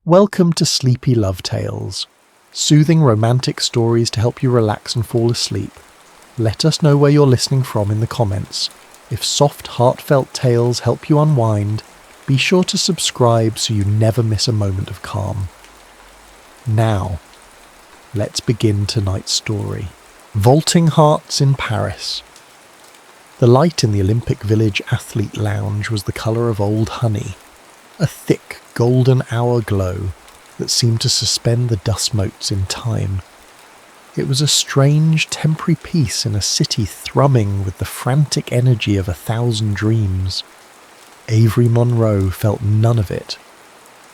Welcome to Sleepy Love Tales, soothing romantic stories to help you relax and fall asleep. Let us know where you're listening from in the comments. If soft, heartfelt tales help you unwind, be sure to subscribe so you never miss a moment of calm. Now, let's begin tonight's story. Vaulting Hearts in Paris. The light in the Olympic Village Athlete Lounge was the colour of old honey, a thick golden hour glow that seemed to suspend the dust motes in time. It was a strange, temporary peace in a city thrumming with the frantic energy of 1,000 dreams. Avery Monroe felt none of it.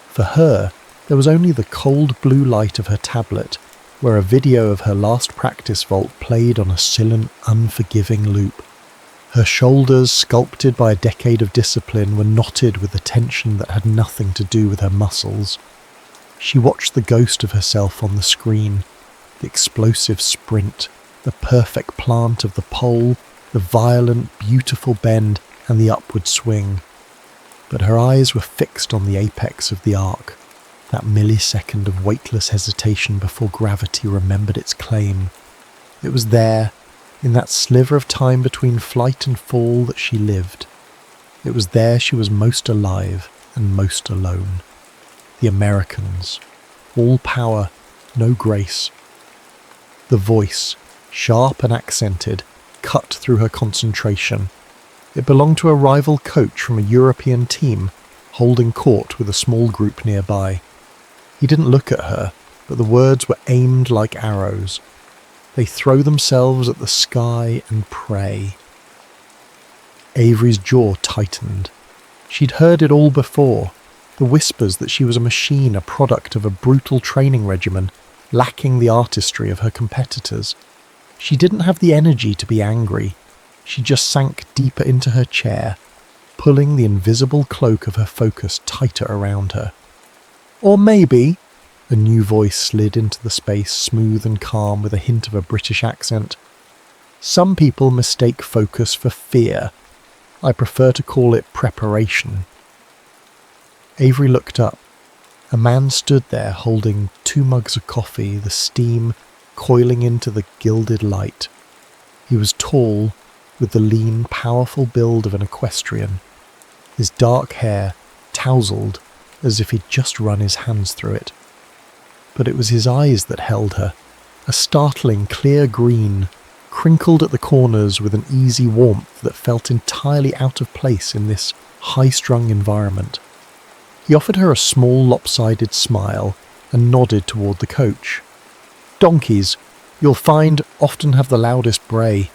For her, there was only the cold blue light of her tablet, where a video of her last practice vault played on a silent, unforgiving loop. Her shoulders, sculpted by a decade of discipline, were knotted with a tension that had nothing to do with her muscles. She watched the ghost of herself on the screen, the explosive sprint, the perfect plant of the pole, the violent, beautiful bend, and the upward swing. But her eyes were fixed on the apex of the arc, that millisecond of weightless hesitation before gravity remembered its claim. It was there, in that sliver of time between flight and fall, that she lived. It was there she was most alive and most alone. The Americans. All power, no grace. The voice, sharp and accented, cut through her concentration. It belonged to a rival coach from a European team, holding court with a small group nearby. He didn't look at her, but the words were aimed like arrows. They throw themselves at the sky and pray. Avery's jaw tightened. She'd heard it all before. The whispers that she was a machine, a product of a brutal training regimen, lacking the artistry of her competitors. She didn't have the energy to be angry. She just sank deeper into her chair, pulling the invisible cloak of her focus tighter around her. Or maybe, a new voice slid into the space, smooth and calm with a hint of a British accent. Some people mistake focus for fear. I prefer to call it preparation. Avery looked up. A man stood there holding 2 mugs of coffee, the steam coiling into the gilded light. He was tall, with the lean, powerful build of an equestrian. His dark hair tousled as if he'd just run his hands through it. But it was his eyes that held her, a startling clear green, crinkled at the corners with an easy warmth that felt entirely out of place in this high-strung environment. He offered her a small lopsided smile and nodded toward the coach. "Donkeys, you'll find, often have the loudest bray."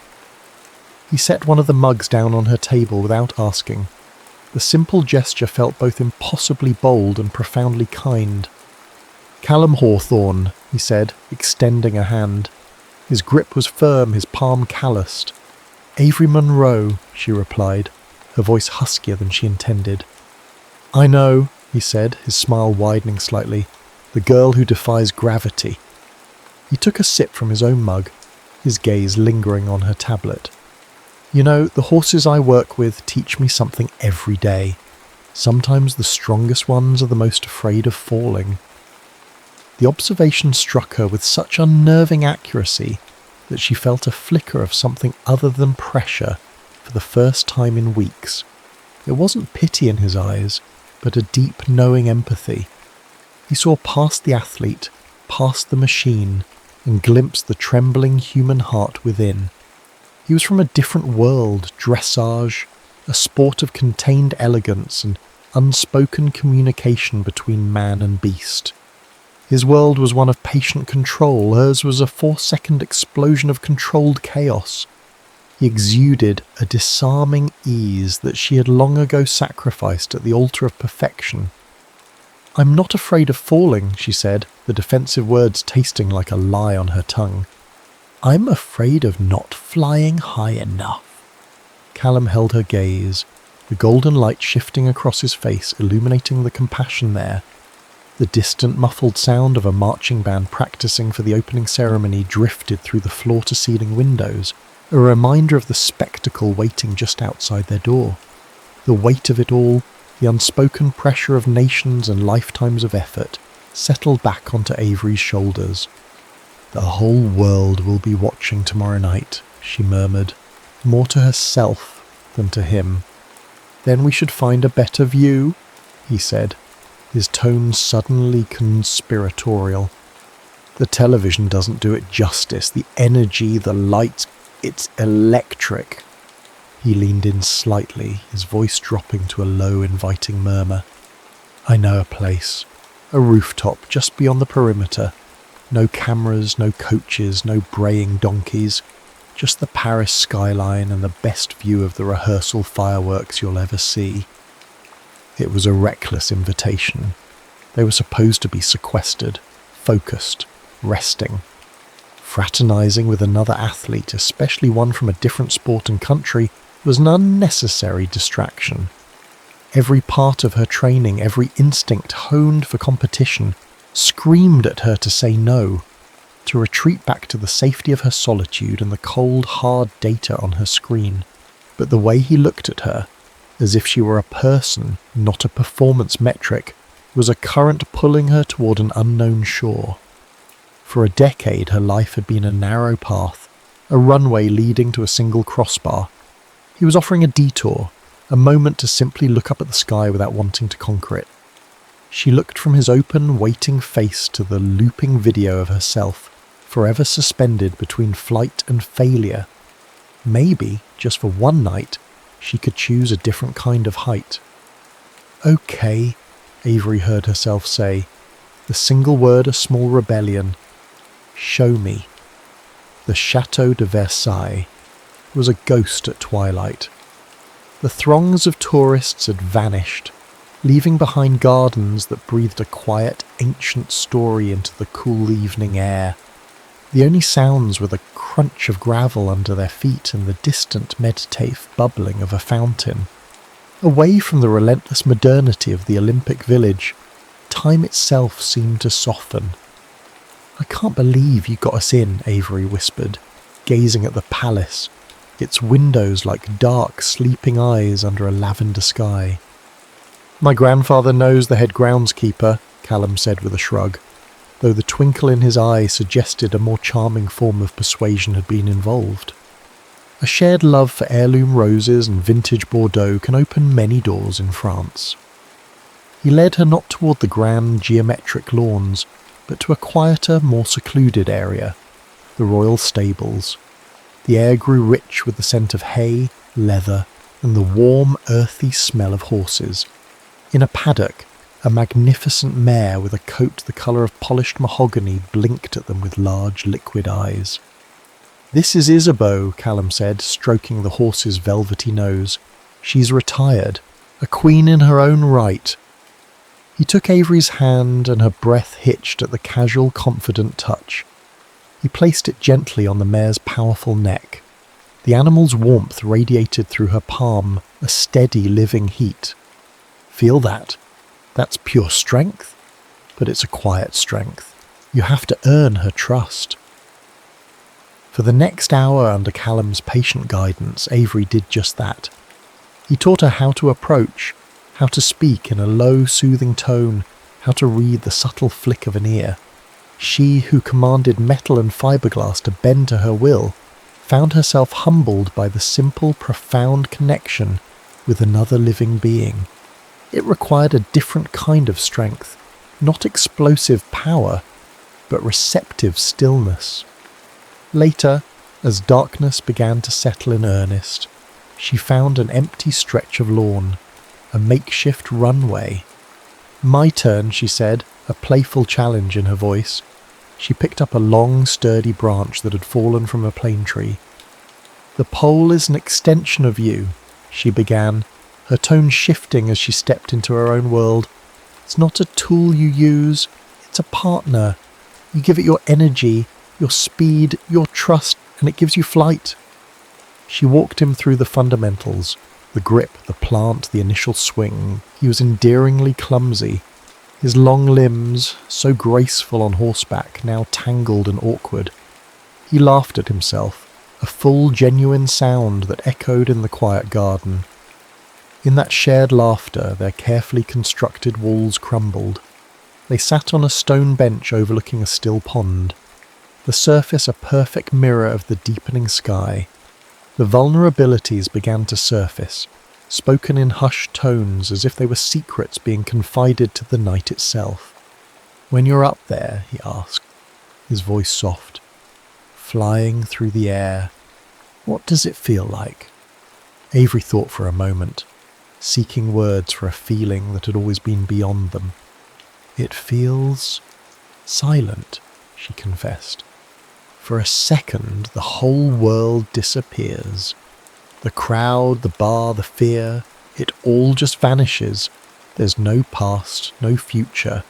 He set one of the mugs down on her table without asking. The simple gesture felt both impossibly bold and profoundly kind. "Callum Hawthorne," he said, extending a hand. His grip was firm, his palm calloused. "Avery Monroe," she replied, her voice huskier than she intended. "I know," he said, his smile widening slightly. "The girl who defies gravity." He took a sip from his own mug, his gaze lingering on her tablet. "You know, the horses I work with teach me something every day. Sometimes the strongest ones are the most afraid of falling." The observation struck her with such unnerving accuracy that she felt a flicker of something other than pressure for the first time in weeks. It wasn't pity in his eyes, but a deep, knowing empathy. He saw past the athlete, past the machine, and glimpsed the trembling human heart within. He was from a different world, dressage, a sport of contained elegance and unspoken communication between man and beast. His world was one of patient control, hers was a 4-second explosion of controlled chaos. He exuded a disarming ease that she had long ago sacrificed at the altar of perfection. "I'm not afraid of falling," she said, the defensive words tasting like a lie on her tongue. "I'm afraid of not flying high enough." Callum held her gaze, the golden light shifting across his face, illuminating the compassion there. The distant muffled sound of a marching band practicing for the opening ceremony drifted through the floor-to-ceiling windows, a reminder of the spectacle waiting just outside their door. The weight of it all, the unspoken pressure of nations and lifetimes of effort, settled back onto Avery's shoulders. "The whole world will be watching tomorrow night," she murmured, more to herself than to him. "Then we should find a better view," he said, his tone suddenly conspiratorial. "The television doesn't do it justice. The energy, the light, it's electric." He leaned in slightly, his voice dropping to a low, inviting murmur. "I know a place. A rooftop just beyond the perimeter. No cameras, no coaches, no braying donkeys. Just the Paris skyline and the best view of the rehearsal fireworks you'll ever see." It was a reckless invitation. They were supposed to be sequestered, focused, resting. Fraternizing with another athlete, especially one from a different sport and country, was an unnecessary distraction. Every part of her training, every instinct honed for competition, screamed at her to say no, to retreat back to the safety of her solitude and the cold, hard data on her screen. But the way he looked at her, as if she were a person, not a performance metric, was a current pulling her toward an unknown shore. For a decade her life had been a narrow path, a runway leading to a single crossbar. He was offering a detour, a moment to simply look up at the sky without wanting to conquer it. She looked from his open, waiting face to the looping video of herself, forever suspended between flight and failure. Maybe, just for one night, she could choose a different kind of height. "Okay," Avery heard herself say, the single word a small rebellion. "Show me." The Chateau de Versailles was a ghost at twilight. The throngs of tourists had vanished, leaving behind gardens that breathed a quiet, ancient story into the cool evening air. The only sounds were the crunch of gravel under their feet and the distant meditative bubbling of a fountain. Away from the relentless modernity of the Olympic village, time itself seemed to soften. "I can't believe you got us in," Avery whispered, gazing at the palace, its windows like dark, sleeping eyes under a lavender sky. "My grandfather knows the head groundskeeper," Callum said with a shrug, though the twinkle in his eye suggested a more charming form of persuasion had been involved. A shared love for heirloom roses and vintage Bordeaux can open many doors in France. He led her not toward the grand geometric lawns, but to a quieter, more secluded area, the royal stables. The air grew rich with the scent of hay, leather, and the warm, earthy smell of horses. In a paddock, a magnificent mare with a coat the colour of polished mahogany blinked at them with large, liquid eyes. "This is Isabeau," Callum said, stroking the horse's velvety nose. "She's retired, a queen in her own right." He took Avery's hand, and her breath hitched at the casual, confident touch. He placed it gently on the mare's powerful neck. The animal's warmth radiated through her palm, a steady, living heat. "Feel that? That's pure strength. But it's a quiet strength. You have to earn her trust." For the next hour, under Callum's patient guidance, Avery did just that. He taught her how to approach, how to speak in a low, soothing tone, how to read the subtle flick of an ear. She, who commanded metal and fiberglass to bend to her will, found herself humbled by the simple, profound connection with another living being. It required a different kind of strength, not explosive power, but receptive stillness. Later, as darkness began to settle in earnest, she found an empty stretch of lawn, a makeshift runway. "My turn," she said, a playful challenge in her voice. She picked up a long, sturdy branch that had fallen from a plane tree. "The pole is an extension of you," she began, her tone shifting as she stepped into her own world. "It's not a tool you use, it's a partner. You give it your energy, your speed, your trust, and it gives you flight." She walked him through the fundamentals, the grip, the plant, the initial swing. He was endearingly clumsy. His long limbs, so graceful on horseback, now tangled and awkward. He laughed at himself, a full, genuine sound that echoed in the quiet garden. In that shared laughter, their carefully constructed walls crumbled. They sat on a stone bench overlooking a still pond, the surface a perfect mirror of the deepening sky. The vulnerabilities began to surface, spoken in hushed tones as if they were secrets being confided to the night itself. "When you're up there," he asked, his voice soft, "flying through the air, what does it feel like?" Avery thought for a moment, seeking words for a feeling that had always been beyond them. "It feels silent," she confessed. "For a second, the whole world disappears. The crowd, the bar, the fear, it all just vanishes. There's no past, no future,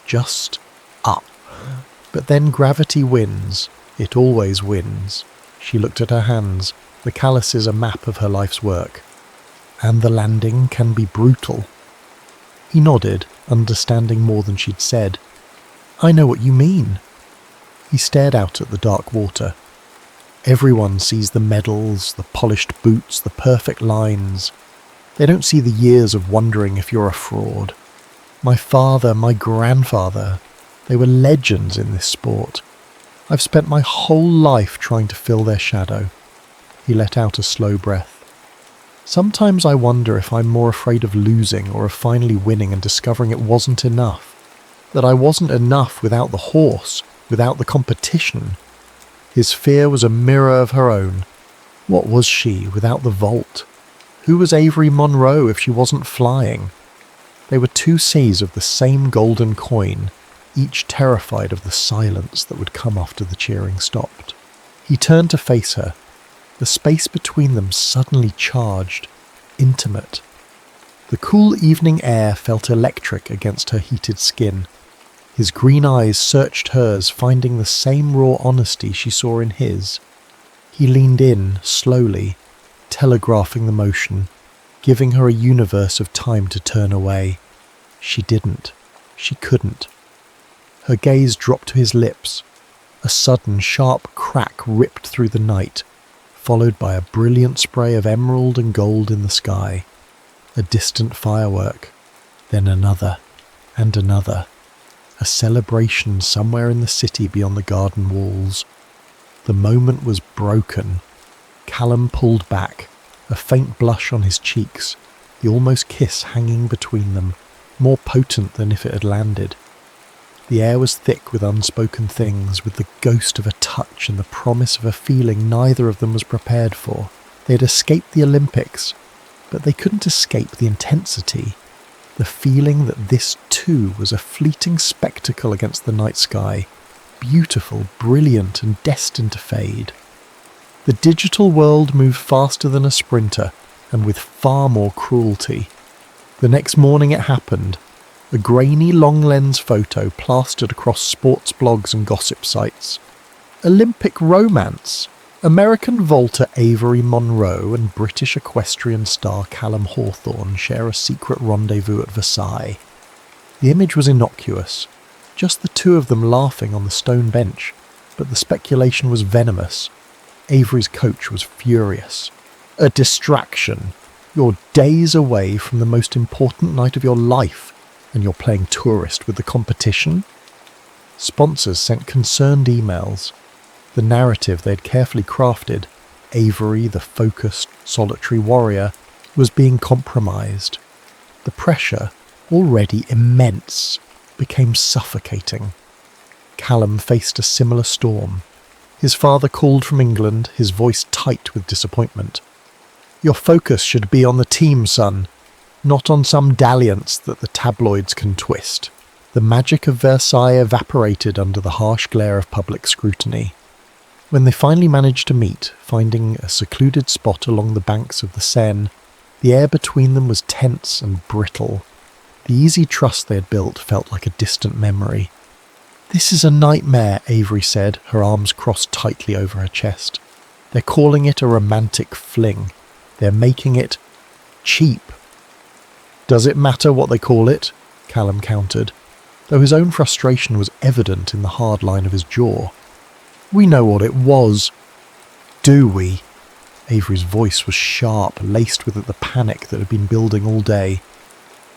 just up. But then gravity wins. It always wins." She looked at her hands, the calluses a map of her life's work. "And the landing can be brutal." He nodded, understanding more than she'd said. "I know what you mean." He stared out at the dark water. Everyone sees the medals, the polished boots, the perfect lines. They don't see the years of wondering if you're a fraud. My father, my grandfather, they were legends in this sport. I've spent my whole life trying to fill their shadow. He let out a slow breath. "Sometimes I wonder if I'm more afraid of losing or of finally winning and discovering it wasn't enough. That I wasn't enough without the horse, without the competition." His fear was a mirror of her own. What was she without the vault? Who was Avery Monroe if she wasn't flying? They were two seas of the same golden coin, each terrified of the silence that would come after the cheering stopped. He turned to face her. The space between them suddenly charged, intimate. The cool evening air felt electric against her heated skin. His green eyes searched hers, finding the same raw honesty she saw in his. He leaned in, slowly, telegraphing the motion, giving her a universe of time to turn away. She didn't. She couldn't. Her gaze dropped to his lips. A sudden, sharp crack ripped through the night, followed by a brilliant spray of emerald and gold in the sky. A distant firework, then another, and another. A celebration somewhere in the city beyond the garden walls. The moment was broken. Callum pulled back, a faint blush on his cheeks, the almost kiss hanging between them, more potent than if it had landed. The air was thick with unspoken things, with the ghost of a touch and the promise of a feeling neither of them was prepared for. They had escaped the Olympics, but they couldn't escape the intensity. The feeling that this too was a fleeting spectacle against the night sky, beautiful, brilliant, and destined to fade. The digital world moved faster than a sprinter, and with far more cruelty. The next morning it happened, a grainy long-lens photo plastered across sports blogs and gossip sites. Olympic romance! American vaulter Avery Monroe and British equestrian star Callum Hawthorne share a secret rendezvous at Versailles. The image was innocuous, just the two of them laughing on the stone bench, but the speculation was venomous. Avery's coach was furious. "A distraction. You're days away from the most important night of your life, and you're playing tourist with the competition?" Sponsors sent concerned emails. The narrative they had carefully crafted, Avery, the focused, solitary warrior, was being compromised. The pressure, already immense, became suffocating. Callum faced a similar storm. His father called from England, his voice tight with disappointment. "Your focus should be on the team, son, not on some dalliance that the tabloids can twist." The magic of Versailles evaporated under the harsh glare of public scrutiny. When they finally managed to meet, finding a secluded spot along the banks of the Seine, the air between them was tense and brittle. The easy trust they had built felt like a distant memory. "This is a nightmare," Avery said, her arms crossed tightly over her chest. "They're calling it a romantic fling. They're making it cheap." "Does it matter what they call it?" Callum countered, though his own frustration was evident in the hard line of his jaw. "We know what it was." "Do we?" Avery's voice was sharp, laced with the panic that had been building all day.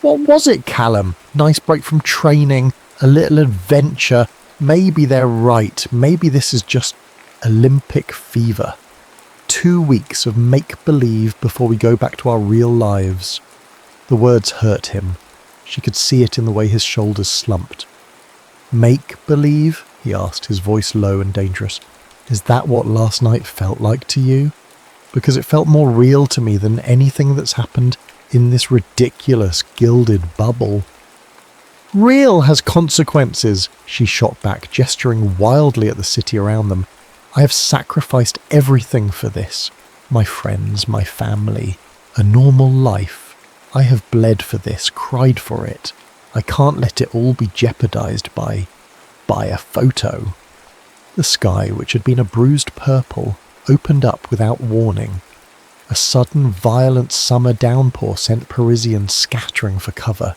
"What was it, Callum? Nice break from training, A little adventure. Maybe they're right. Maybe this is just Olympic fever. 2 weeks of make-believe before we go back to our real lives. The words hurt him. She could see it in the way his shoulders slumped. Make-believe? He asked, his voice low and dangerous. Is that what last night felt like to you? Because it felt more real to me than anything that's happened in this ridiculous gilded bubble. Real has consequences, she shot back, gesturing wildly at the city around them. I have sacrificed everything for this. My friends, my family, a normal life. I have bled for this, cried for it. I can't let it all be jeopardized by a photo. The sky, which had been a bruised purple, opened up without warning. A sudden, violent summer downpour sent Parisians scattering for cover.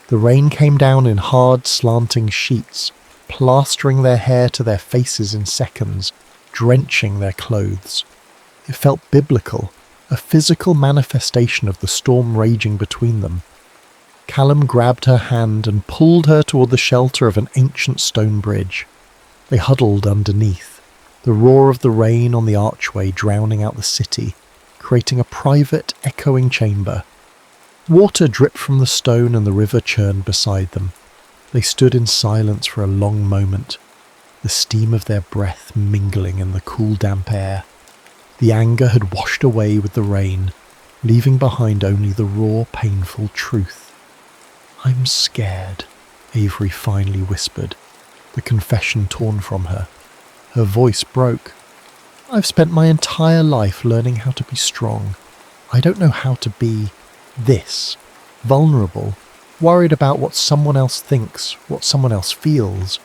The rain came down in hard, slanting sheets, plastering their hair to their faces in seconds, drenching their clothes. It felt biblical, a physical manifestation of the storm raging between them. Callum grabbed her hand and pulled her toward the shelter of an ancient stone bridge. They huddled underneath, the roar of the rain on the archway drowning out the city, creating a private, echoing chamber. Water dripped from the stone and the river churned beside them. They stood in silence for a long moment, the steam of their breath mingling in the cool, damp air. The anger had washed away with the rain, leaving behind only the raw, painful truth. I'm scared, Avery finally whispered, the confession torn from her. Her voice broke. I've spent my entire life learning how to be strong. I don't know how to be this, vulnerable, worried about what someone else thinks, what someone else feels.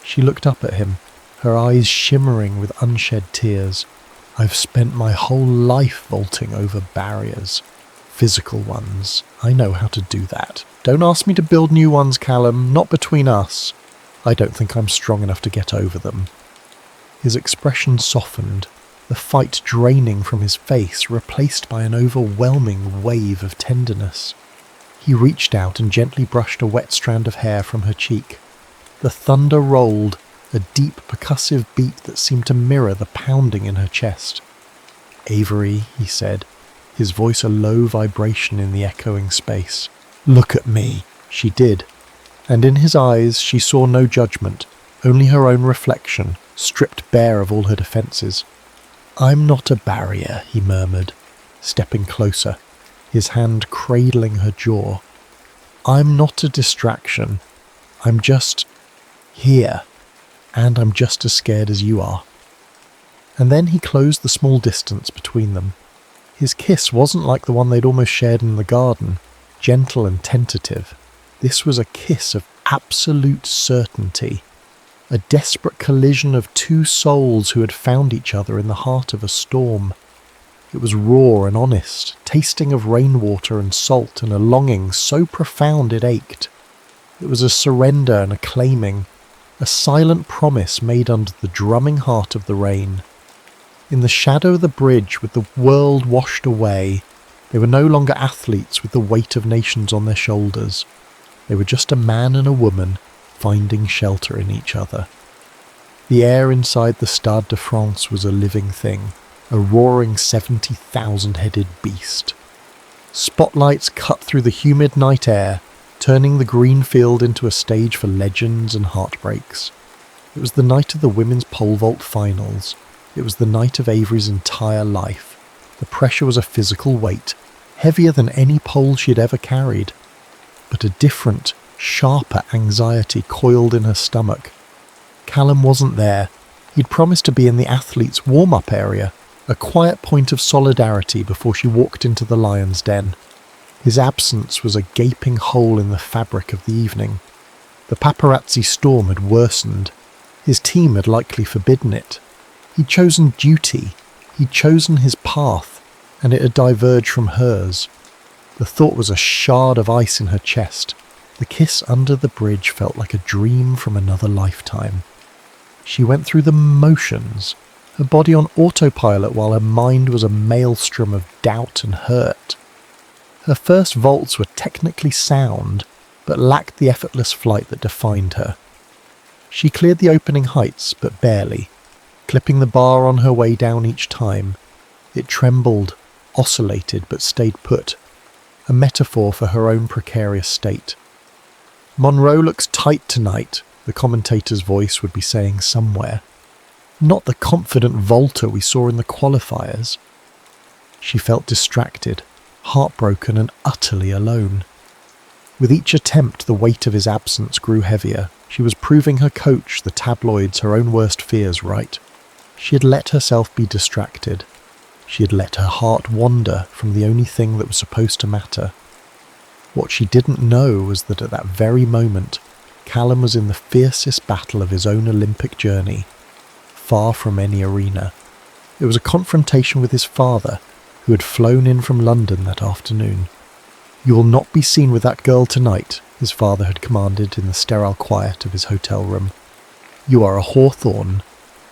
She looked up at him, her eyes shimmering with unshed tears. I've spent my whole life vaulting over barriers, physical ones. I know how to do that. Don't ask me to build new ones, Callum, not between us. I don't think I'm strong enough to get over them. His expression softened, the fight draining from his face, replaced by an overwhelming wave of tenderness. He reached out and gently brushed a wet strand of hair from her cheek. The thunder rolled, a deep percussive beat that seemed to mirror the pounding in her chest. Avery, he said, his voice a low vibration in the echoing space. Look at me. She did. And in his eyes she saw no judgment, only her own reflection, stripped bare of all her defences. I'm not a barrier, he murmured, stepping closer, his hand cradling her jaw. I'm not a distraction. I'm just here, and I'm just as scared as you are. And then he closed the small distance between them. His kiss wasn't like the one they'd almost shared in the garden, gentle and tentative. This was a kiss of absolute certainty, a desperate collision of two souls who had found each other in the heart of a storm. It was raw and honest, tasting of rainwater and salt and a longing so profound it ached. It was a surrender and a claiming, a silent promise made under the drumming heart of the rain. In the shadow of the bridge, with the world washed away, they were no longer athletes with the weight of nations on their shoulders. They were just a man and a woman finding shelter in each other. The air inside the Stade de France was a living thing, a roaring 70,000-headed beast. Spotlights cut through the humid night air, turning the green field into a stage for legends and heartbreaks. It was the night of the women's pole vault finals. It was the night of Avery's entire life. The pressure was a physical weight, heavier than any pole she had ever carried. But a different, sharper anxiety coiled in her stomach. Callum wasn't there. He'd promised to be in the athletes' warm-up area, a quiet point of solidarity before she walked into the lion's den. His absence was a gaping hole in the fabric of the evening. The paparazzi storm had worsened. His team had likely forbidden it. He'd chosen duty. He'd chosen his path, and it had diverged from hers. The thought was a shard of ice in her chest. The kiss under the bridge felt like a dream from another lifetime. She went through the motions, her body on autopilot while her mind was a maelstrom of doubt and hurt. Her first vaults were technically sound, but lacked the effortless flight that defined her. She cleared the opening heights, but barely, clipping the bar on her way down each time. It trembled, oscillated, but stayed put, a metaphor for her own precarious state. "Monroe looks tight tonight," the commentator's voice would be saying somewhere. "Not the confident vaulter we saw in the qualifiers." She felt distracted, heartbroken and utterly alone. With each attempt, the weight of his absence grew heavier. She was proving her coach, the tabloids, her own worst fears right. She had let herself be distracted. She had let her heart wander from the only thing that was supposed to matter. What she didn't know was that at that very moment, Callum was in the fiercest battle of his own Olympic journey, far from any arena. It was a confrontation with his father, who had flown in from London that afternoon. "You will not be seen with that girl tonight," his father had commanded in the sterile quiet of his hotel room. "You are a Hawthorne.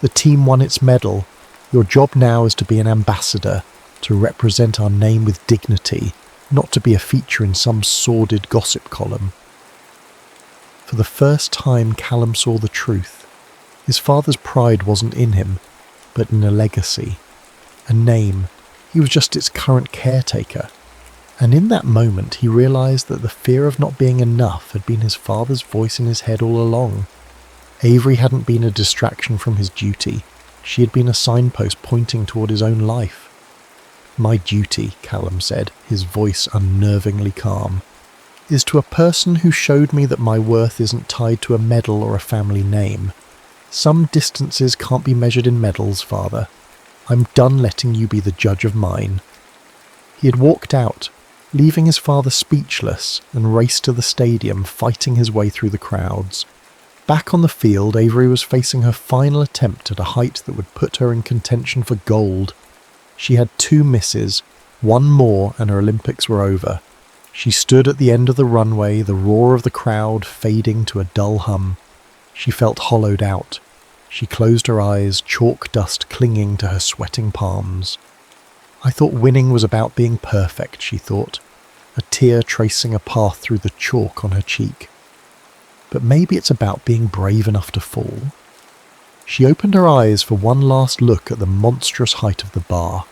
The team won its medal. Your job now is to be an ambassador, to represent our name with dignity, not to be a feature in some sordid gossip column." For the first time, Callum saw the truth. His father's pride wasn't in him, but in a legacy, a name. He was just its current caretaker. And in that moment, he realised that the fear of not being enough had been his father's voice in his head all along. Avery hadn't been a distraction from his duty. She had been a signpost pointing toward his own life. "My duty," Callum said, his voice unnervingly calm, "is to a person who showed me that my worth isn't tied to a medal or a family name. Some distances can't be measured in medals, Father. I'm done letting you be the judge of mine." He had walked out, leaving his father speechless, and raced to the stadium, fighting his way through the crowds. Back on the field, Avery was facing her final attempt at a height that would put her in contention for gold. She had 2 misses, one more and her Olympics were over. She stood at the end of the runway, the roar of the crowd fading to a dull hum. She felt hollowed out. She closed her eyes, chalk dust clinging to her sweating palms. "I thought winning was about being perfect," she thought, a tear tracing a path through the chalk on her cheek. "But maybe it's about being brave enough to fall." She opened her eyes for one last look at the monstrous height of the bar.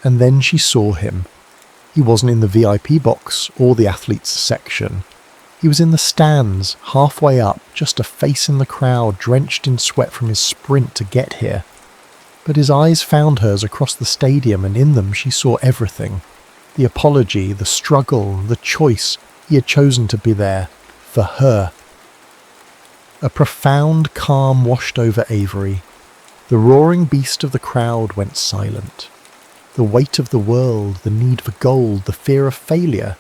And then she saw him. He wasn't in the VIP box or the athletes section. He was in the stands, halfway up, just a face in the crowd, drenched in sweat from his sprint to get here. But his eyes found hers across the stadium, and in them she saw everything. The apology, the struggle, the choice. He had chosen to be there. For her. A profound calm washed over Avery. The roaring beast of the crowd went silent. The weight of the world, the need for gold, the fear of failure,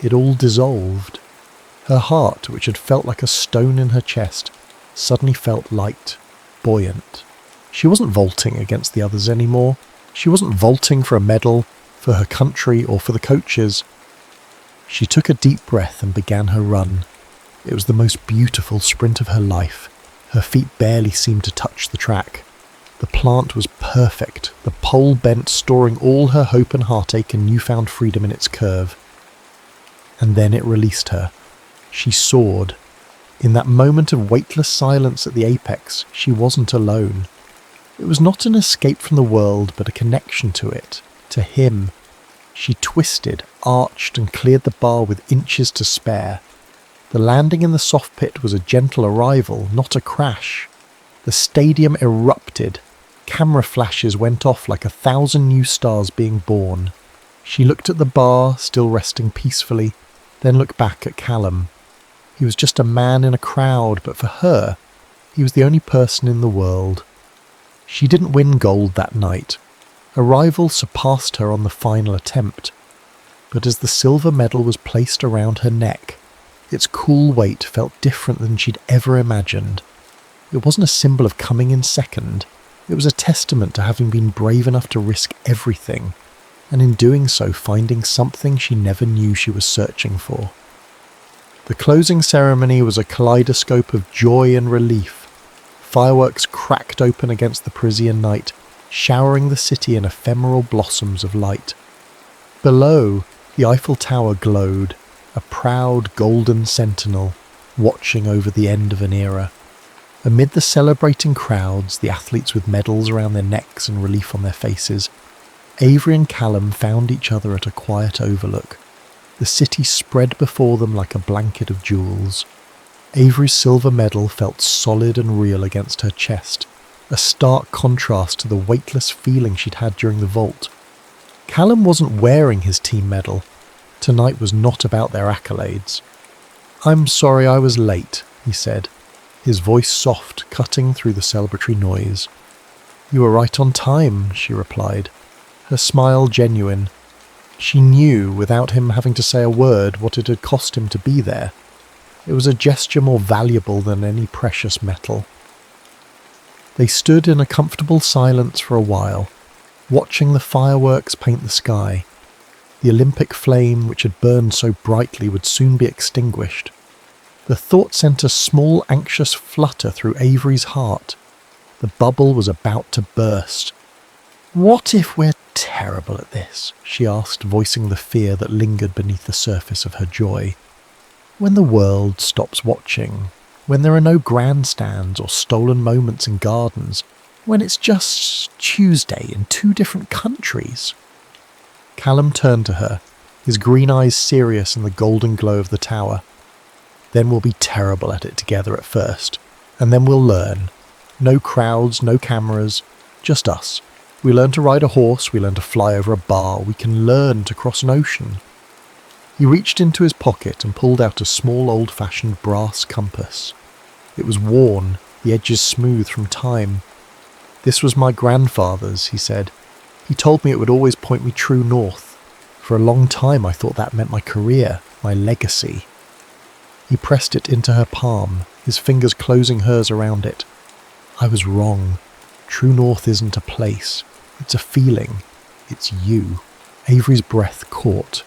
it all dissolved. Her heart, which had felt like a stone in her chest, suddenly felt light, buoyant. She wasn't vaulting against the others anymore. She wasn't vaulting for a medal, for her country, or for the coaches. She took a deep breath and began her run. It was the most beautiful sprint of her life. Her feet barely seemed to touch the track. The plant was perfect, the pole bent, storing all her hope and heartache and newfound freedom in its curve. And then it released her. She soared. In that moment of weightless silence at the apex, she wasn't alone. It was not an escape from the world, but a connection to it, to him. She twisted, arched, and cleared the bar with inches to spare. The landing in the soft pit was a gentle arrival, not a crash. The stadium erupted. Camera flashes went off like 1,000 new stars being born. She looked at the bar, still resting peacefully, then looked back at Callum. He was just a man in a crowd, but for her, he was the only person in the world. She didn't win gold that night. A rival surpassed her on the final attempt. But as the silver medal was placed around her neck, its cool weight felt different than she'd ever imagined. It wasn't a symbol of coming in second. It was a testament to having been brave enough to risk everything, and in doing so finding something she never knew she was searching for. The closing ceremony was a kaleidoscope of joy and relief. Fireworks cracked open against the Parisian night, showering the city in ephemeral blossoms of light. Below, the Eiffel Tower glowed. a proud golden sentinel watching over the end of an era. Amid the celebrating crowds, the athletes with medals around their necks and relief on their faces, Avery and Callum found each other at a quiet overlook. The city spread before them like a blanket of jewels. Avery's silver medal felt solid and real against her chest, a stark contrast to the weightless feeling she'd had during the vault. Callum wasn't wearing his team medal. Tonight was not about their accolades. "I'm sorry I was late," he said, his voice soft, cutting through the celebratory noise. "You were right on time," she replied, her smile genuine. She knew, without him having to say a word, what it had cost him to be there. It was a gesture more valuable than any precious metal. They stood in a comfortable silence for a while, watching the fireworks paint the sky. The Olympic flame, which had burned so brightly, would soon be extinguished. The thought sent a small, anxious flutter through Avery's heart. The bubble was about to burst. "What if we're terrible at this?" she asked, voicing the fear that lingered beneath the surface of her joy. "When the world stops watching, when there are no grandstands or stolen moments in gardens, when it's just Tuesday in 2 different countries." Callum turned to her, his green eyes serious in the golden glow of the tower. "Then we'll be terrible at it together at first, and then we'll learn. No crowds, no cameras, just us. We learn to ride a horse, we learn to fly over a bar, we can learn to cross an ocean." He reached into his pocket and pulled out a small old-fashioned brass compass. It was worn, the edges smooth from time. "This was my grandfather's," he said. "He told me it would always point me true north. For a long time I thought that meant my career, my legacy." He pressed it into her palm, his fingers closing hers around it. "I was wrong. True north isn't a place. It's a feeling. It's you." Avery's breath caught.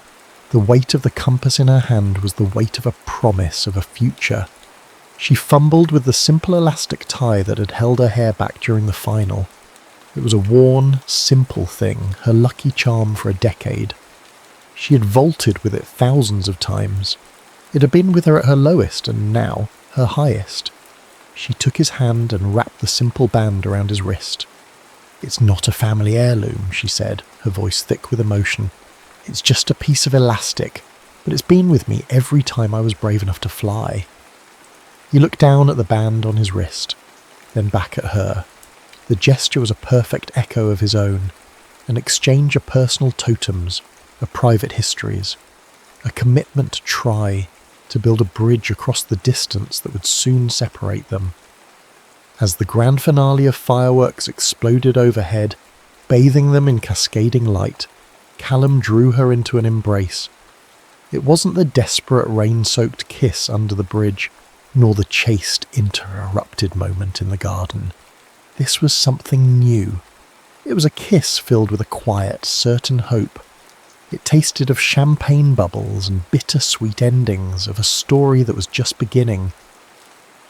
The weight of the compass in her hand was the weight of a promise of a future. She fumbled with the simple elastic tie that had held her hair back during the final. It was a worn, simple thing, her lucky charm for a decade. She had vaulted with it thousands of times. It had been with her at her lowest and now her highest. She took his hand and wrapped the simple band around his wrist. "It's not a family heirloom," she said, her voice thick with emotion. "It's just a piece of elastic, but it's been with me every time I was brave enough to fly." He looked down at the band on his wrist, then back at her. The gesture was a perfect echo of his own, an exchange of personal totems, of private histories, a commitment to try, to build a bridge across the distance that would soon separate them. As the grand finale of fireworks exploded overhead, bathing them in cascading light, Callum drew her into an embrace. It wasn't the desperate rain-soaked kiss under the bridge, nor the chaste, interrupted moment in the garden. This was something new. It was a kiss filled with a quiet, certain hope. It tasted of champagne bubbles and bitter-sweet endings, of a story that was just beginning.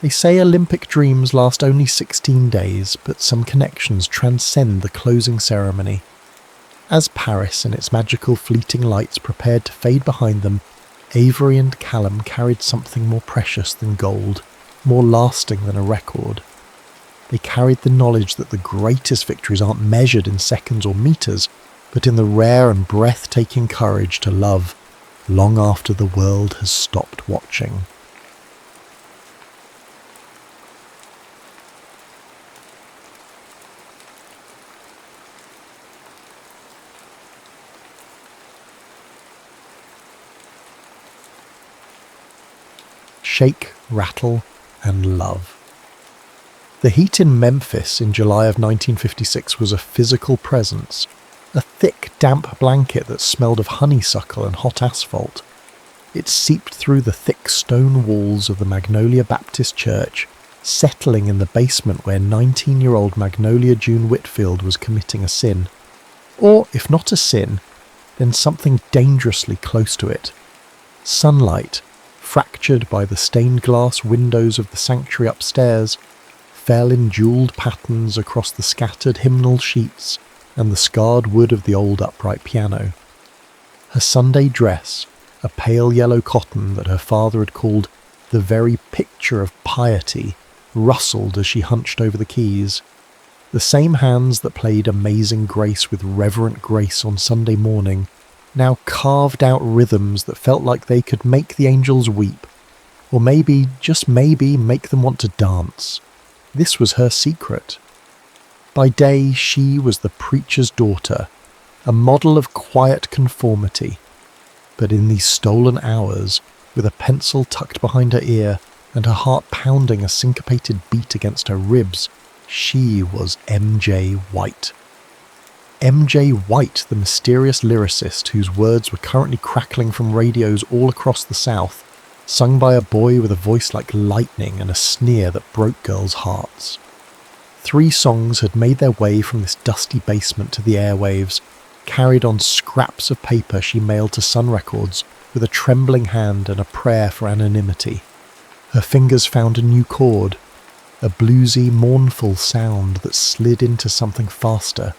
They say Olympic dreams last only 16 days, but some connections transcend the closing ceremony. As Paris and its magical fleeting lights prepared to fade behind them, Avery and Callum carried something more precious than gold, more lasting than a record. They carried the knowledge that the greatest victories aren't measured in seconds or meters, but in the rare and breathtaking courage to love long after the world has stopped watching. Shake, rattle, and love. The heat in Memphis in July of 1956 was a physical presence, a thick, damp blanket that smelled of honeysuckle and hot asphalt. It seeped through the thick stone walls of the Magnolia Baptist Church, settling in the basement where 19-year-old Magnolia June Whitfield was committing a sin. Or, if not a sin, then something dangerously close to it. Sunlight, fractured by the stained glass windows of the sanctuary upstairs, fell in jewelled patterns across the scattered hymnal sheets and the scarred wood of the old upright piano. Her Sunday dress, a pale yellow cotton that her father had called the very picture of piety, rustled as she hunched over the keys. The same hands that played Amazing Grace with reverent grace on Sunday morning now carved out rhythms that felt like they could make the angels weep, or maybe, just maybe, make them want to dance. This was her secret. By day, she was the preacher's daughter, a model of quiet conformity. But in these stolen hours, with a pencil tucked behind her ear and her heart pounding a syncopated beat against her ribs, she was M.J. White. M.J. White, the mysterious lyricist whose words were currently crackling from radios all across the South, sung by a boy with a voice like lightning and a sneer that broke girls' hearts. 3 songs had made their way from this dusty basement to the airwaves, carried on scraps of paper she mailed to Sun Records with a trembling hand and a prayer for anonymity. Her fingers found a new chord, a bluesy, mournful sound that slid into something faster,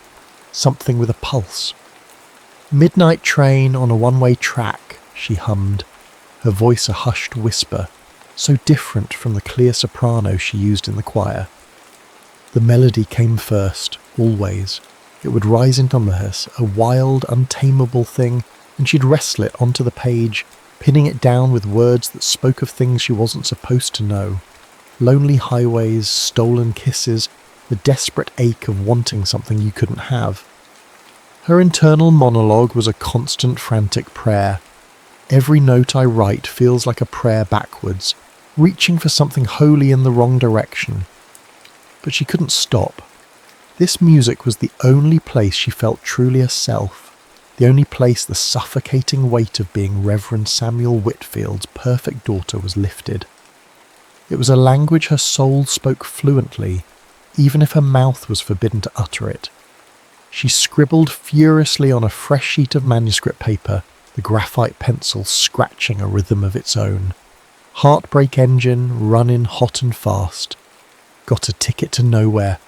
something with a pulse. "Midnight train on a one-way track," she hummed, her voice a hushed whisper, so different from the clear soprano she used in the choir. The melody came first, always. It would rise into her, a wild, untamable thing, and she'd wrestle it onto the page, pinning it down with words that spoke of things she wasn't supposed to know. Lonely highways, stolen kisses, the desperate ache of wanting something you couldn't have. Her internal monologue was a constant frantic prayer. Every note I write feels like a prayer backwards, reaching for something wholly in the wrong direction. But she couldn't stop. This music was the only place she felt truly herself, the only place the suffocating weight of being Reverend Samuel Whitfield's perfect daughter was lifted. It was a language her soul spoke fluently, even if her mouth was forbidden to utter it. She scribbled furiously on a fresh sheet of manuscript paper, the graphite pencil scratching a rhythm of its own. Heartbreak engine, running hot and fast. Got a ticket to nowhere,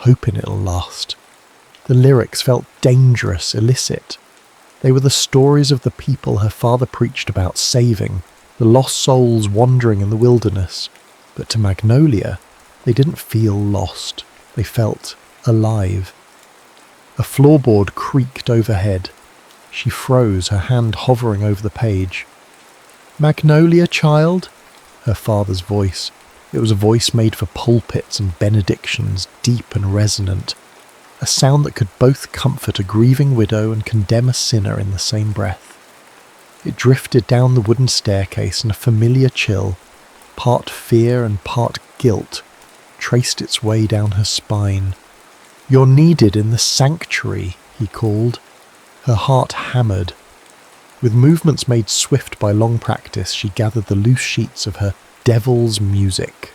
hoping it'll last. The lyrics felt dangerous, illicit. They were the stories of the people her father preached about saving, the lost souls wandering in the wilderness. But to Magnolia, they didn't feel lost. They felt alive. A floorboard creaked overhead. She froze, her hand hovering over the page. "Magnolia, child?" Her father's voice. It was a voice made for pulpits and benedictions, deep and resonant. A sound that could both comfort a grieving widow and condemn a sinner in the same breath. It drifted down the wooden staircase in a familiar chill, part fear and part guilt, traced its way down her spine. "You're needed in the sanctuary," he called. Her heart hammered. With movements made swift by long practice, she gathered the loose sheets of her devil's music.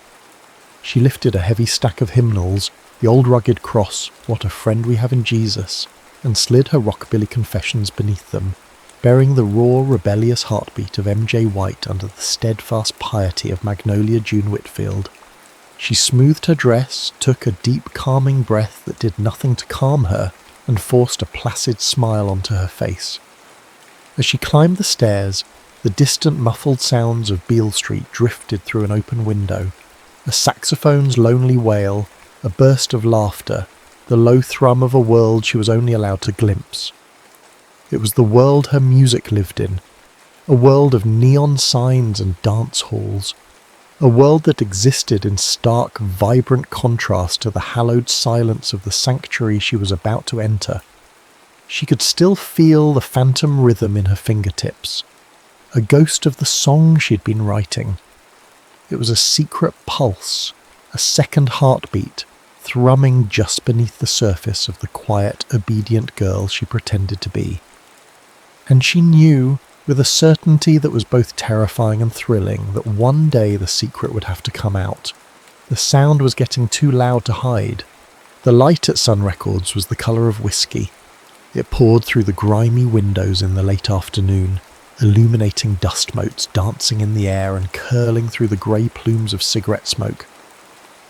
She lifted a heavy stack of hymnals, the old rugged cross, What a Friend We Have in Jesus, and slid her rockabilly confessions beneath them, bearing the raw, rebellious heartbeat of M.J. White under the steadfast piety of Magnolia June Whitfield. She smoothed her dress, took a deep, calming breath that did nothing to calm her, and forced a placid smile onto her face. As she climbed the stairs, the distant muffled sounds of Beale Street drifted through an open window. A saxophone's lonely wail, a burst of laughter, the low thrum of a world she was only allowed to glimpse. It was the world her music lived in, a world of neon signs and dance halls, a world that existed in stark, vibrant contrast to the hallowed silence of the sanctuary she was about to enter. She could still feel the phantom rhythm in her fingertips, a ghost of the song she'd been writing. It was a secret pulse, a second heartbeat, thrumming just beneath the surface of the quiet, obedient girl she pretended to be. And she knew, with a certainty that was both terrifying and thrilling, that one day the secret would have to come out. The sound was getting too loud to hide. The light at Sun Records was the colour of whiskey. It poured through the grimy windows in the late afternoon, illuminating dust motes dancing in the air and curling through the grey plumes of cigarette smoke.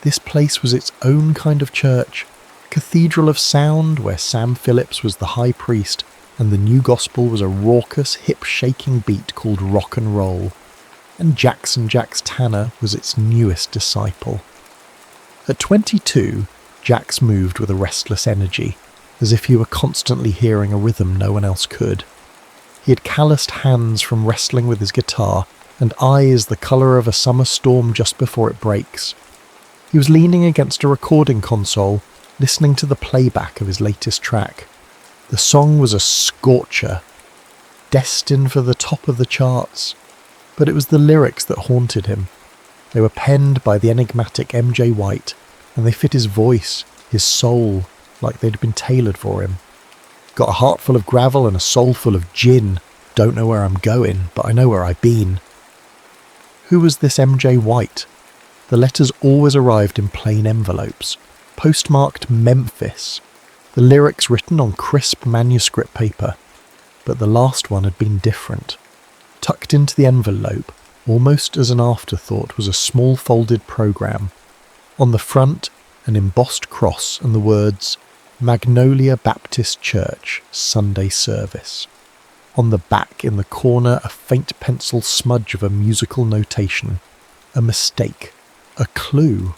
This place was its own kind of church, a cathedral of sound where Sam Phillips was the high priest and the new gospel was a raucous, hip-shaking beat called rock and roll, and Jackson Jax Tanner was its newest disciple. At 22, Jax moved with a restless energy, as if he were constantly hearing a rhythm no one else could. He had calloused hands from wrestling with his guitar, and eyes the colour of a summer storm just before it breaks. He was leaning against a recording console, listening to the playback of his latest track. The song was a scorcher, destined for the top of the charts, but it was the lyrics that haunted him. They were penned by the enigmatic MJ White, and they fit his voice, his soul, like they'd been tailored for him. Got a heart full of gravel and a soul full of gin. Don't know where I'm going, but I know where I've been. Who was this MJ White? The letters always arrived in plain envelopes, postmarked Memphis, the lyrics written on crisp manuscript paper, but the last one had been different. Tucked into the envelope, almost as an afterthought, was a small folded programme. On the front, an embossed cross and the words, Magnolia Baptist Church, Sunday Service. On the back, in the corner, a faint pencil smudge of a musical notation. A mistake. A clue.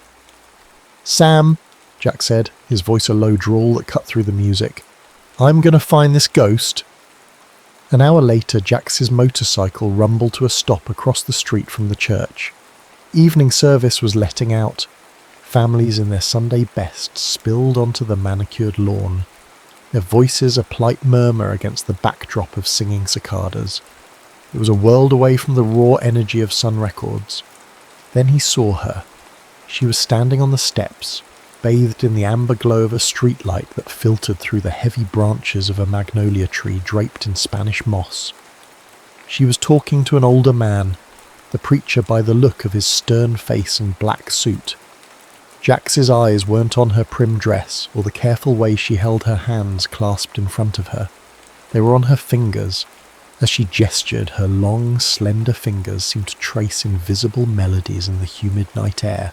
"Sam," Jack said, his voice a low drawl that cut through the music. "I'm going to find this ghost." An hour later, Jax's motorcycle rumbled to a stop across the street from the church. Evening service was letting out. Families in their Sunday best spilled onto the manicured lawn, their voices a polite murmur against the backdrop of singing cicadas. It was a world away from the raw energy of Sun Records. Then he saw her. She was standing on the steps, bathed in the amber glow of a streetlight that filtered through the heavy branches of a magnolia tree draped in Spanish moss. She was talking to an older man, the preacher by the look of his stern face and black suit. Jax's eyes weren't on her prim dress or the careful way she held her hands clasped in front of her. They were on her fingers. As she gestured, her long, slender fingers seemed to trace invisible melodies in the humid night air.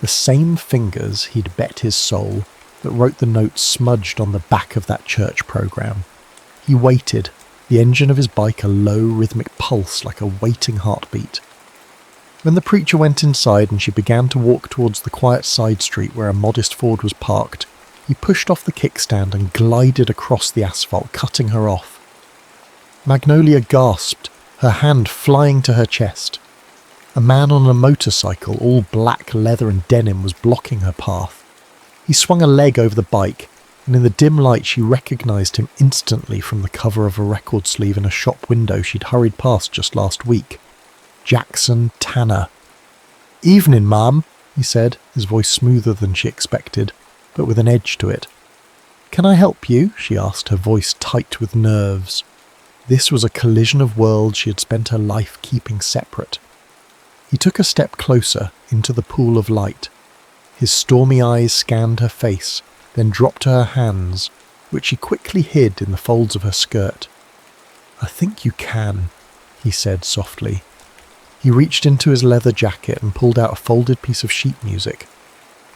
The same fingers he'd bet his soul that wrote the notes smudged on the back of that church programme. He waited, the engine of his bike a low, rhythmic pulse like a waiting heartbeat. When the preacher went inside and she began to walk towards the quiet side street where a modest Ford was parked, he pushed off the kickstand and glided across the asphalt, cutting her off. Magnolia gasped, her hand flying to her chest. A man on a motorcycle, all black leather and denim, was blocking her path. He swung a leg over the bike, and in the dim light she recognised him instantly from the cover of a record sleeve in a shop window she'd hurried past just last week. Jackson Tanner. "Evening, ma'am," he said, his voice smoother than she expected, but with an edge to it. "Can I help you?" she asked, her voice tight with nerves. This was a collision of worlds she had spent her life keeping separate. He took a step closer into the pool of light. His stormy eyes scanned her face, then dropped to her hands, which she quickly hid in the folds of her skirt. "I think you can," he said softly. He reached into his leather jacket and pulled out a folded piece of sheet music.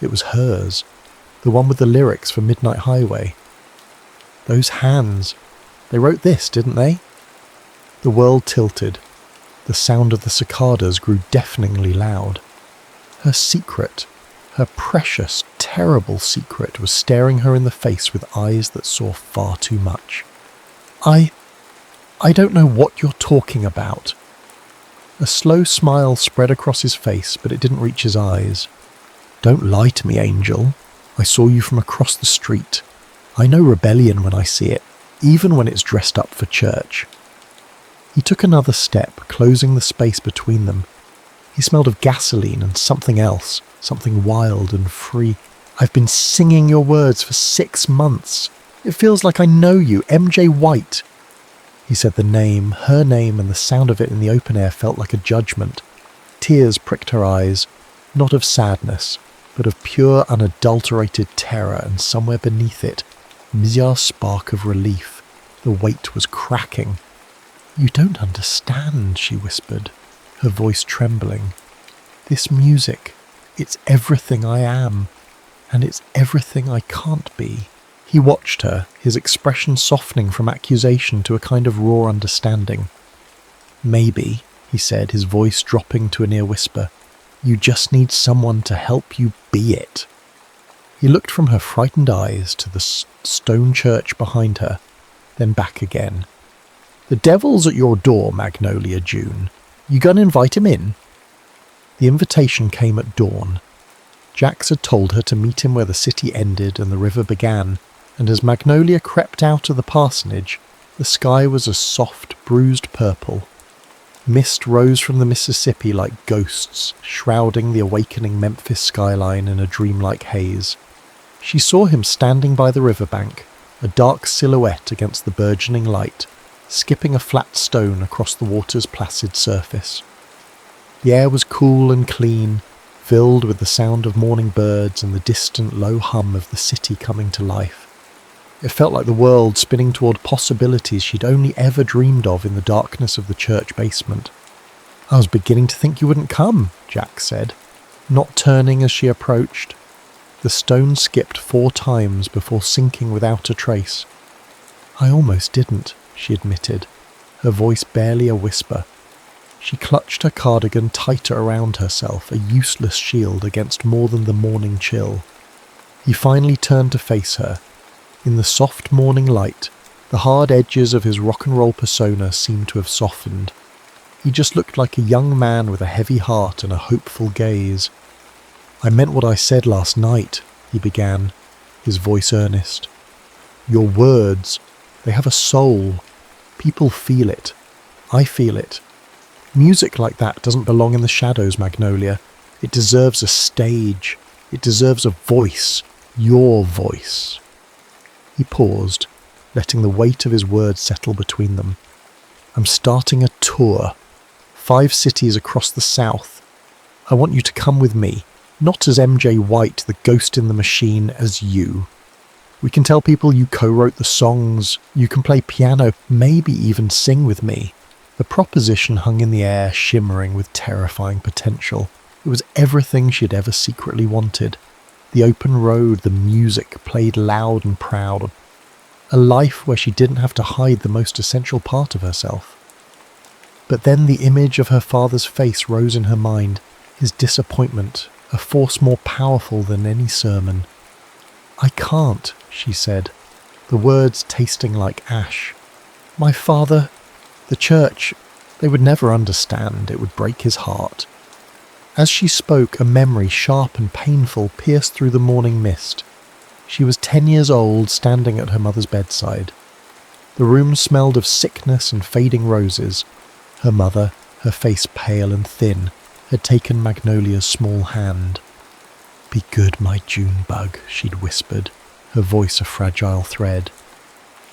It was hers, the one with the lyrics for Midnight Highway. Those hands, they wrote this, didn't they? The world tilted. The sound of the cicadas grew deafeningly loud. Her secret, her precious, terrible secret, was staring her in the face with eyes that saw far too much. I don't know what you're talking about." A slow smile spread across his face, but it didn't reach his eyes. "Don't lie to me, Angel. I saw you from across the street. I know rebellion when I see it, even when it's dressed up for church." He took another step, closing the space between them. He smelled of gasoline and something else, something wild and free. "I've been singing your words for 6 months. It feels like I know you, MJ White." He said the name, her name, and the sound of it in the open air felt like a judgment. Tears pricked her eyes, not of sadness, but of pure, unadulterated terror, and somewhere beneath it, a bizarre spark of relief. The weight was cracking. "You don't understand," she whispered, her voice trembling. "This music, it's everything I am, and it's everything I can't be." He watched her, his expression softening from accusation to a kind of raw understanding. "Maybe," he said, his voice dropping to a near whisper, "you just need someone to help you be it." He looked from her frightened eyes to the stone church behind her, then back again. "The devil's at your door, Magnolia June. You gonna invite him in?" The invitation came at dawn. Jax had told her to meet him where the city ended and the river began, and as Magnolia crept out of the parsonage, the sky was a soft, bruised purple. Mist rose from the Mississippi like ghosts, shrouding the awakening Memphis skyline in a dreamlike haze. She saw him standing by the riverbank, a dark silhouette against the burgeoning light, skipping a flat stone across the water's placid surface. The air was cool and clean, filled with the sound of morning birds and the distant low hum of the city coming to life. It felt like the world spinning toward possibilities she'd only ever dreamed of in the darkness of the church basement. "I was beginning to think you wouldn't come," Jack said, not turning as she approached. The stone skipped 4 times before sinking without a trace. "I almost didn't," she admitted, her voice barely a whisper. She clutched her cardigan tighter around herself, a useless shield against more than the morning chill. He finally turned to face her. In the soft morning light, the hard edges of his rock and roll persona seemed to have softened. He just looked like a young man with a heavy heart and a hopeful gaze. "I meant what I said last night," he began, his voice earnest. "Your words, they have a soul. People feel it. I feel it. Music like that doesn't belong in the shadows, Magnolia. It deserves a stage. It deserves a voice. Your voice." He paused, letting the weight of his words settle between them. "I'm starting a tour. 5 cities across the South. I want you to come with me, not as MJ White, the ghost in the machine, as you. We can tell people you co-wrote the songs, you can play piano, maybe even sing with me." The proposition hung in the air, shimmering with terrifying potential. It was everything she had ever secretly wanted. The open road, the music, played loud and proud. A life where she didn't have to hide the most essential part of herself. But then the image of her father's face rose in her mind, his disappointment, a force more powerful than any sermon. "I can't," she said, the words tasting like ash. "My father, the church, they would never understand. It would break his heart." As she spoke, a memory, sharp and painful, pierced through the morning mist. She was 10 years old, standing at her mother's bedside. The room smelled of sickness and fading roses. Her mother, her face pale and thin, had taken Magnolia's small hand. "Be good, my June bug," she'd whispered, her voice a fragile thread.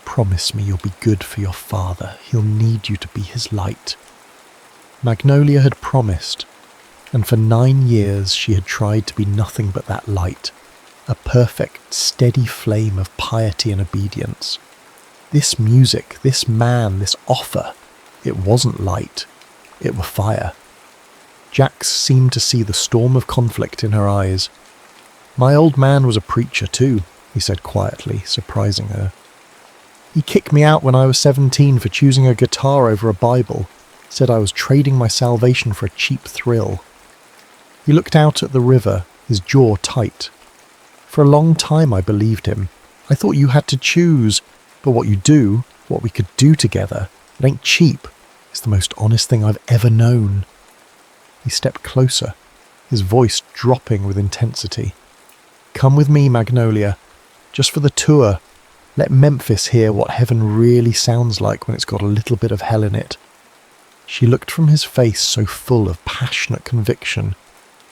"Promise me you'll be good for your father. He'll need you to be his light." Magnolia had promised, and for 9 years she had tried to be nothing but that light, a perfect, steady flame of piety and obedience. This music, this man, this offer, it wasn't light, it were fire. Jax seemed to see the storm of conflict in her eyes. "My old man was a preacher too," he said quietly, surprising her. "He kicked me out when I was 17 for choosing a guitar over a Bible, said I was trading my salvation for a cheap thrill." He looked out at the river, his jaw tight. "For a long time I believed him. I thought you had to choose, but what you do, what we could do together, it ain't cheap. It's the most honest thing I've ever known." He stepped closer, his voice dropping with intensity. "Come with me, Magnolia, just for the tour. Let Memphis hear what heaven really sounds like when it's got a little bit of hell in it." She looked from his face so full of passionate conviction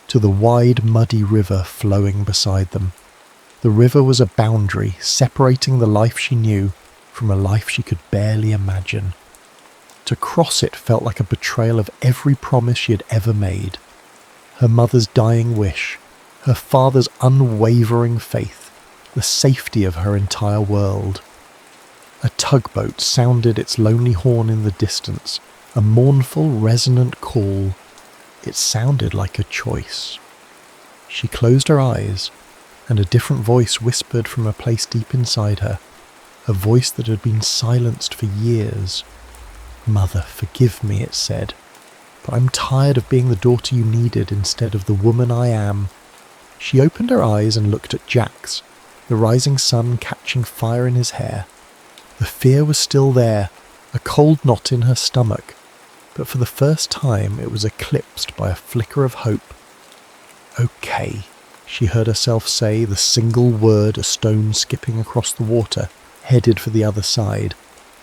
to the wide, muddy river flowing beside them. The river was a boundary separating the life she knew from a life she could barely imagine. To cross it felt like a betrayal of every promise she had ever made. Her mother's dying wish, her father's unwavering faith, the safety of her entire world. A tugboat sounded its lonely horn in the distance, a mournful, resonant call. It sounded like a choice. She closed her eyes, and a different voice whispered from a place deep inside her, a voice that had been silenced for years. "Mother, forgive me," it said, "but I'm tired of being the daughter you needed instead of the woman I am." She opened her eyes and looked at Jax, the rising sun catching fire in his hair. The fear was still there, a cold knot in her stomach, but for the first time it was eclipsed by a flicker of hope. "Okay," she heard herself say, the single word a stone skipping across the water, headed for the other side.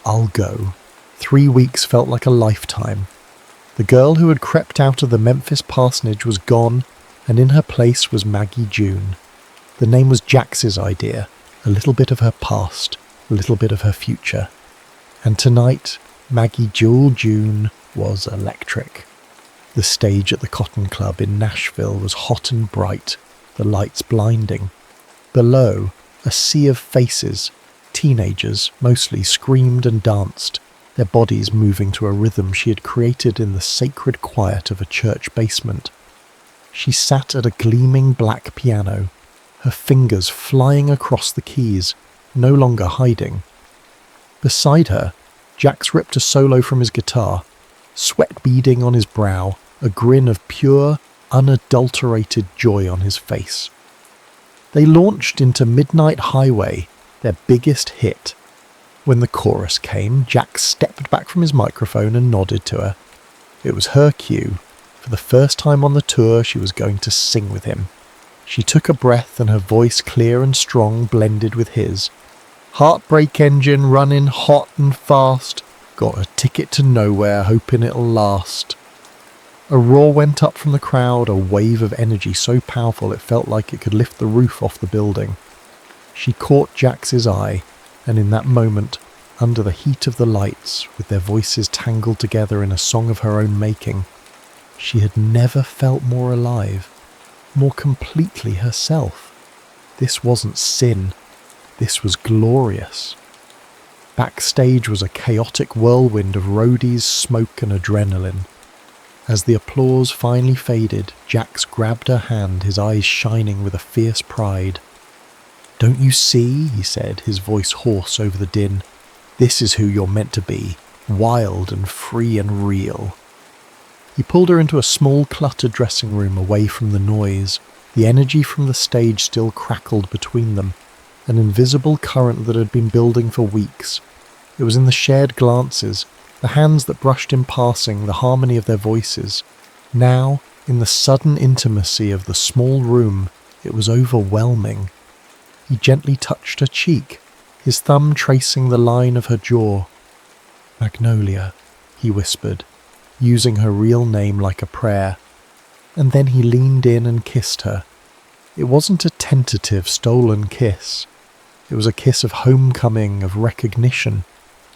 "I'll go." 3 weeks felt like a lifetime. The girl who had crept out of the Memphis parsonage was gone, and in her place was Maggie June. The name was Jax's idea, a little bit of her past, a little bit of her future. And tonight, Maggie Jewel June was electric. The stage at the Cotton Club in Nashville was hot and bright, the lights blinding. Below, a sea of faces, teenagers mostly, screamed and danced, their bodies moving to a rhythm she had created in the sacred quiet of a church basement. She sat at a gleaming black piano, her fingers flying across the keys, no longer hiding. Beside her, Jax ripped a solo from his guitar, sweat beading on his brow, a grin of pure, unadulterated joy on his face. They launched into Midnight Highway, their biggest hit. When the chorus came, Jax stepped back from his microphone and nodded to her. It was her cue. For the first time on the tour, she was going to sing with him. She took a breath and her voice, clear and strong, blended with his. "Heartbreak engine running hot and fast. Got a ticket to nowhere, hoping it'll last." A roar went up from the crowd, a wave of energy so powerful it felt like it could lift the roof off the building. She caught Jax's eye, and in that moment, under the heat of the lights, with their voices tangled together in a song of her own making, she had never felt more alive, more completely herself. This wasn't sin. This was glorious. Backstage was a chaotic whirlwind of roadies, smoke and adrenaline. As the applause finally faded, Jax grabbed her hand, his eyes shining with a fierce pride. "Don't you see?" he said, his voice hoarse over the din. "This is who you're meant to be, wild and free and real." He pulled her into a small, cluttered dressing room away from the noise. The energy from the stage still crackled between them, an invisible current that had been building for weeks. It was in the shared glances, the hands that brushed in passing, the harmony of their voices. Now, in the sudden intimacy of the small room, it was overwhelming. He gently touched her cheek, his thumb tracing the line of her jaw. "Magnolia," he whispered, using her real name like a prayer. And then he leaned in and kissed her. It wasn't a tentative, stolen kiss. It was a kiss of homecoming, of recognition.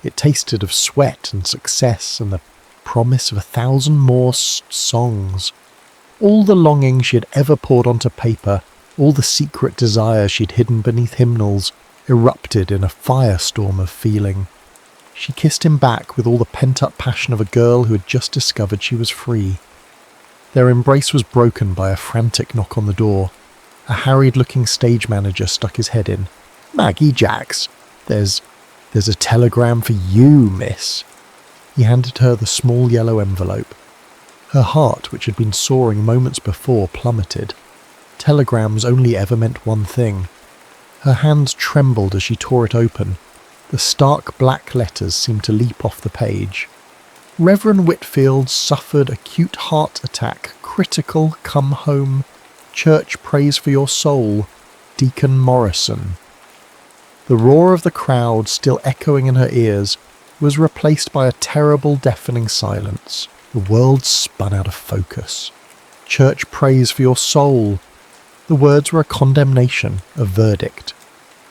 It tasted of sweat and success and the promise of 1,000 more songs. All the longing she had ever poured onto paper, all the secret desire she'd hidden beneath hymnals, erupted in a firestorm of feeling. She kissed him back with all the pent-up passion of a girl who had just discovered she was free. Their embrace was broken by a frantic knock on the door. A harried-looking stage manager stuck his head in. "Maggie Jax, there's a telegram for you, miss." He handed her the small yellow envelope. Her heart, which had been soaring moments before, plummeted. Telegrams only ever meant one thing. Her hands trembled as she tore it open. The stark black letters seemed to leap off the page. "Reverend Whitfield suffered acute heart attack. Critical. Come home. Church prays for your soul. Deacon Morrison." The roar of the crowd, still echoing in her ears, was replaced by a terrible, deafening silence. The world spun out of focus. "Church prays for your soul." The words were a condemnation, a verdict.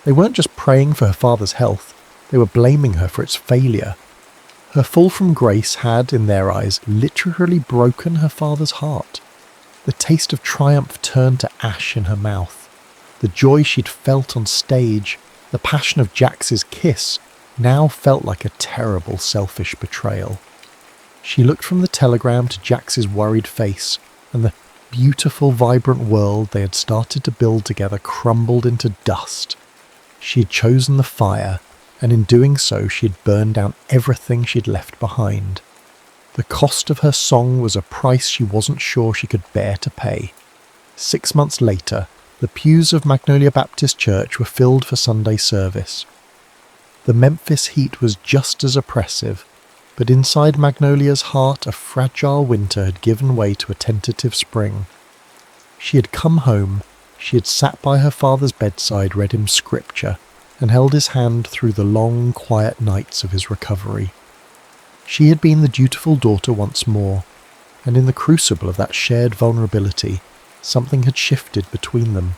They weren't just praying for her father's health, they were blaming her for its failure. Her fall from grace had, in their eyes, literally broken her father's heart. The taste of triumph turned to ash in her mouth. The joy she'd felt on stage, the passion of Jax's kiss, now felt like a terrible, selfish betrayal. She looked from the telegram to Jax's worried face, and the beautiful, vibrant world they had started to build together crumbled into dust. She had chosen the fire, and in doing so she had burned down everything she'd left behind. The cost of her song was a price she wasn't sure she could bear to pay. 6 months later, the pews of Magnolia Baptist Church were filled for Sunday service. The Memphis heat was just as oppressive, but inside Magnolia's heart a fragile winter had given way to a tentative spring. She had come home, she had sat by her father's bedside, read him scripture, and held his hand through the long, quiet nights of his recovery. She had been the dutiful daughter once more, and in the crucible of that shared vulnerability, something had shifted between them.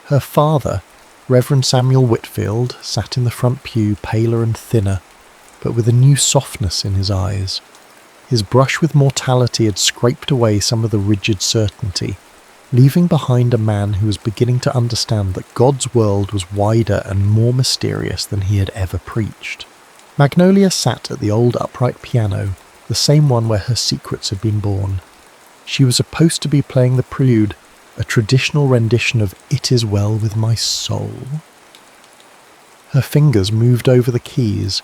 Her father, Reverend Samuel Whitfield, sat in the front pew, paler and thinner, but with a new softness in his eyes. His brush with mortality had scraped away some of the rigid certainty, leaving behind a man who was beginning to understand that God's world was wider and more mysterious than he had ever preached. Magnolia sat at the old upright piano, the same one where her secrets had been born. She was supposed to be playing the prelude, a traditional rendition of It Is Well With My Soul. Her fingers moved over the keys,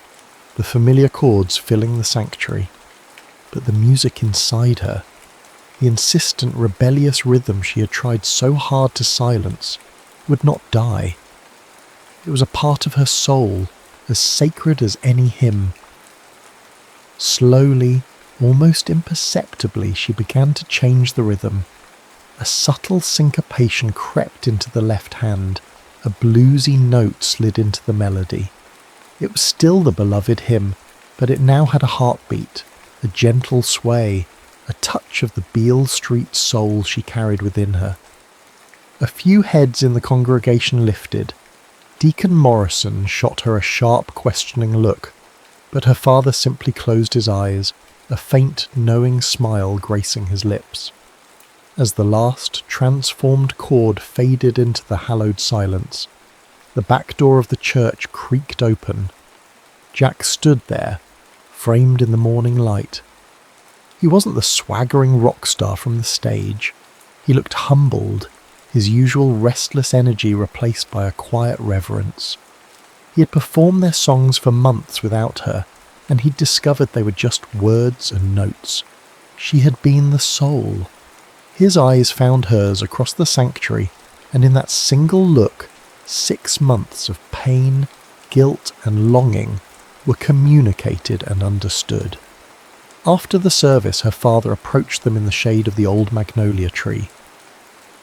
the familiar chords filling the sanctuary. But the music inside her, the insistent, rebellious rhythm she had tried so hard to silence, would not die. It was a part of her soul, as sacred as any hymn. Slowly, almost imperceptibly, she began to change the rhythm. A subtle syncopation crept into the left hand, a bluesy note slid into the melody. It was still the beloved hymn, but it now had a heartbeat, a gentle sway, a touch of the Beale Street soul she carried within her. A few heads in the congregation lifted. Deacon Morrison shot her a sharp, questioning look, but her father simply closed his eyes, a faint, knowing smile gracing his lips. As the last, transformed chord faded into the hallowed silence, the back door of the church creaked open. Jack stood there, framed in the morning light. He wasn't the swaggering rock star from the stage. He looked humbled, his usual restless energy replaced by a quiet reverence. He had performed their songs for months without her, and he'd discovered they were just words and notes. She had been the soul. His eyes found hers across the sanctuary, and in that single look, 6 months of pain, guilt, and longing were communicated and understood. After the service, her father approached them in the shade of the old magnolia tree.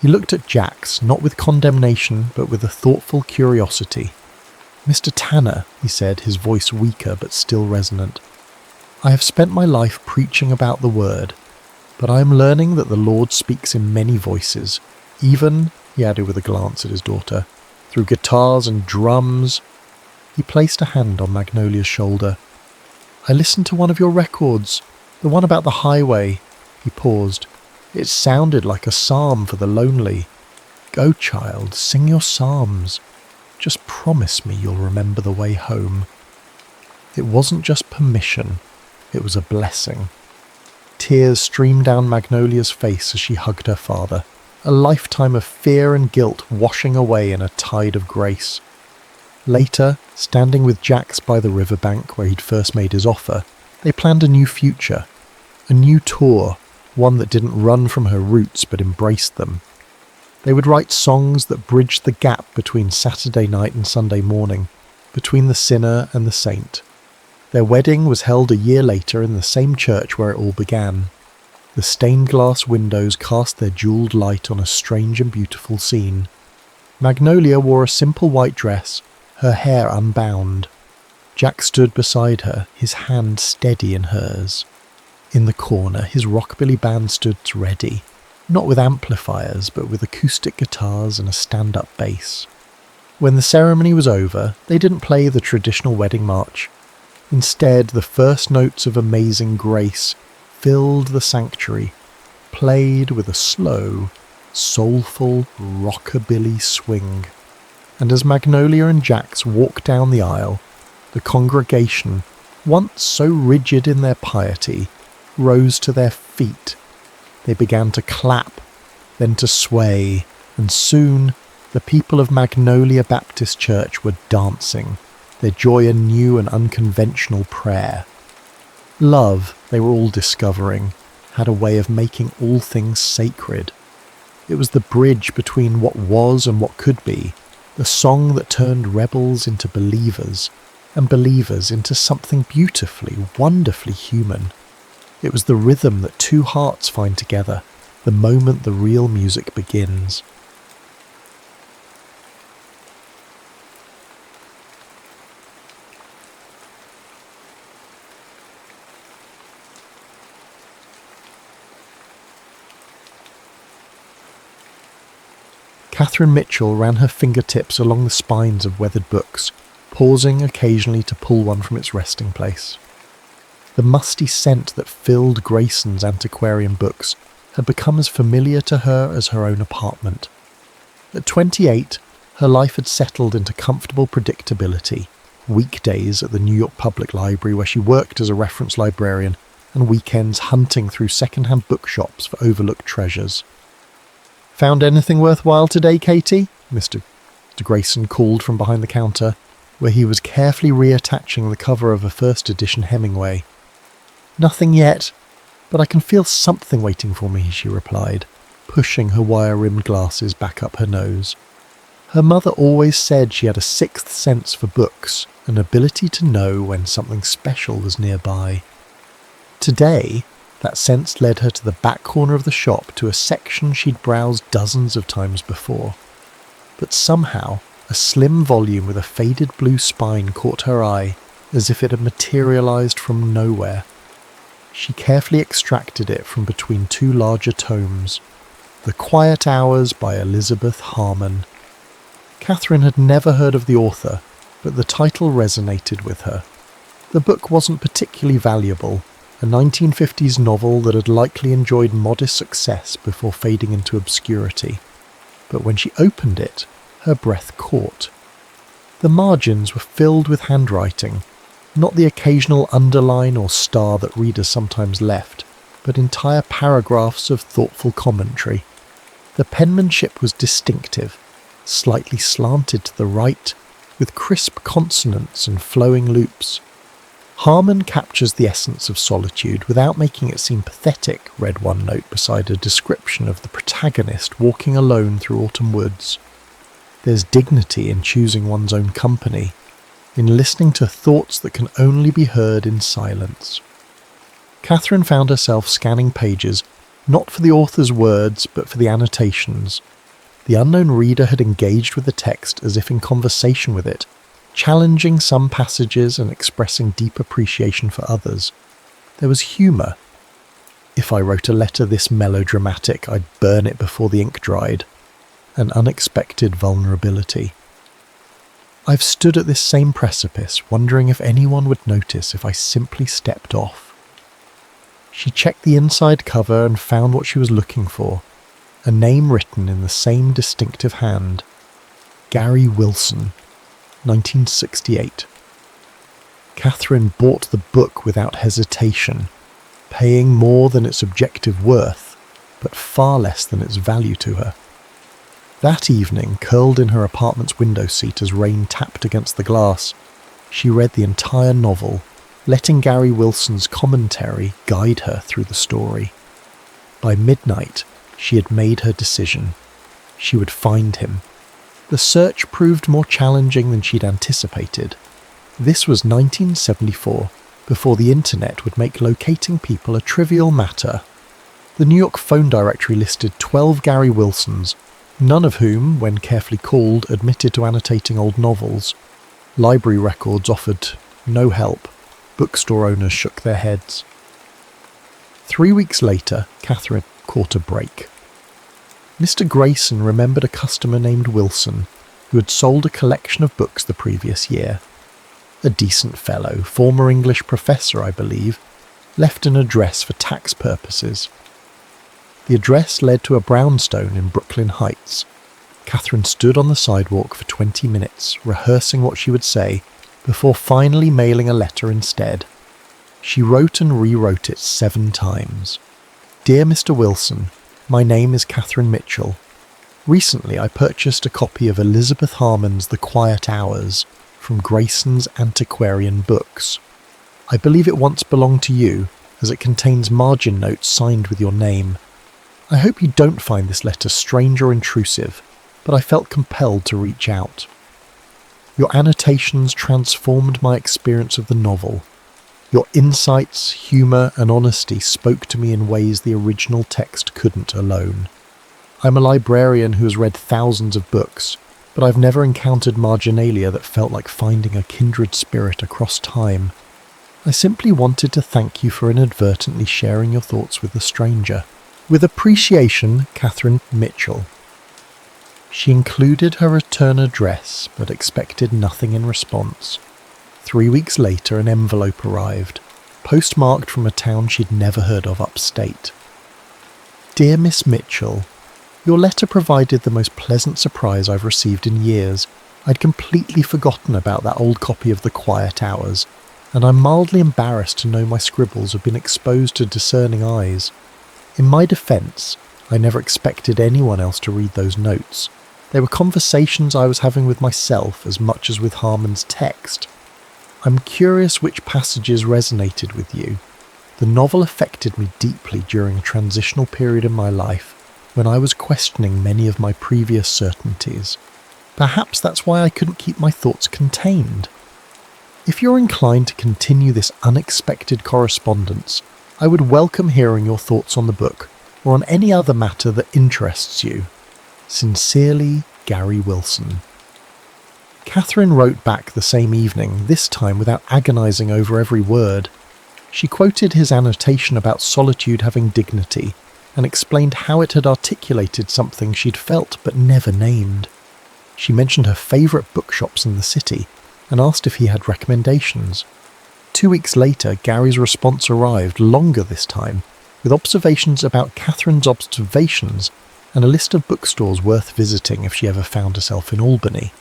He looked at Jax, not with condemnation, but with a thoughtful curiosity. "Mr. Tanner," he said, his voice weaker but still resonant, "I have spent my life preaching about the word, but I am learning that the Lord speaks in many voices, even," he added with a glance at his daughter, "through guitars and drums." He placed a hand on Magnolia's shoulder. "I listened to one of your records, the one about the highway." He paused. "It sounded like a psalm for the lonely. Go, child, sing your psalms. Just promise me you'll remember the way home." It wasn't just permission, it was a blessing. Tears streamed down Magnolia's face as she hugged her father, a lifetime of fear and guilt washing away in a tide of grace. Later, standing with Jax by the riverbank where he'd first made his offer, they planned a new future, a new tour, one that didn't run from her roots but embraced them. They would write songs that bridged the gap between Saturday night and Sunday morning, between the sinner and the saint. Their wedding was held a year later in the same church where it all began. The stained glass windows cast their jewelled light on a strange and beautiful scene. Magnolia wore a simple white dress, her hair unbound. Jack stood beside her, his hand steady in hers. In the corner, his rockabilly band stood ready, not with amplifiers, but with acoustic guitars and a stand-up bass. When the ceremony was over, they didn't play the traditional wedding march. Instead, the first notes of Amazing Grace filled the sanctuary, played with a slow, soulful rockabilly swing. And as Magnolia and Jax walked down the aisle, the congregation, once so rigid in their piety, rose to their feet. They began to clap, then to sway, and soon the people of Magnolia Baptist Church were dancing, their joy a new and unconventional prayer. Love, they were all discovering, had a way of making all things sacred. It was the bridge between what was and what could be, the song that turned rebels into believers, and believers into something beautifully, wonderfully human. It was the rhythm that two hearts find together, the moment the real music begins. Catherine Mitchell ran her fingertips along the spines of weathered books, pausing occasionally to pull one from its resting place. The musty scent that filled Grayson's antiquarian books had become as familiar to her as her own apartment. At 28, her life had settled into comfortable predictability, weekdays at the New York Public Library where she worked as a reference librarian, and weekends hunting through second-hand bookshops for overlooked treasures. "Found anything worthwhile today, Katie?" Mr. Grayson called from behind the counter, where he was carefully reattaching the cover of a first edition Hemingway. "Nothing yet, but I can feel something waiting for me," she replied, pushing her wire-rimmed glasses back up her nose. Her mother always said she had a sixth sense for books, an ability to know when something special was nearby. Today, that sense led her to the back corner of the shop to a section she'd browsed dozens of times before. But somehow, a slim volume with a faded blue spine caught her eye, as if it had materialized from nowhere. She carefully extracted it from between two larger tomes. The Quiet Hours by Elizabeth Harmon. Catherine had never heard of the author, but the title resonated with her. The book wasn't particularly valuable, a 1950s novel that had likely enjoyed modest success before fading into obscurity. But when she opened it, her breath caught. The margins were filled with handwriting, not the occasional underline or star that readers sometimes left, but entire paragraphs of thoughtful commentary. The penmanship was distinctive, slightly slanted to the right, with crisp consonants and flowing loops. Harmon captures the essence of solitude without making it seem pathetic, read one note beside a description of the protagonist walking alone through autumn woods. There's dignity in choosing one's own company, in listening to thoughts that can only be heard in silence. Catherine found herself scanning pages, not for the author's words, but for the annotations. The unknown reader had engaged with the text as if in conversation with it, challenging some passages and expressing deep appreciation for others. There was humour. "If I wrote a letter this melodramatic, I'd burn it before the ink dried." An unexpected vulnerability. "I've stood at this same precipice, wondering if anyone would notice if I simply stepped off." She checked the inside cover and found what she was looking for, a name written in the same distinctive hand. Gary Wilson, 1968. Catherine bought the book without hesitation, paying more than its objective worth, but far less than its value to her. That evening, curled in her apartment's window seat as rain tapped against the glass, she read the entire novel, letting Gary Wilson's commentary guide her through the story. By midnight, she had made her decision. She would find him. The search proved more challenging than she'd anticipated. This was 1974, before the internet would make locating people a trivial matter. The New York phone directory listed 12 Gary Wilsons, none of whom, when carefully called, admitted to annotating old novels. Library records offered no help. Bookstore owners shook their heads. 3 weeks later, Catherine caught a break. Mr. Grayson remembered a customer named Wilson, who had sold a collection of books the previous year. A decent fellow, former English professor, I believe, left an address for tax purposes. The address led to a brownstone in Brooklyn Heights. Catherine stood on the sidewalk for 20 minutes, rehearsing what she would say, before finally mailing a letter instead. She wrote and rewrote it 7 times. "Dear Mr. Wilson, My name is Catherine Mitchell. Recently I purchased a copy of Elizabeth Harmon's The Quiet Hours from Grayson's Antiquarian Books. I believe it once belonged to you, as it contains margin notes signed with your name. I hope you don't find this letter strange or intrusive, but I felt compelled to reach out. Your annotations transformed my experience of the novel. Your insights, humour and honesty spoke to me in ways the original text couldn't alone. I'm a librarian who has read thousands of books, but I've never encountered marginalia that felt like finding a kindred spirit across time. I simply wanted to thank you for inadvertently sharing your thoughts with a stranger. With appreciation, Catherine Mitchell. She included her return address, but expected nothing in response. 3 weeks later, an envelope arrived, postmarked from a town she'd never heard of upstate. Dear Miss Mitchell, your letter provided the most pleasant surprise I've received in years. I'd completely forgotten about that old copy of The Quiet Hours, and I'm mildly embarrassed to know my scribbles have been exposed to discerning eyes. In my defence, I never expected anyone else to read those notes. They were conversations I was having with myself as much as with Harmon's text. I'm curious which passages resonated with you. The novel affected me deeply during a transitional period in my life when I was questioning many of my previous certainties. Perhaps that's why I couldn't keep my thoughts contained. If you're inclined to continue this unexpected correspondence, I would welcome hearing your thoughts on the book or on any other matter that interests you. Sincerely, Gary Wilson. Catherine wrote back the same evening, this time without agonising over every word. She quoted his annotation about solitude having dignity and explained how it had articulated something she'd felt but never named. She mentioned her favourite bookshops in the city and asked if he had recommendations. 2 weeks later, Gary's response arrived, longer this time, with observations about Catherine's observations and a list of bookstores worth visiting if she ever found herself in Albany.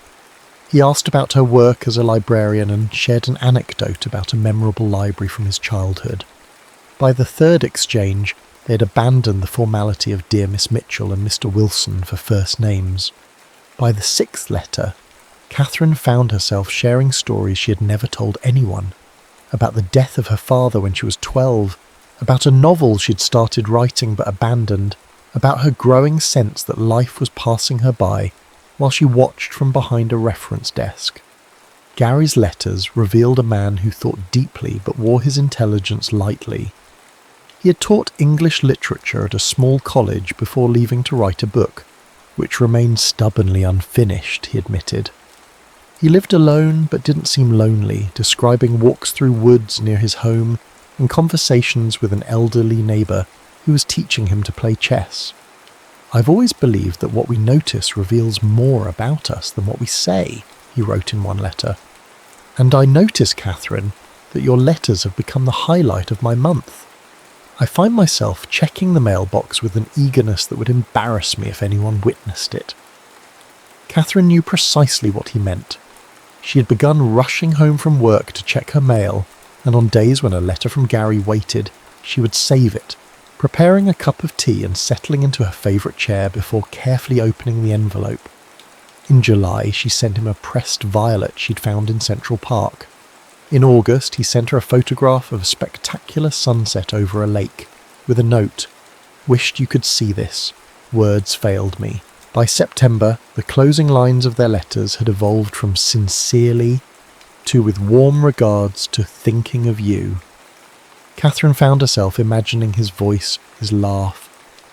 He asked about her work as a librarian and shared an anecdote about a memorable library from his childhood. By the third exchange, they had abandoned the formality of Dear Miss Mitchell and Mr. Wilson for first names. By the sixth letter, Catherine found herself sharing stories she had never told anyone, about the death of her father when she was 12, about a novel she'd started writing but abandoned, about her growing sense that life was passing her by while she watched from behind a reference desk. Gary's letters revealed a man who thought deeply but wore his intelligence lightly. He had taught English literature at a small college before leaving to write a book, which remained stubbornly unfinished, he admitted. He lived alone but didn't seem lonely, describing walks through woods near his home and conversations with an elderly neighbour who was teaching him to play chess. I've always believed that what we notice reveals more about us than what we say, he wrote in one letter. And I notice, Catherine, that your letters have become the highlight of my month. I find myself checking the mailbox with an eagerness that would embarrass me if anyone witnessed it. Catherine knew precisely what he meant. She had begun rushing home from work to check her mail, and on days when a letter from Gary waited, she would save it, preparing a cup of tea and settling into her favourite chair before carefully opening the envelope. In July, she sent him a pressed violet she'd found in Central Park. In August, he sent her a photograph of a spectacular sunset over a lake, with a note, "Wished you could see this. Words failed me." By September, the closing lines of their letters had evolved from "sincerely" to "with warm regards" to "thinking of you." Catherine found herself imagining his voice, his laugh,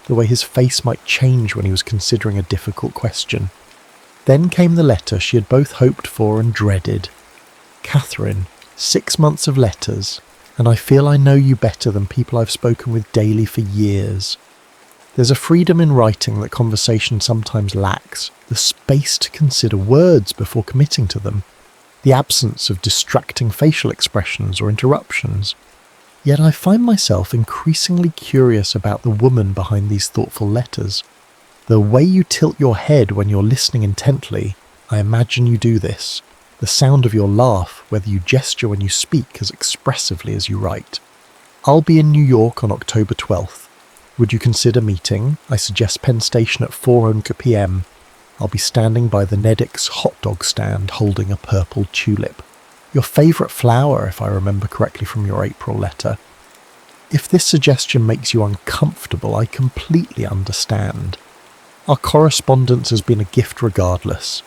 the way his face might change when he was considering a difficult question. Then came the letter she had both hoped for and dreaded. Catherine, 6 months of letters, and I feel I know you better than people I've spoken with daily for years. There's a freedom in writing that conversation sometimes lacks, the space to consider words before committing to them, the absence of distracting facial expressions or interruptions. Yet I find myself increasingly curious about the woman behind these thoughtful letters. The way you tilt your head when you're listening intently, I imagine you do this. The sound of your laugh, whether you gesture when you speak as expressively as you write. I'll be in New York on October 12th. Would you consider meeting? I suggest Penn Station at 4 p.m. I'll be standing by the Neddick's hot dog stand holding a purple tulip. Your favourite flower, if I remember correctly from your April letter. If this suggestion makes you uncomfortable, I completely understand. Our correspondence has been a gift regardless.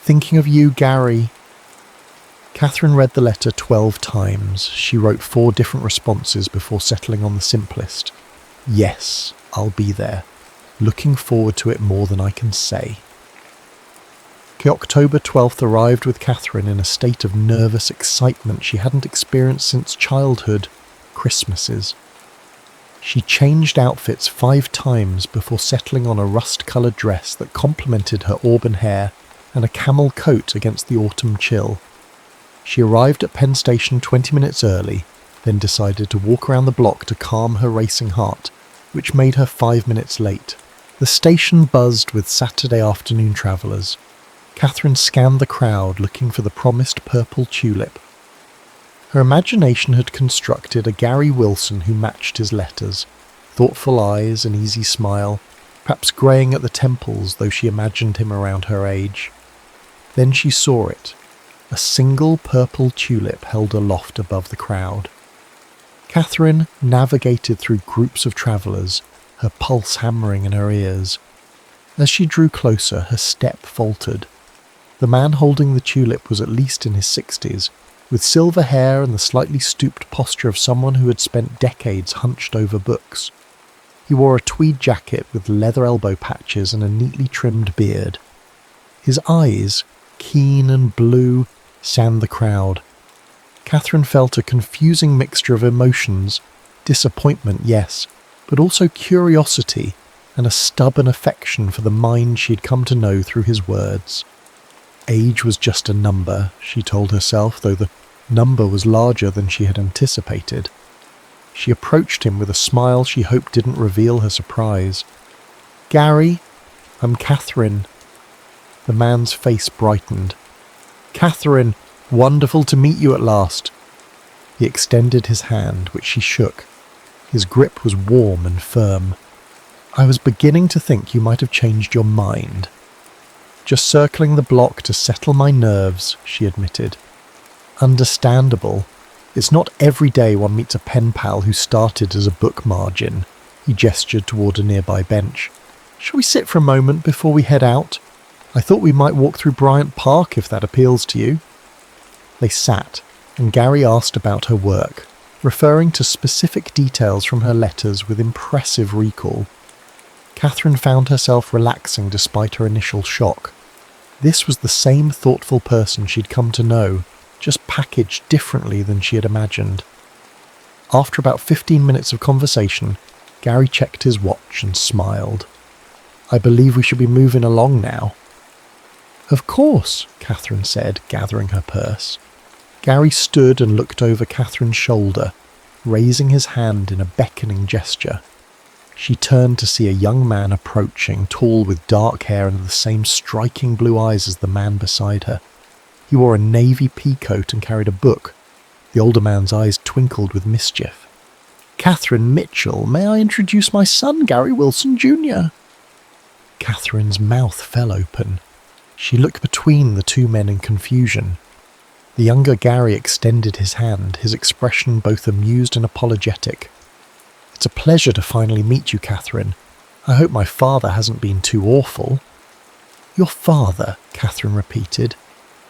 Thinking of you, Gary. Catherine read the letter 12 times. She wrote 4 different responses before settling on the simplest. Yes, I'll be there. Looking forward to it more than I can say. October 12th arrived with Catherine in a state of nervous excitement she hadn't experienced since childhood, Christmases. She changed outfits 5 times before settling on a rust-coloured dress that complemented her auburn hair and a camel coat against the autumn chill. She arrived at Penn Station 20 minutes early, then decided to walk around the block to calm her racing heart, which made her 5 minutes late. The station buzzed with Saturday afternoon travellers. Catherine scanned the crowd looking for the promised purple tulip. Her imagination had constructed a Gary Wilson who matched his letters. Thoughtful eyes, an easy smile, perhaps greying at the temples though she imagined him around her age. Then she saw it, a single purple tulip held aloft above the crowd. Catherine navigated through groups of travellers, her pulse hammering in her ears. As she drew closer, her step faltered. The man holding the tulip was at least in his 60s, with silver hair and the slightly stooped posture of someone who had spent decades hunched over books. He wore a tweed jacket with leather elbow patches and a neatly trimmed beard. His eyes, keen and blue, scanned the crowd. Catherine felt a confusing mixture of emotions, disappointment, yes, but also curiosity and a stubborn affection for the mind she'd come to know through his words. Age was just a number, she told herself, though the number was larger than she had anticipated. She approached him with a smile she hoped didn't reveal her surprise. "Gary, I'm Catherine." The man's face brightened. "Catherine, wonderful to meet you at last." He extended his hand, which she shook. His grip was warm and firm. "I was beginning to think you might have changed your mind." "Just circling the block to settle my nerves," she admitted. "Understandable. It's not every day one meets a pen pal who started as a book margin." He gestured toward a nearby bench. "Shall we sit for a moment before we head out? I thought we might walk through Bryant Park if that appeals to you." They sat, and Gary asked about her work, referring to specific details from her letters with impressive recall. Catherine found herself relaxing despite her initial shock. This was the same thoughtful person she'd come to know, just packaged differently than she had imagined. After about 15 minutes of conversation, Gary checked his watch and smiled. "I believe we should be moving along now." "Of course," Catherine said, gathering her purse. Gary stood and looked over Catherine's shoulder, raising his hand in a beckoning gesture. She turned to see a young man approaching, tall with dark hair and the same striking blue eyes as the man beside her. He wore a navy peacoat and carried a book. The older man's eyes twinkled with mischief. "Catherine Mitchell, may I introduce my son, Gary Wilson Jr.? Catherine's mouth fell open. She looked between the 2 men in confusion. The younger Gary extended his hand, his expression both amused and apologetic. "It's a pleasure to finally meet you, Catherine. I hope my father hasn't been too awful." "Your father," Catherine repeated,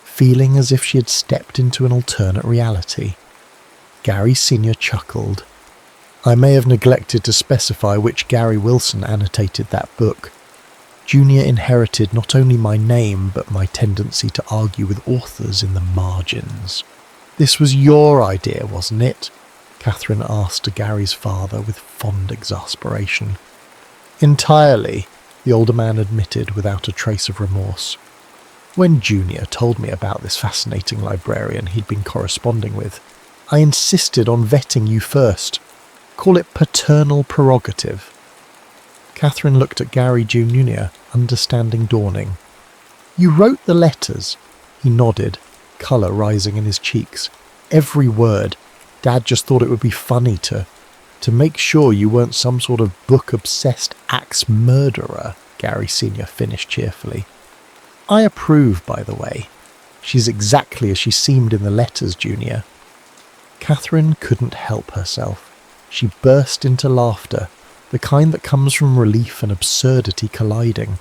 feeling as if she had stepped into an alternate reality. Gary Sr. chuckled. "I may have neglected to specify which Gary Wilson annotated that book. Junior inherited not only my name, but my tendency to argue with authors in the margins." "This was your idea, wasn't it?" Catherine asked Gary's father with fond exasperation. "Entirely," the older man admitted without a trace of remorse. "When Junior told me about this fascinating librarian he'd been corresponding with, I insisted on vetting you first. Call it paternal prerogative." Catherine looked at Gary Jr., understanding dawning. "You wrote the letters?" He nodded, colour rising in his cheeks. "Every word. Dad just thought it would be funny to To make sure you weren't some sort of book-obsessed axe murderer, Gary Sr. finished cheerfully. I approve, by the way. She's exactly as she seemed in the letters, Junior. Catherine couldn't help herself. She burst into laughter, the kind that comes from relief and absurdity colliding.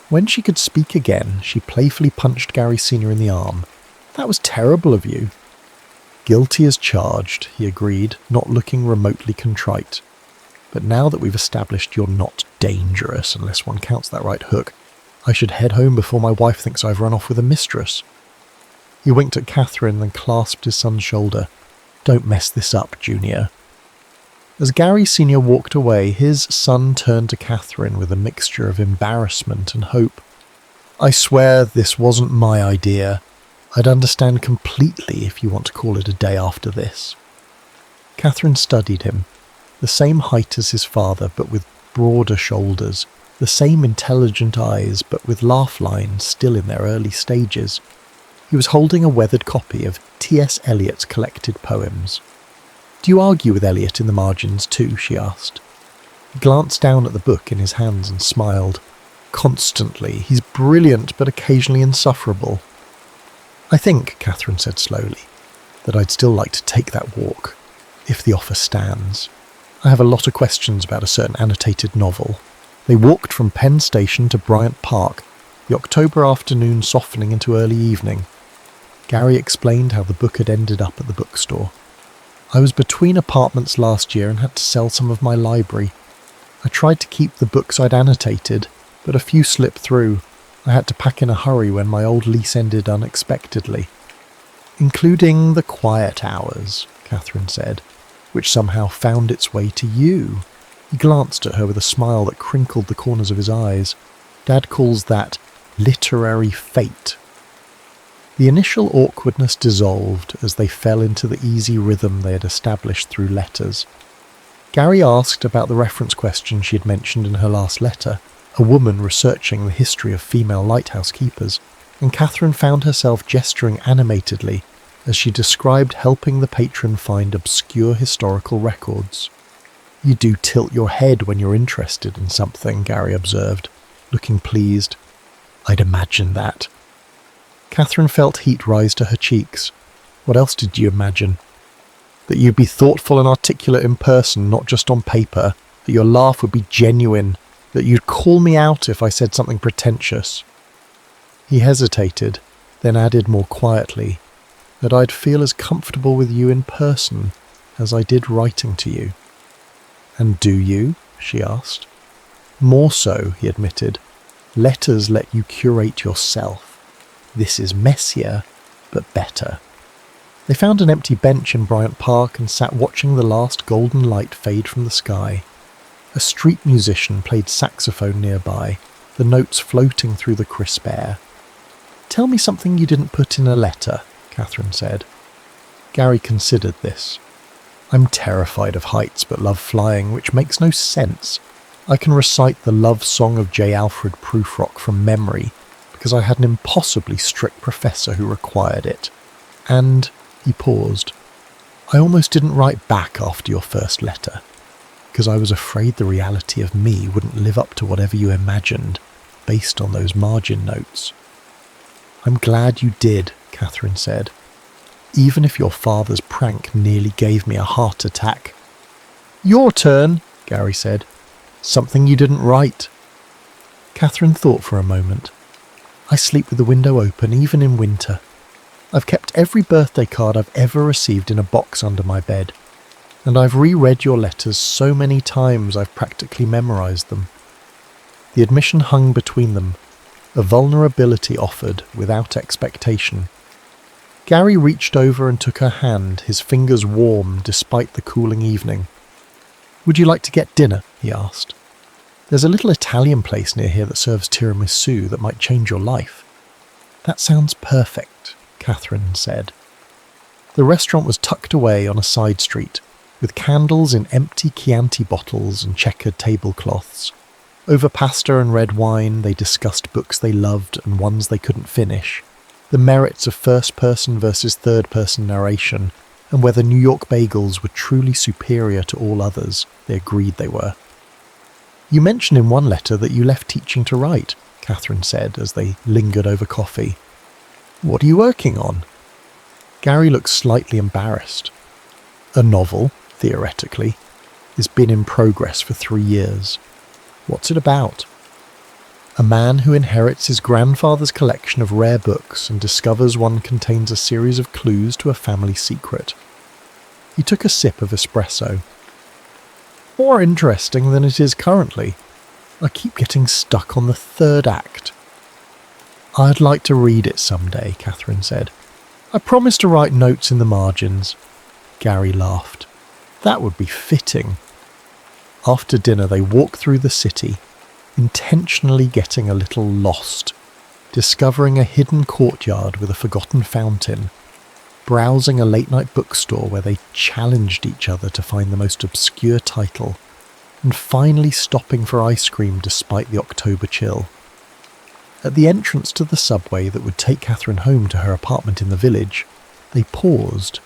When she could speak again, she playfully punched Gary Sr. in the arm. That was terrible of you. Guilty as charged, he agreed, not looking remotely contrite. But now that we've established you're not dangerous, unless one counts that right hook, I should head home before my wife thinks I've run off with a mistress. He winked at Catherine, then clasped his son's shoulder. Don't mess this up, Junior. As Gary Sr. walked away, his son turned to Catherine with a mixture of embarrassment and hope. I swear this wasn't my idea. I'd understand completely if you want to call it a day after this. Catherine studied him, the same height as his father but with broader shoulders, the same intelligent eyes but with laugh lines still in their early stages. He was holding a weathered copy of T.S. Eliot's collected poems. Do you argue with Eliot in the margins too? She asked. He glanced down at the book in his hands and smiled. Constantly. He's brilliant but occasionally insufferable. I think, Catherine said slowly, that I'd still like to take that walk, if the offer stands. I have a lot of questions about a certain annotated novel. They walked from Penn Station to Bryant Park, the October afternoon softening into early evening. Gary explained how the book had ended up at the bookstore. I was between apartments last year and had to sell some of my library. I tried to keep the books I'd annotated, but a few slipped through. I had to pack in a hurry when my old lease ended unexpectedly. Including The Quiet Hours, Catherine said, which somehow found its way to you. He glanced at her with a smile that crinkled the corners of his eyes. Dad calls that literary fate. The initial awkwardness dissolved as they fell into the easy rhythm they had established through letters. Gary asked about the reference question she had mentioned in her last letter, a woman researching the history of female lighthouse keepers, and Catherine found herself gesturing animatedly as she described helping the patron find obscure historical records. You do tilt your head when you're interested in something, Gary observed, looking pleased. I'd imagine that. Catherine felt heat rise to her cheeks. What else did you imagine? That you'd be thoughtful and articulate in person, not just on paper, that your laugh would be genuine, that you'd call me out if I said something pretentious. He hesitated, then added more quietly, that I'd feel as comfortable with you in person as I did writing to you. And do you? She asked. More so, he admitted. Letters let you curate yourself. This is messier, but better. They found an empty bench in Bryant Park and sat watching the last golden light fade from the sky. A street musician played saxophone nearby, the notes floating through the crisp air. Tell me something you didn't put in a letter, Catherine said. Gary considered this. I'm terrified of heights but love flying, which makes no sense. I can recite the love song of J. Alfred Prufrock from memory because I had an impossibly strict professor who required it. And he paused. I almost didn't write back after your first letter, because I was afraid the reality of me wouldn't live up to whatever you imagined, based on those margin notes. I'm glad you did, Catherine said. Even if your father's prank nearly gave me a heart attack. Your turn, Gary said. Something you didn't write. Catherine thought for a moment. I sleep with the window open, even in winter. I've kept every birthday card I've ever received in a box under my bed, and I've reread your letters so many times I've practically memorized them. The admission hung between them, a vulnerability offered without expectation. Gary reached over and took her hand, his fingers warm despite the cooling evening. Would you like to get dinner? He asked. There's a little Italian place near here that serves tiramisu that might change your life. That sounds perfect, Catherine said. The restaurant was tucked away on a side street, with candles in empty Chianti bottles and checkered tablecloths. Over pasta and red wine, they discussed books they loved and ones they couldn't finish, the merits of first-person versus third-person narration, and whether New York bagels were truly superior to all others. They agreed they were. "You mentioned in one letter that you left teaching to write," Catherine said as they lingered over coffee. "What are you working on?" Gary looked slightly embarrassed. "A novel, theoretically. It's been in progress for 3 years. What's it about?" "A man who inherits his grandfather's collection of rare books and discovers one contains a series of clues to a family secret." He took a sip of espresso. "More interesting than it is currently. I keep getting stuck on the 3rd act." "I'd like to read it someday," Catherine said. "I promise to write notes in the margins." Gary laughed. "That would be fitting." After dinner they walked through the city, intentionally getting a little lost, discovering a hidden courtyard with a forgotten fountain, browsing a late-night bookstore where they challenged each other to find the most obscure title, and finally stopping for ice cream despite the October chill. At the entrance to the subway that would take Catherine home to her apartment in the village, they paused.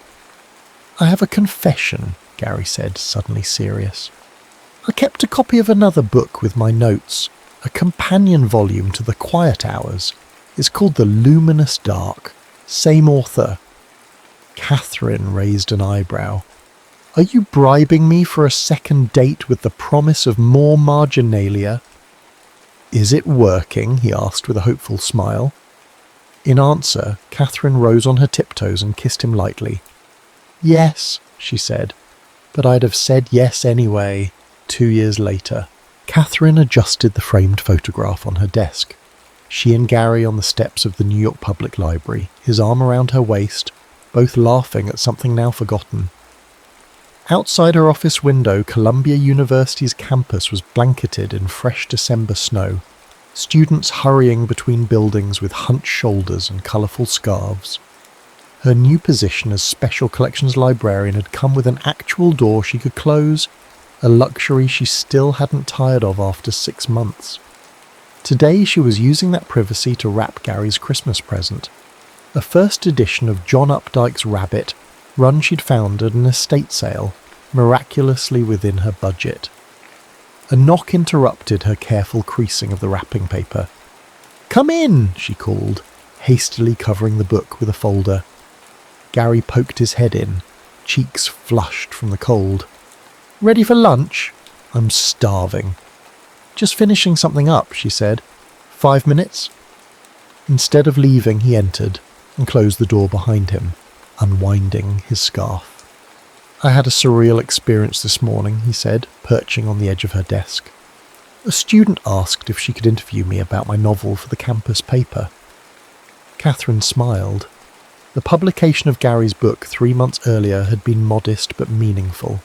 "I have a confession," Gary said, suddenly serious. "I kept a copy of another book with my notes, a companion volume to The Quiet Hours. It's called The Luminous Dark. Same author." Catherine raised an eyebrow. "Are you bribing me for a second date with the promise of more marginalia?" "Is it working?" he asked with a hopeful smile. In answer, Catherine rose on her tiptoes and kissed him lightly. "Yes," she said, "but I'd have said yes anyway." 2 years later, Catherine adjusted the framed photograph on her desk. She and Gary on the steps of the New York Public Library, his arm around her waist, both laughing at something now forgotten. Outside her office window, Columbia University's campus was blanketed in fresh December snow, students hurrying between buildings with hunched shoulders and colourful scarves. Her new position as Special Collections Librarian had come with an actual door she could close, a luxury she still hadn't tired of after 6 months. Today she was using that privacy to wrap Gary's Christmas present, a first edition of John Updike's Rabbit, run she'd found at an estate sale, miraculously within her budget. A knock interrupted her careful creasing of the wrapping paper. "Come in," she called, hastily covering the book with a folder. Gary poked his head in, cheeks flushed from the cold. "Ready for lunch?" "I'm starving." "Just finishing something up," she said. 5 minutes?" Instead of leaving, he entered and closed the door behind him, unwinding his scarf. "I had a surreal experience this morning," he said, perching on the edge of her desk. "A student asked if she could interview me about my novel for the campus paper." Catherine smiled. The publication of Gary's book 3 months earlier had been modest but meaningful.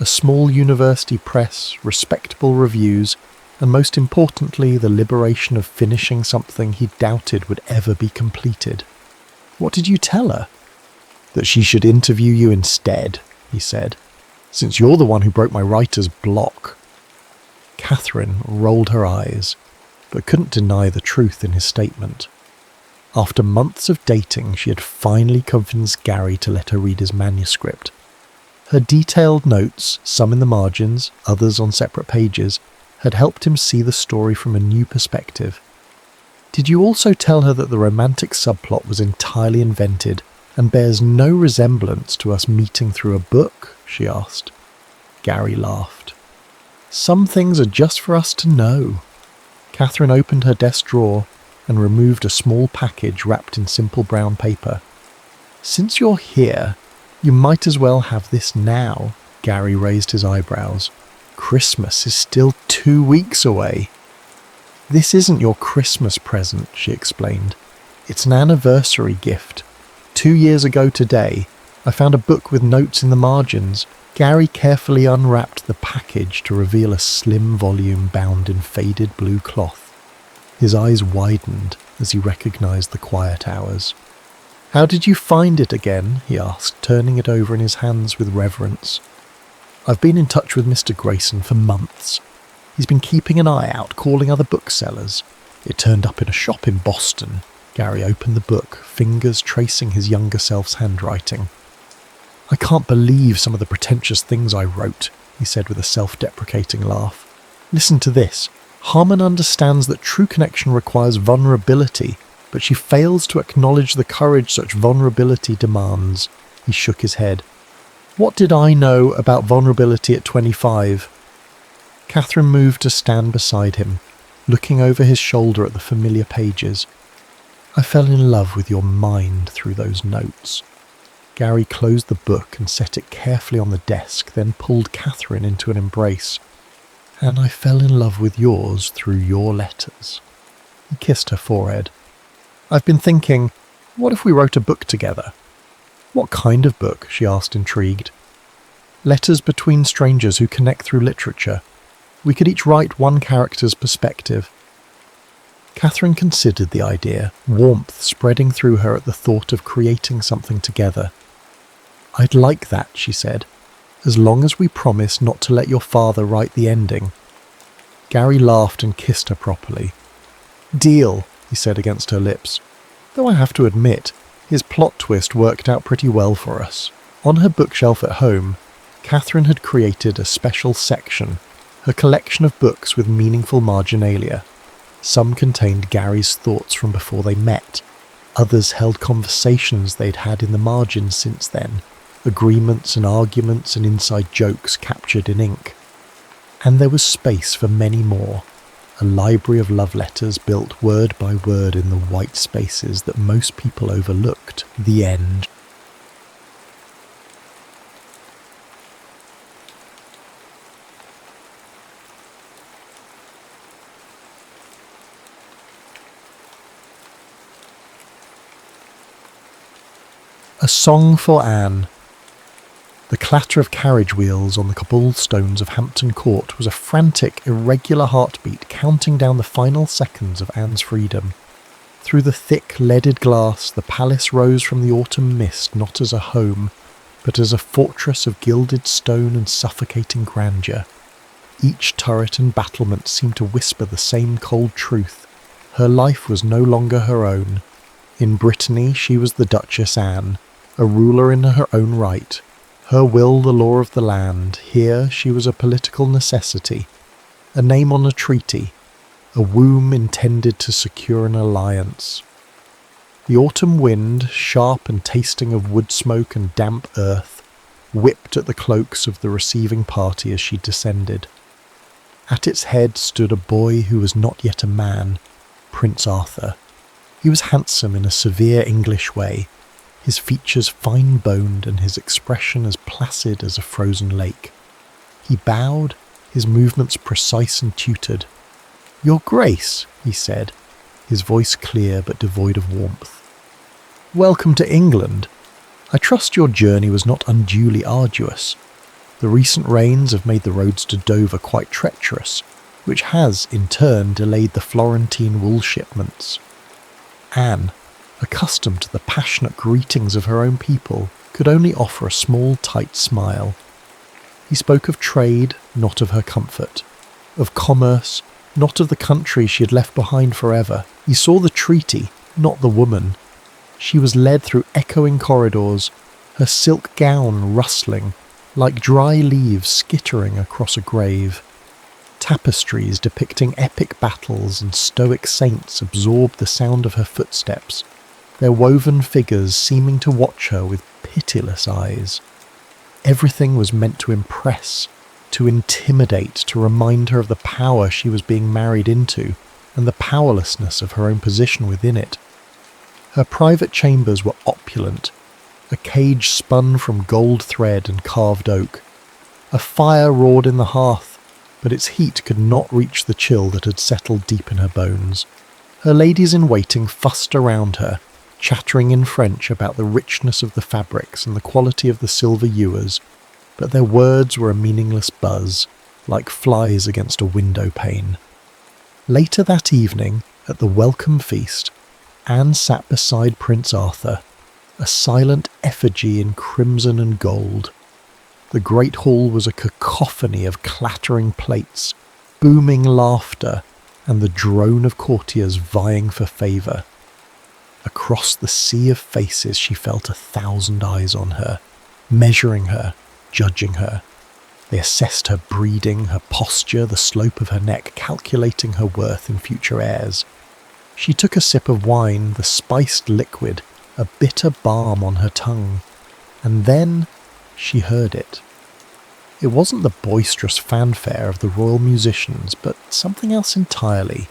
A small university press, respectable reviews, and most importantly the liberation of finishing something he doubted would ever be completed. "What did you tell her?" "That she should interview you instead," he said, "since you're the one who broke my writer's block." Catherine rolled her eyes, but couldn't deny the truth in his statement. After months of dating, she had finally convinced Gary to let her read his manuscript. Her detailed notes, some in the margins, others on separate pages, had helped him see the story from a new perspective. "Did you also tell her that the romantic subplot was entirely invented and bears no resemblance to us meeting through a book?" she asked. Gary laughed. "Some things are just for us to know." Catherine opened her desk drawer and removed a small package wrapped in simple brown paper. "Since you're here, you might as well have this now." Gary raised his eyebrows. "Christmas is still 2 weeks away." "This isn't your Christmas present," she explained. "It's an anniversary gift. 2 years ago today, I found a book with notes in the margins." Gary carefully unwrapped the package to reveal a slim volume bound in faded blue cloth. His eyes widened as he recognized The Quiet Hours. "How did you find it again?" he asked, turning it over in his hands with reverence. "I've been in touch with Mr. Grayson for months. He's been keeping an eye out, calling other booksellers. It turned up in a shop in Boston." Gary opened the book, fingers tracing his younger self's handwriting. "I can't believe some of the pretentious things I wrote," he said with a self-deprecating laugh. "Listen to this. Harmon understands that true connection requires vulnerability, but she fails to acknowledge the courage such vulnerability demands." He shook his head. "What did I know about vulnerability at 25? Catherine moved to stand beside him, looking over his shoulder at the familiar pages. "I fell in love with your mind through those notes." Gary closed the book and set it carefully on the desk, then pulled Catherine into an embrace. "And I fell in love with yours through your letters." He kissed her forehead. "I've been thinking, what if we wrote a book together?" "What kind of book?" she asked, intrigued. "Letters between strangers who connect through literature. We could each write one character's perspective." Catherine considered the idea, warmth spreading through her at the thought of creating something together. "I'd like that," she said, "as long as we promise not to let your father write the ending." Gary laughed and kissed her properly. "Deal," he said against her lips. "Though I have to admit, his plot twist worked out pretty well for us." On her bookshelf at home, Catherine had created a special section, her collection of books with meaningful marginalia. Some contained Gary's thoughts from before they met. Others held conversations they'd had in the margins since then, agreements and arguments and inside jokes captured in ink. And there was space for many more, a library of love letters built word by word in the white spaces that most people overlooked. The end. A Song for Anne. The clatter of carriage wheels on the cobblestones of Hampton Court was a frantic, irregular heartbeat counting down the final seconds of Anne's freedom. Through the thick, leaded glass, the palace rose from the autumn mist not as a home, but as a fortress of gilded stone and suffocating grandeur. Each turret and battlement seemed to whisper the same cold truth. Her life was no longer her own. In Brittany she was the Duchess Anne, a ruler in her own right, her will the law of the land. Here she was a political necessity, a name on a treaty, a womb intended to secure an alliance. The autumn wind, sharp and tasting of wood smoke and damp earth, whipped at the cloaks of the receiving party as she descended. At its head stood a boy who was not yet a man, Prince Arthur. He was handsome in a severe English way, his features fine-boned and his expression as placid as a frozen lake. He bowed, his movements precise and tutored. "Your Grace," he said, his voice clear but devoid of warmth. "Welcome to England. I trust your journey was not unduly arduous. The recent rains have made the roads to Dover quite treacherous, which has, in turn, delayed the Florentine wool shipments." Anne, accustomed to the passionate greetings of her own people, could only offer a small, tight smile. He spoke of trade, not of her comfort, of commerce, not of the country she had left behind forever. He saw the treaty, not the woman. She was led through echoing corridors, her silk gown rustling, like dry leaves skittering across a grave. Tapestries depicting epic battles and stoic saints absorbed the sound of her footsteps, their woven figures seeming to watch her with pitiless eyes. Everything was meant to impress, to intimidate, to remind her of the power she was being married into and the powerlessness of her own position within it. Her private chambers were opulent, a cage spun from gold thread and carved oak. A fire roared in the hearth, but its heat could not reach the chill that had settled deep in her bones. Her ladies-in-waiting fussed around her, chattering in French about the richness of the fabrics and the quality of the silver ewers, but their words were a meaningless buzz, like flies against a window pane. Later that evening, at the welcome feast, Anne sat beside Prince Arthur, a silent effigy in crimson and gold. The great hall was a cacophony of clattering plates, booming laughter, and the drone of courtiers vying for favour. Across the sea of faces she felt 1,000 eyes on her, measuring her, judging her. They assessed her breeding, her posture, the slope of her neck, calculating her worth in future heirs. She took a sip of wine, the spiced liquid, a bitter balm on her tongue, and then she heard it. It wasn't the boisterous fanfare of the royal musicians, but something else entirely.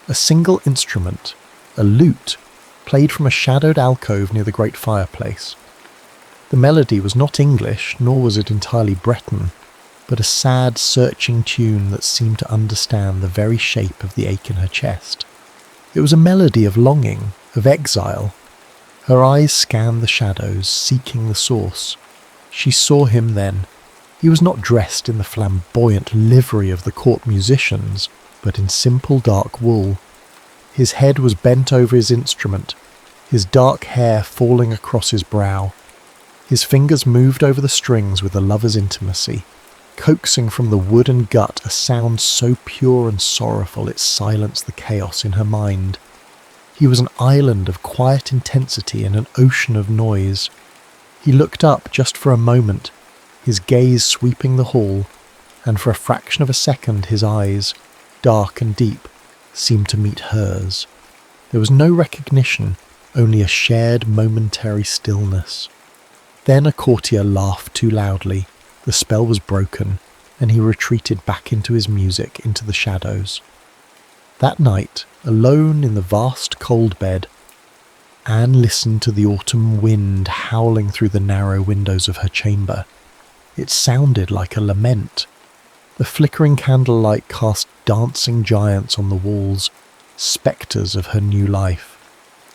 A single instrument, a lute, played from a shadowed alcove near the great fireplace. The melody was not English, nor was it entirely Breton, but a sad, searching tune that seemed to understand the very shape of the ache in her chest. It was a melody of longing, of exile. Her eyes scanned the shadows, seeking the source. She saw him then. He was not dressed in the flamboyant livery of the court musicians, but in simple dark wool. His head was bent over his instrument, his dark hair falling across his brow. His fingers moved over the strings with a lover's intimacy, coaxing from the wood and gut a sound so pure and sorrowful it silenced the chaos in her mind. He was an island of quiet intensity in an ocean of noise. He looked up just for a moment, his gaze sweeping the hall, and for a fraction of a second his eyes, dark and deep, seemed to meet hers. There was no recognition, only a shared momentary stillness. Then a courtier laughed too loudly. The spell was broken, and he retreated back into his music, into the shadows. That night, alone in the vast cold bed, Anne listened to the autumn wind howling through the narrow windows of her chamber. It sounded like a lament. The flickering candlelight cast dancing giants on the walls, spectres of her new life.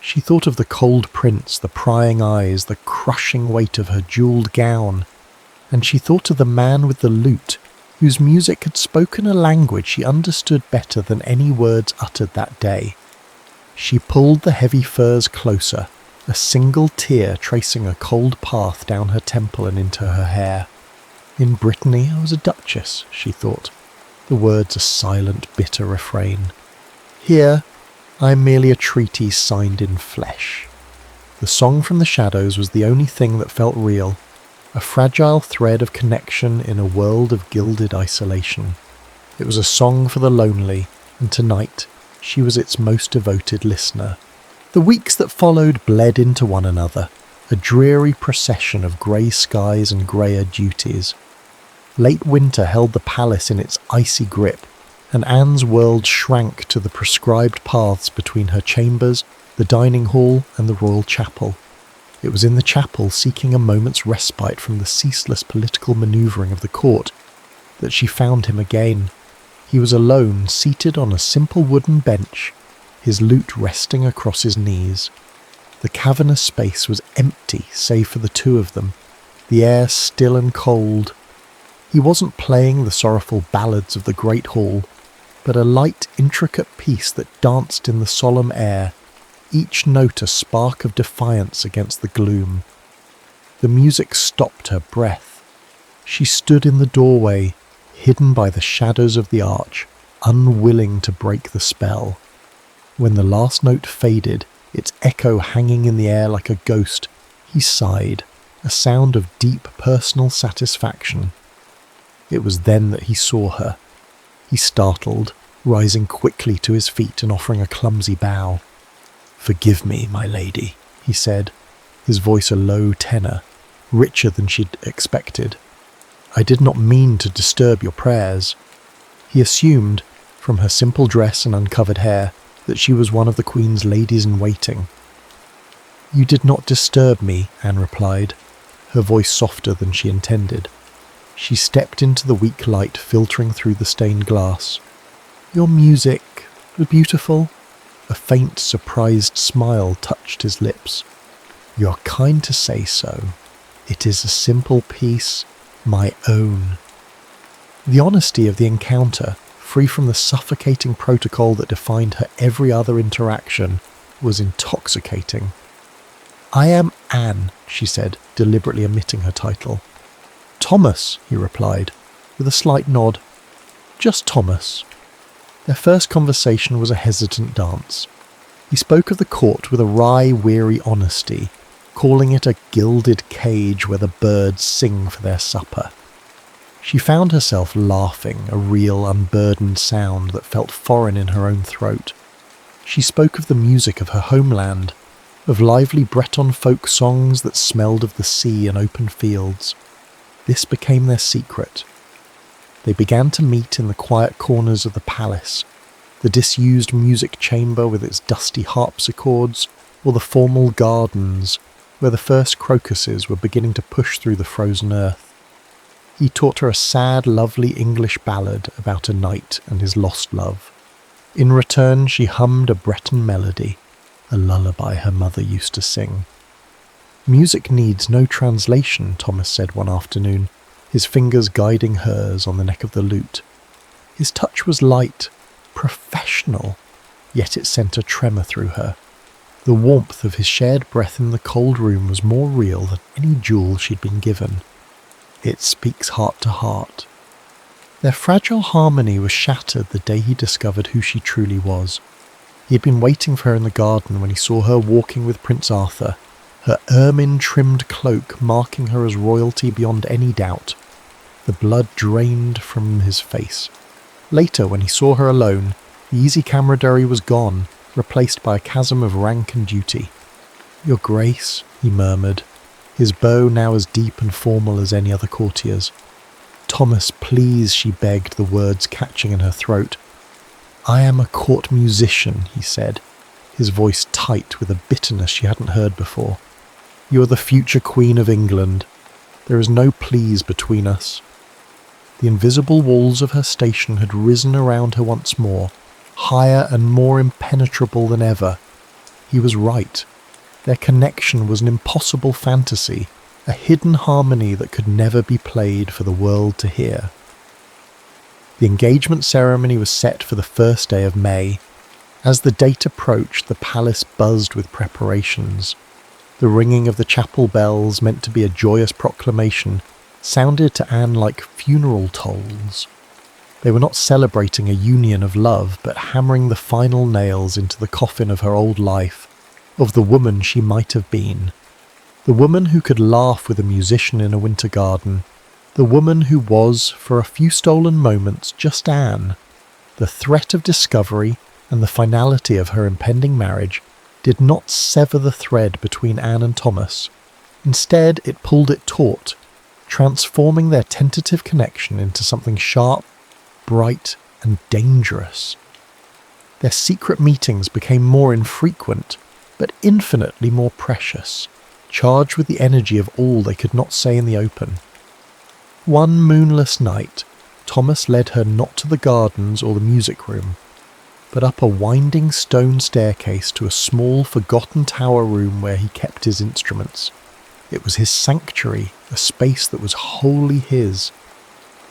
She thought of the cold prince, the prying eyes, the crushing weight of her jewelled gown, and she thought of the man with the lute, whose music had spoken a language she understood better than any words uttered that day. She pulled the heavy furs closer, a single tear tracing a cold path down her temple and into her hair. In Brittany I was a duchess, she thought, the words a silent, bitter refrain. Here I am merely a treaty signed in flesh. The song from the shadows was the only thing that felt real, a fragile thread of connection in a world of gilded isolation. It was a song for the lonely, and tonight she was its most devoted listener. The weeks that followed bled into one another, a dreary procession of grey skies and greyer duties. Late winter held the palace in its icy grip, and Anne's world shrank to the prescribed paths between her chambers, the dining hall, and the royal chapel. It was in the chapel, seeking a moment's respite from the ceaseless political manoeuvring of the court, that she found him again. He was alone, seated on a simple wooden bench, his lute resting across his knees. The cavernous space was empty save for the two of them, the air still and cold. He wasn't playing the sorrowful ballads of the great hall, but a light, intricate piece that danced in the solemn air, each note a spark of defiance against the gloom. The music stopped her breath. She stood in the doorway, hidden by the shadows of the arch, unwilling to break the spell. When the last note faded, its echo hanging in the air like a ghost, he sighed, a sound of deep personal satisfaction. It was then that he saw her. He startled, rising quickly to his feet and offering a clumsy bow. "Forgive me, my lady," he said, his voice a low tenor, richer than she'd expected. "I did not mean to disturb your prayers." He assumed, from her simple dress and uncovered hair, that she was one of the Queen's ladies-in-waiting. "You did not disturb me," Anne replied, her voice softer than she intended. She stepped into the weak light filtering through the stained glass. "Your music was beautiful." A faint, surprised smile touched his lips. "You are kind to say so. It is a simple piece, my own." The honesty of the encounter, free from the suffocating protocol that defined her every other interaction, was intoxicating. "I am Anne," she said, deliberately omitting her title. "Thomas," he replied, with a slight nod. "Just Thomas." Their first conversation was a hesitant dance. He spoke of the court with a wry, weary honesty, calling it a gilded cage where the birds sing for their supper. She found herself laughing, a real unburdened sound that felt foreign in her own throat. She spoke of the music of her homeland, of lively Breton folk songs that smelled of the sea and open fields. This became their secret. They began to meet in the quiet corners of the palace, the disused music chamber with its dusty harpsichords, or the formal gardens where the first crocuses were beginning to push through the frozen earth. He taught her a sad, lovely English ballad about a knight and his lost love. In return, she hummed a Breton melody, a lullaby her mother used to sing. "Music needs no translation," Thomas said one afternoon, his fingers guiding hers on the neck of the lute. His touch was light, professional, yet it sent a tremor through her. The warmth of his shared breath in the cold room was more real than any jewel she'd been given. It speaks heart to heart. Their fragile harmony was shattered the day he discovered who she truly was. He had been waiting for her in the garden when he saw her walking with Prince Arthur, her ermine-trimmed cloak marking her as royalty beyond any doubt. The blood drained from his face. Later, when he saw her alone, the easy camaraderie was gone, replaced by a chasm of rank and duty. "Your Grace," he murmured, his bow now as deep and formal as any other courtier's. "Thomas, please," she begged, the words catching in her throat. "I am a court musician," he said, his voice tight with a bitterness she hadn't heard before. "You are the future Queen of England. There is no please between us." The invisible walls of her station had risen around her once more, higher and more impenetrable than ever. He was right. Their connection was an impossible fantasy, a hidden harmony that could never be played for the world to hear. The engagement ceremony was set for the first day of May. As the date approached, the palace buzzed with preparations. The ringing of the chapel bells, meant to be a joyous proclamation, sounded to Anne like funeral tolls. They were not celebrating a union of love, but hammering the final nails into the coffin of her old life, of the woman she might have been. The woman who could laugh with a musician in a winter garden. The woman who was, for a few stolen moments, just Anne. The threat of discovery and the finality of her impending marriage did not sever the thread between Anne and Thomas. Instead, it pulled it taut, transforming their tentative connection into something sharp, bright, and dangerous. Their secret meetings became more infrequent, but infinitely more precious, charged with the energy of all they could not say in the open. One moonless night, Thomas led her not to the gardens or the music room, but up a winding stone staircase to a small, forgotten tower room where he kept his instruments. It was his sanctuary, a space that was wholly his.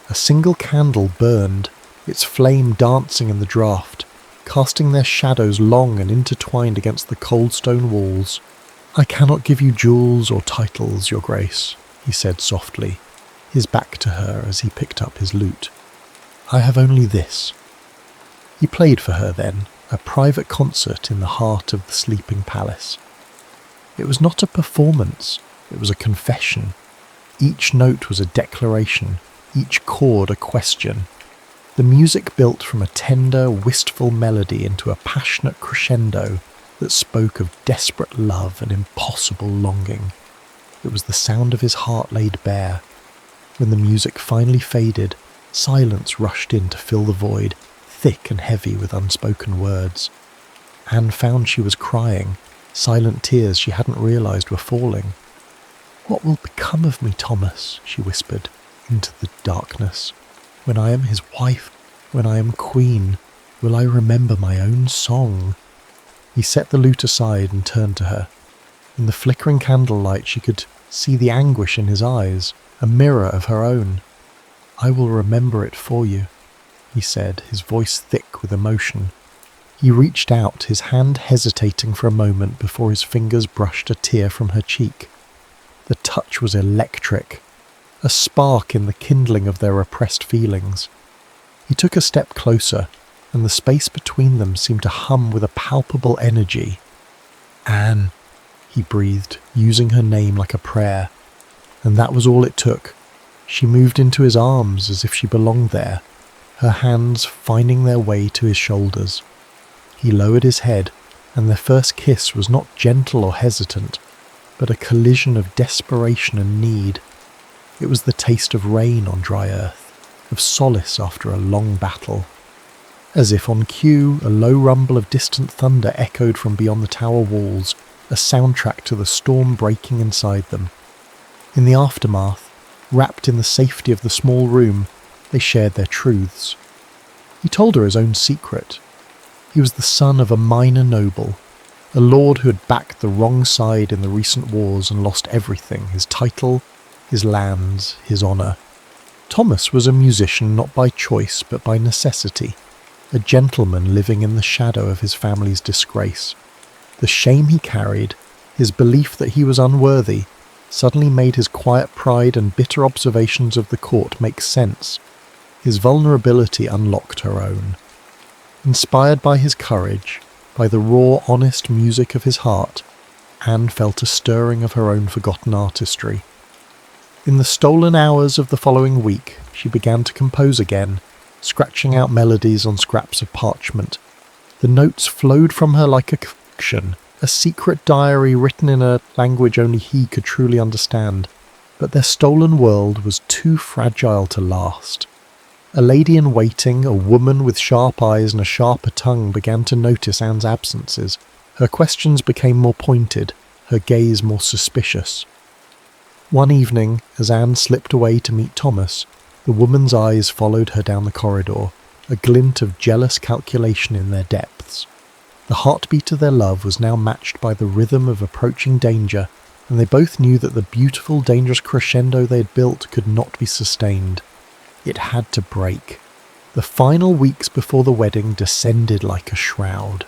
A single candle burned, its flame dancing in the draught, casting their shadows long and intertwined against the cold stone walls. "I cannot give you jewels or titles, Your Grace," he said softly, his back to her as he picked up his lute. "I have only this." He played for her then, a private concert in the heart of the sleeping palace. It was not a performance, it was a confession. Each note was a declaration, each chord a question. The music built from a tender, wistful melody into a passionate crescendo that spoke of desperate love and impossible longing. It was the sound of his heart laid bare. When the music finally faded, silence rushed in to fill the void, thick and heavy with unspoken words. Anne found she was crying, silent tears she hadn't realised were falling. "What will become of me, Thomas?" she whispered into the darkness. "When I am his wife, when I am queen, will I remember my own song?" He set the lute aside and turned to her. In the flickering candlelight she could see the anguish in his eyes, a mirror of her own. "I will remember it for you," he said, his voice thick with emotion. He reached out, his hand hesitating for a moment before his fingers brushed a tear from her cheek. The touch was electric, a spark in the kindling of their repressed feelings. He took a step closer, and the space between them seemed to hum with a palpable energy. "Anne," he breathed, using her name like a prayer. And that was all it took. She moved into his arms as if she belonged there, her hands finding their way to his shoulders. He lowered his head, and their first kiss was not gentle or hesitant, but a collision of desperation and need. It was the taste of rain on dry earth, of solace after a long battle. As if on cue, a low rumble of distant thunder echoed from beyond the tower walls, a soundtrack to the storm breaking inside them. In the aftermath, wrapped in the safety of the small room, they shared their truths. He told her his own secret. He was the son of a minor noble, a lord who had backed the wrong side in the recent wars and lost everything, his title, his lands, his honour. Thomas was a musician not by choice but by necessity, a gentleman living in the shadow of his family's disgrace. The shame he carried, his belief that he was unworthy, suddenly made his quiet pride and bitter observations of the court make sense. His vulnerability unlocked her own. Inspired by his courage, by the raw, honest music of his heart, Anne felt a stirring of her own forgotten artistry. In the stolen hours of the following week, she began to compose again, scratching out melodies on scraps of parchment. The notes flowed from her like a confection, a secret diary written in a language only he could truly understand, but their stolen world was too fragile to last. A lady-in-waiting, a woman with sharp eyes and a sharper tongue, began to notice Anne's absences. Her questions became more pointed, her gaze more suspicious. One evening, as Anne slipped away to meet Thomas, the woman's eyes followed her down the corridor, a glint of jealous calculation in their depths. The heartbeat of their love was now matched by the rhythm of approaching danger, and they both knew that the beautiful, dangerous crescendo they had built could not be sustained. It had to break. The final weeks before the wedding descended like a shroud.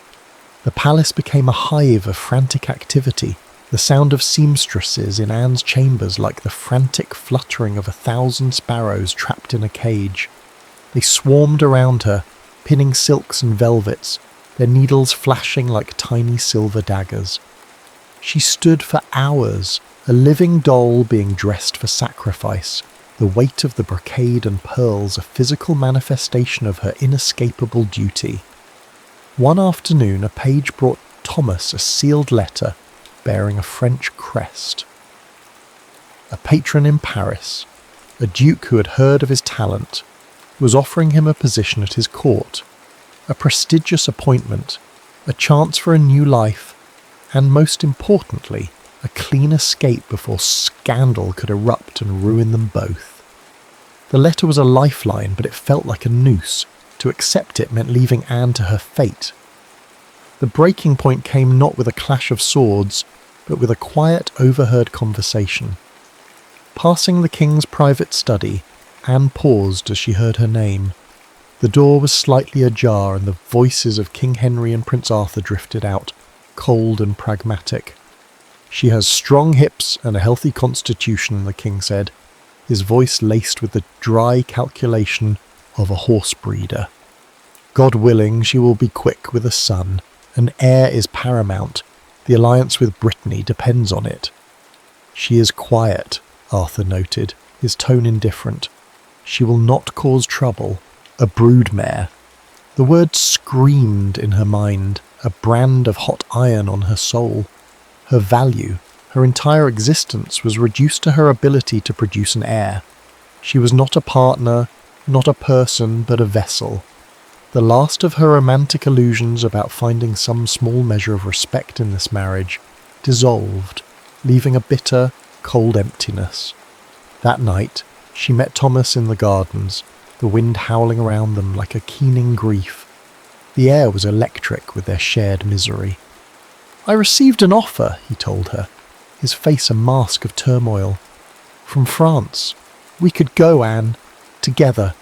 The palace became a hive of frantic activity, the sound of seamstresses in Anne's chambers like the frantic fluttering of 1,000 sparrows trapped in a cage. They swarmed around her, pinning silks and velvets, their needles flashing like tiny silver daggers. She stood for hours, a living doll being dressed for sacrifice, the weight of the brocade and pearls a physical manifestation of her inescapable duty. One afternoon, a page brought Thomas a sealed letter bearing a French crest. A patron in Paris, a duke who had heard of his talent, was offering him a position at his court, a prestigious appointment, a chance for a new life, and most importantly, a clean escape before scandal could erupt and ruin them both. The letter was a lifeline, but it felt like a noose. To accept it meant leaving Anne to her fate. The breaking point came not with a clash of swords, but with a quiet, overheard conversation. Passing the king's private study, Anne paused as she heard her name. The door was slightly ajar, and the voices of King Henry and Prince Arthur drifted out, cold and pragmatic. "She has strong hips and a healthy constitution," the king said, his voice laced with the dry calculation of a horse breeder. "God willing, she will be quick with a son. An heir is paramount. The alliance with Brittany depends on it." "She is quiet," Arthur noted, his tone indifferent. "She will not cause trouble. A broodmare." The word screamed in her mind, a brand of hot iron on her soul. Her value, her entire existence was reduced to her ability to produce an heir. She was not a partner, not a person, but a vessel. The last of her romantic illusions about finding some small measure of respect in this marriage dissolved, leaving a bitter, cold emptiness. That night, she met Thomas in the gardens, the wind howling around them like a keening grief. The air was electric with their shared misery. "I received an offer," he told her, his face a mask of turmoil. "From France. We could go, Anne. Together.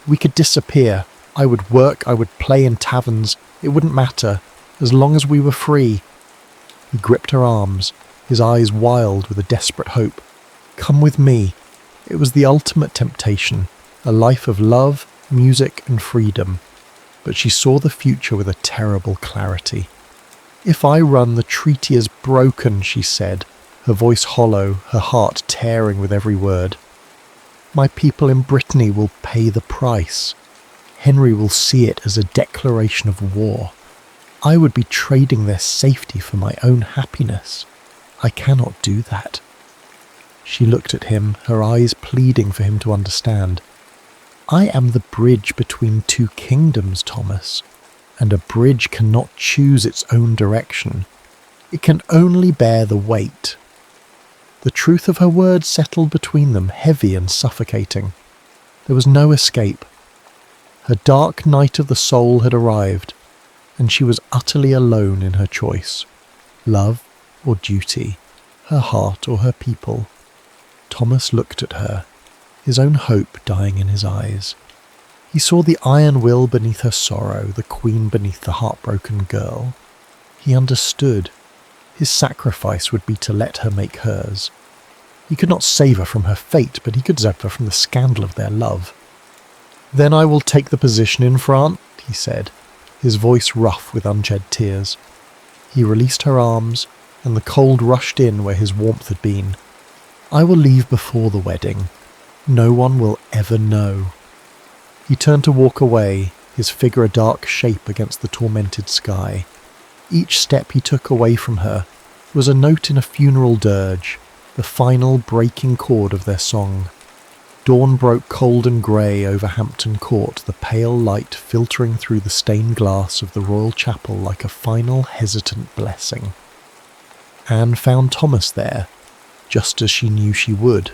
We could disappear. I would work, I would play in taverns. It wouldn't matter, as long as we were free." He gripped her arms, his eyes wild with a desperate hope. "Come with me." It was the ultimate temptation, a life of love, music and freedom. But she saw the future with a terrible clarity. "If I run, the treaty is broken," she said, her voice hollow, her heart tearing with every word. "My people in Brittany will pay the price. Henry will see it as a declaration of war. I would be trading their safety for my own happiness. I cannot do that." She looked at him, her eyes pleading for him to understand. "I am the bridge between two kingdoms, Thomas, and a bridge cannot choose its own direction. It can only bear the weight." The truth of her words settled between them, heavy and suffocating. There was no escape. Her dark night of the soul had arrived, and she was utterly alone in her choice. Love or duty, her heart or her people. Thomas looked at her, his own hope dying in his eyes. He saw the iron will beneath her sorrow, the queen beneath the heartbroken girl. He understood. His sacrifice would be to let her make hers. He could not save her from her fate, but he could save her from the scandal of their love. "Then I will take the position in France," he said, his voice rough with unshed tears. He released her arms, and the cold rushed in where his warmth had been. "I will leave before the wedding. No one will ever know." He turned to walk away, his figure a dark shape against the tormented sky. Each step he took away from her was a note in a funeral dirge, the final breaking chord of their song. Dawn broke cold and grey over Hampton Court, the pale light filtering through the stained glass of the royal chapel like a final hesitant blessing. Anne found Thomas there, just as she knew she would.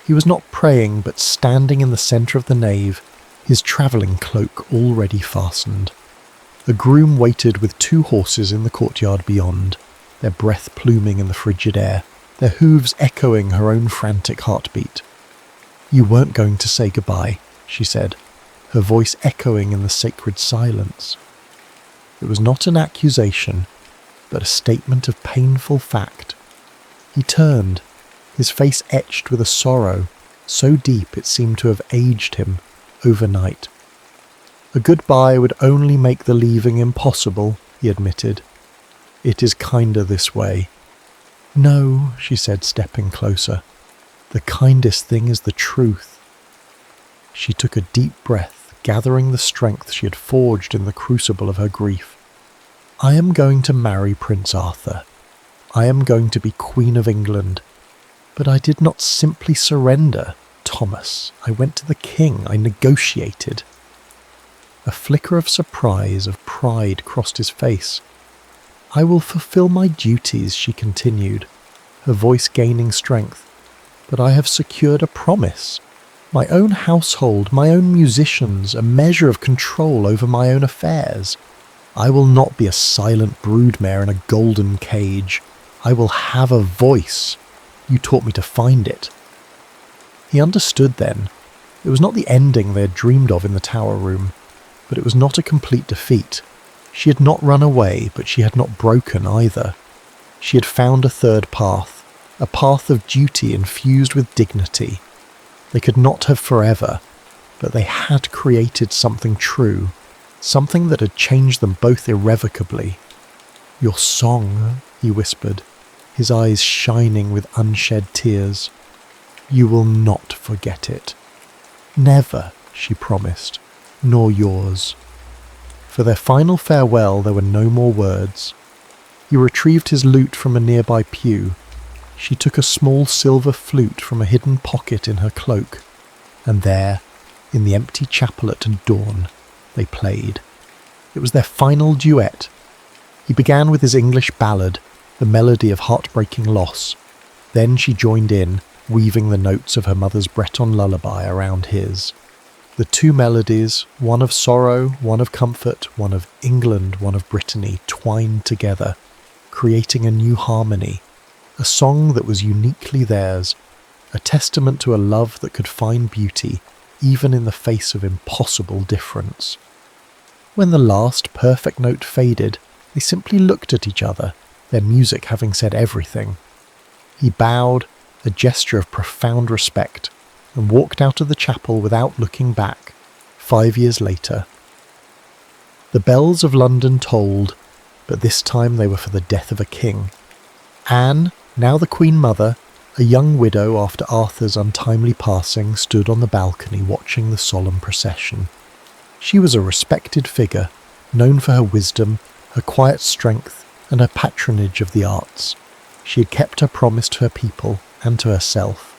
He was not praying, but standing in the centre of the nave, his travelling cloak already fastened. A groom waited with 2 horses in the courtyard beyond, their breath pluming in the frigid air, their hooves echoing her own frantic heartbeat. "You weren't going to say goodbye," she said, her voice echoing in the sacred silence. It was not an accusation, but a statement of painful fact. He turned, his face etched with a sorrow so deep it seemed to have aged him overnight. "A goodbye would only make the leaving impossible," he admitted. "It is kinder this way." "No," she said, stepping closer. "The kindest thing is the truth." She took a deep breath, gathering the strength she had forged in the crucible of her grief. "I am going to marry Prince Arthur. I am going to be Queen of England. But I did not simply surrender, Thomas. I went to the king. I negotiated." A flicker of surprise, of pride crossed his face. "I will fulfill my duties," she continued, her voice gaining strength. "But I have secured a promise. My own household, my own musicians, a measure of control over my own affairs. I will not be a silent broodmare in a golden cage. I will have a voice. You taught me to find it." He understood then. It was not the ending they had dreamed of in the tower room, but it was not a complete defeat. She had not run away, but she had not broken either. She had found a third path, a path of duty infused with dignity. They could not have forever, but they had created something true, something that had changed them both irrevocably. "Your song," he whispered, his eyes shining with unshed tears. "You will not forget it." "Never," she promised, "nor yours." For their final farewell there were no more words. He retrieved his lute from a nearby pew. She took a small silver flute from a hidden pocket in her cloak, and there, in the empty chapel at dawn, they played. It was their final duet. He began with his English ballad, the melody of heartbreaking loss. Then she joined in, weaving the notes of her mother's Breton lullaby around his. The 2 melodies, one of sorrow, one of comfort, one of England, one of Brittany, twined together, creating a new harmony, a song that was uniquely theirs, a testament to a love that could find beauty even in the face of impossible difference. When the last perfect note faded, they simply looked at each other, their music having said everything. He bowed, a gesture of profound respect, and walked out of the chapel without looking back, 5 years later. The bells of London tolled, but this time they were for the death of a king. Anne, now the Queen Mother, a young widow after Arthur's untimely passing, stood on the balcony watching the solemn procession. She was a respected figure, known for her wisdom, her quiet strength, and her patronage of the arts. She had kept her promise to her people and to herself.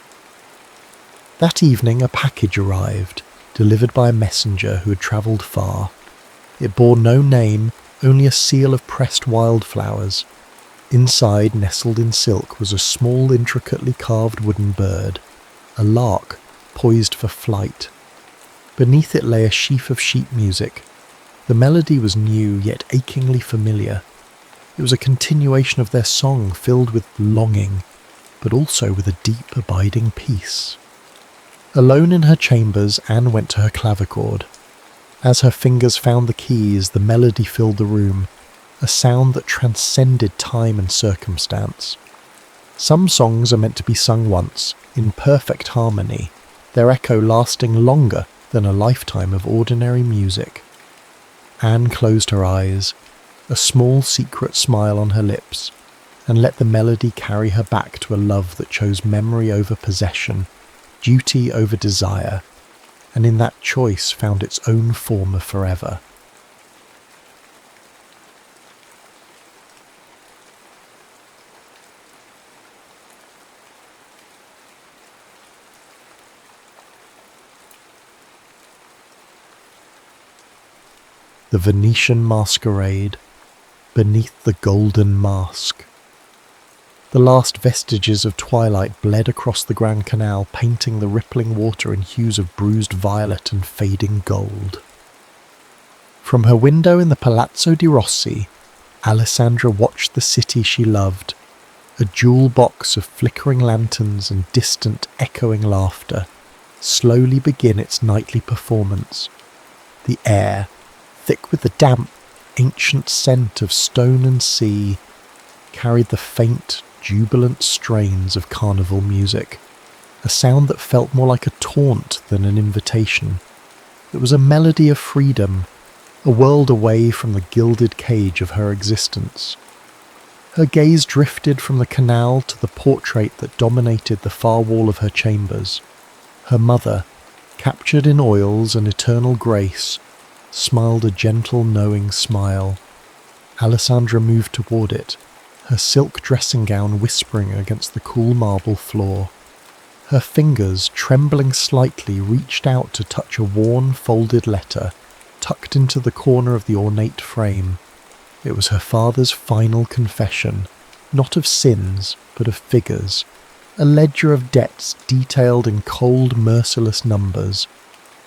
That evening a package arrived, delivered by a messenger who had travelled far. It bore no name, only a seal of pressed wildflowers. Inside, nestled in silk, was a small, intricately carved wooden bird, a lark poised for flight. Beneath it lay a sheaf of sheet music. The melody was new, yet achingly familiar. It was a continuation of their song, filled with longing, but also with a deep, abiding peace. Alone in her chambers, Anne went to her clavichord. As her fingers found the keys, the melody filled the room, a sound that transcended time and circumstance. Some songs are meant to be sung once, in perfect harmony, their echo lasting longer than a lifetime of ordinary music. Anne closed her eyes, a small secret smile on her lips, and let the melody carry her back to a love that chose memory over possession, duty over desire, and in that choice found its own form of forever. The Venetian Masquerade, beneath the golden mask. The last vestiges of twilight bled across the Grand Canal, painting the rippling water in hues of bruised violet and fading gold. From her window in the Palazzo di Rossi, Alessandra watched the city she loved, a jewel box of flickering lanterns and distant, echoing laughter, slowly begin its nightly performance. The air, thick with the damp, ancient scent of stone and sea, carried the faint, jubilant strains of carnival music, a sound that felt more like a taunt than an invitation. It was a melody of freedom, a world away from the gilded cage of her existence. Her gaze drifted from the canal to the portrait that dominated the far wall of her chambers. Her mother, captured in oils and eternal grace, smiled a gentle, knowing smile. Alessandra moved toward it, her silk dressing gown whispering against the cool marble floor. Her fingers, trembling slightly, reached out to touch a worn, folded letter, tucked into the corner of the ornate frame. It was her father's final confession, not of sins, but of figures, a ledger of debts detailed in cold, merciless numbers.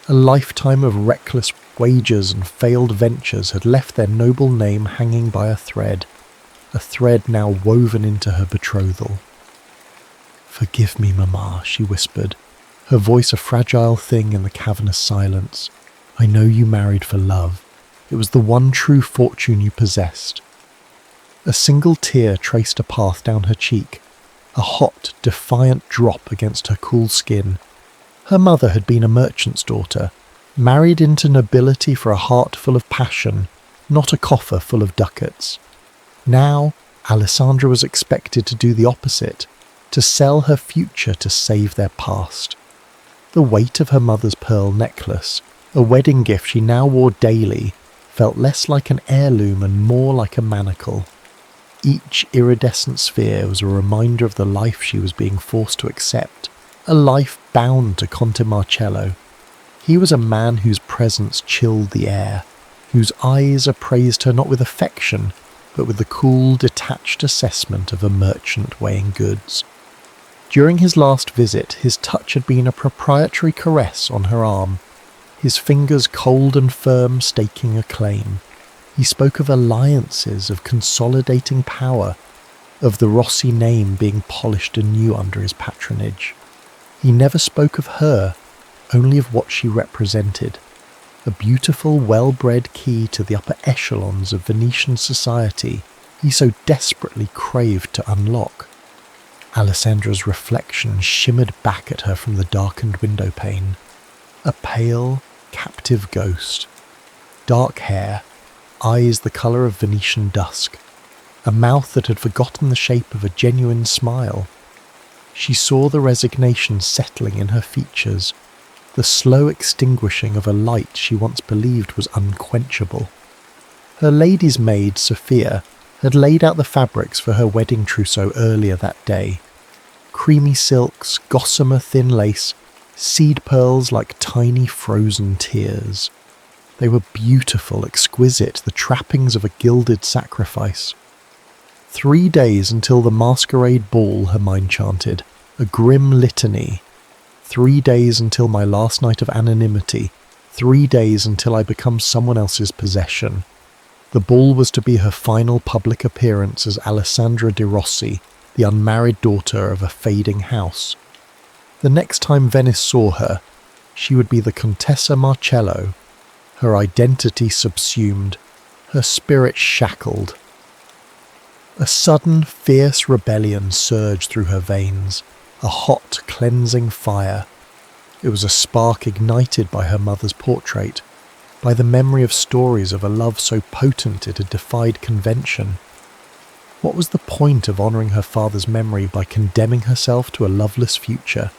A lifetime of reckless wagers and failed ventures had left their noble name hanging by a thread now woven into her betrothal. "Forgive me, Mamma," she whispered, her voice a fragile thing in the cavernous silence. "I know you married for love. It was the one true fortune you possessed." A single tear traced a path down her cheek, a hot, defiant drop against her cool skin. Her mother had been a merchant's daughter, married into nobility for a heart full of passion, not a coffer full of ducats. Now, Alessandra was expected to do the opposite, to sell her future to save their past. The weight of her mother's pearl necklace, a wedding gift she now wore daily, felt less like an heirloom and more like a manacle. Each iridescent sphere was a reminder of the life she was being forced to accept, a life bound to Conte Marcello. He was a man whose presence chilled the air, whose eyes appraised her not with affection, but with the cool, detached assessment of a merchant weighing goods. During his last visit, his touch had been a proprietary caress on her arm, his fingers cold and firm staking a claim. He spoke of alliances, of consolidating power, of the Rossi name being polished anew under his patronage. He never spoke of her, only of what she represented, a beautiful, well-bred key to the upper echelons of Venetian society he so desperately craved to unlock. Alessandra's reflection shimmered back at her from the darkened window pane, a pale, captive ghost, dark hair, eyes the colour of Venetian dusk, a mouth that had forgotten the shape of a genuine smile. She saw the resignation settling in her features, the slow extinguishing of a light she once believed was unquenchable. Her lady's maid, Sophia, had laid out the fabrics for her wedding trousseau earlier that day. Creamy silks, gossamer thin lace, seed pearls like tiny frozen tears. They were beautiful, exquisite, the trappings of a gilded sacrifice. 3 days until the masquerade ball, her mind chanted, a grim litany. 3 days until my last night of anonymity. 3 days until I become someone else's possession. The ball was to be her final public appearance as Alessandra de Rossi, the unmarried daughter of a fading house. The next time Venice saw her, she would be the Contessa Marcello, her identity subsumed, her spirit shackled. A sudden, fierce rebellion surged through her veins, a hot, cleansing fire. It was a spark ignited by her mother's portrait, by the memory of stories of a love so potent it had defied convention. What was the point of honouring her father's memory by condemning herself to a loveless future?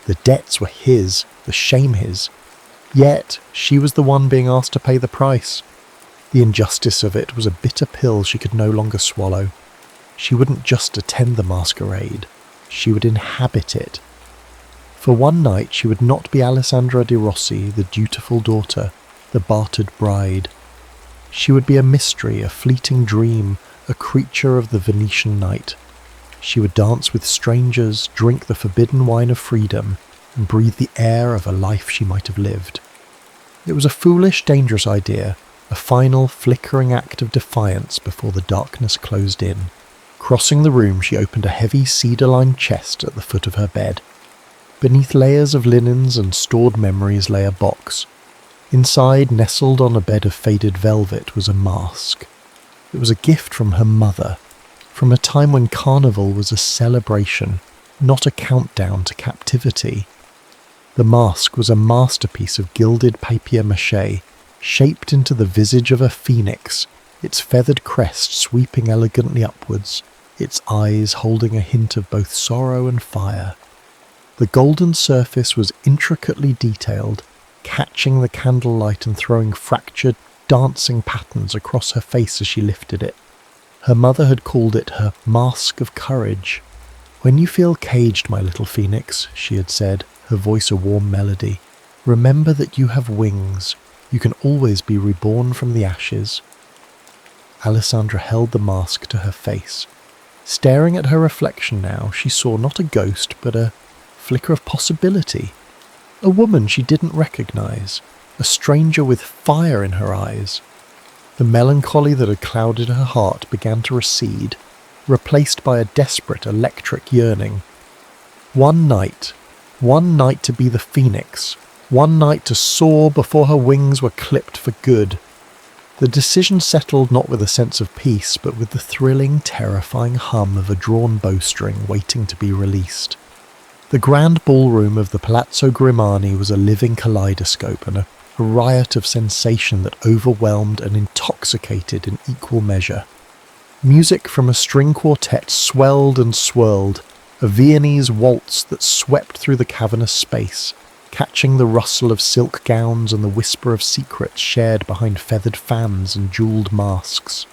The debts were his, the shame his. Yet she was the one being asked to pay the price. The injustice of it was a bitter pill she could no longer swallow. She wouldn't just attend the masquerade, she would inhabit it. For one night she would not be Alessandra de Rossi, the dutiful daughter, the bartered bride. She would be a mystery, a fleeting dream, a creature of the Venetian night. She would dance with strangers, drink the forbidden wine of freedom, and breathe the air of a life she might have lived. It was a foolish, dangerous idea, a final, flickering act of defiance before the darkness closed in. Crossing the room, she opened a heavy cedar-lined chest at the foot of her bed. Beneath layers of linens and stored memories lay a box. Inside, nestled on a bed of faded velvet, was a mask. It was a gift from her mother, from a time when carnival was a celebration, not a countdown to captivity. The mask was a masterpiece of gilded papier-mâché, shaped into the visage of a phoenix, its feathered crest sweeping elegantly upwards, its eyes holding a hint of both sorrow and fire. The golden surface was intricately detailed, catching the candlelight and throwing fractured, dancing patterns across her face as she lifted it. Her mother had called it her mask of courage. "When you feel caged, my little phoenix," she had said, her voice a warm melody, "remember that you have wings. You can always be reborn from the ashes." Alessandra held the mask to her face. Staring at her reflection now, she saw not a ghost, but a flicker of possibility. A woman she didn't recognize, a stranger with fire in her eyes. The melancholy that had clouded her heart began to recede, replaced by a desperate, electric yearning. One night to be the phoenix, one night to soar before her wings were clipped for good. The decision settled not with a sense of peace, but with the thrilling, terrifying hum of a drawn bowstring waiting to be released. The grand ballroom of the Palazzo Grimani was a living kaleidoscope and a riot of sensation that overwhelmed and intoxicated in equal measure. Music from a string quartet swelled and swirled, a Viennese waltz that swept through the cavernous space, catching the rustle of silk gowns and the whisper of secrets shared behind feathered fans and jewelled masks.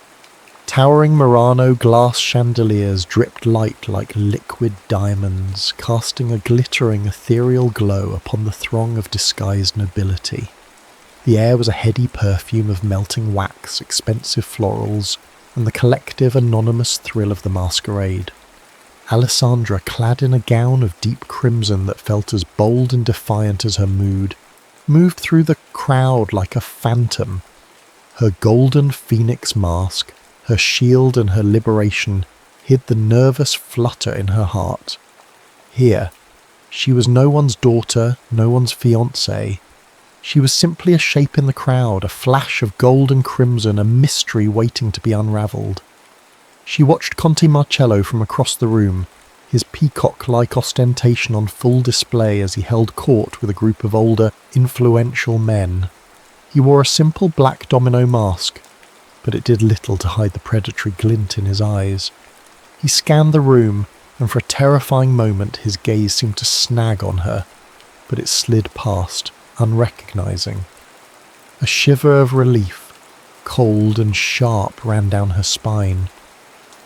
Towering Murano glass chandeliers dripped light like liquid diamonds, casting a glittering, ethereal glow upon the throng of disguised nobility. The air was a heady perfume of melting wax, expensive florals, and the collective, anonymous thrill of the masquerade. Alessandra, clad in a gown of deep crimson that felt as bold and defiant as her mood, moved through the crowd like a phantom. Her golden phoenix mask, her shield and her liberation hid the nervous flutter in her heart. Here, she was no one's daughter, no one's fiancée. She was simply a shape in the crowd, a flash of gold and crimson, a mystery waiting to be unravelled. She watched Conte Marcello from across the room, his peacock-like ostentation on full display as he held court with a group of older, influential men. He wore a simple black domino mask, but it did little to hide the predatory glint in his eyes. He scanned the room, and for a terrifying moment his gaze seemed to snag on her, but it slid past, unrecognizing. A shiver of relief, cold and sharp, ran down her spine.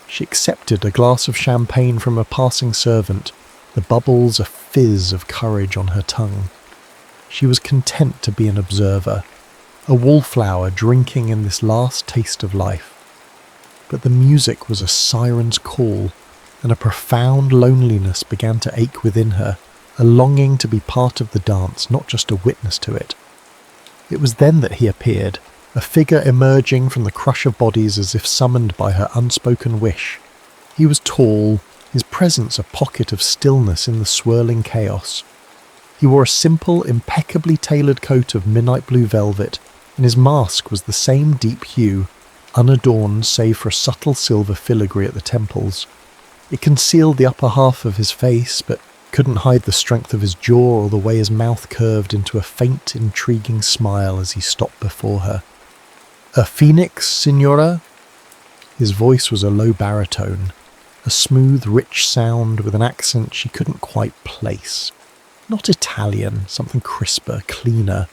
She accepted a glass of champagne from a passing servant, the bubbles a fizz of courage on her tongue. She was content to be an observer, a wallflower drinking in this last taste of life. But the music was a siren's call, and a profound loneliness began to ache within her, a longing to be part of the dance, not just a witness to it. It was then that he appeared, a figure emerging from the crush of bodies as if summoned by her unspoken wish. He was tall, his presence a pocket of stillness in the swirling chaos. He wore a simple, impeccably tailored coat of midnight blue velvet, and his mask was the same deep hue, unadorned save for a subtle silver filigree at the temples. It concealed the upper half of his face, but couldn't hide the strength of his jaw or the way his mouth curved into a faint, intriguing smile as he stopped before her. "A phoenix, signora?" His voice was a low baritone, a smooth, rich sound with an accent she couldn't quite place. Not Italian, something crisper, cleaner.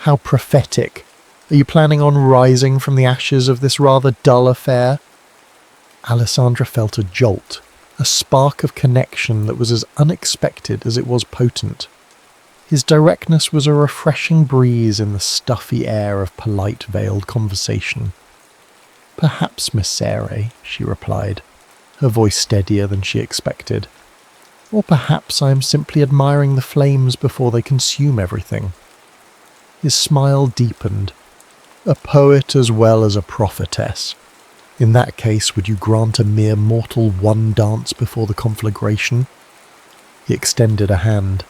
How prophetic. Are you planning on rising from the ashes of this rather dull affair? Alessandra felt a jolt, a spark of connection that was as unexpected as it was potent. His directness was a refreshing breeze in the stuffy air of polite, veiled conversation. "Perhaps, Messere," she replied, her voice steadier than she expected. "Or perhaps I am simply admiring the flames before they consume everything." His smile deepened. "A poet as well as a prophetess. In that case, would you grant a mere mortal one dance before the conflagration?" He extended a hand.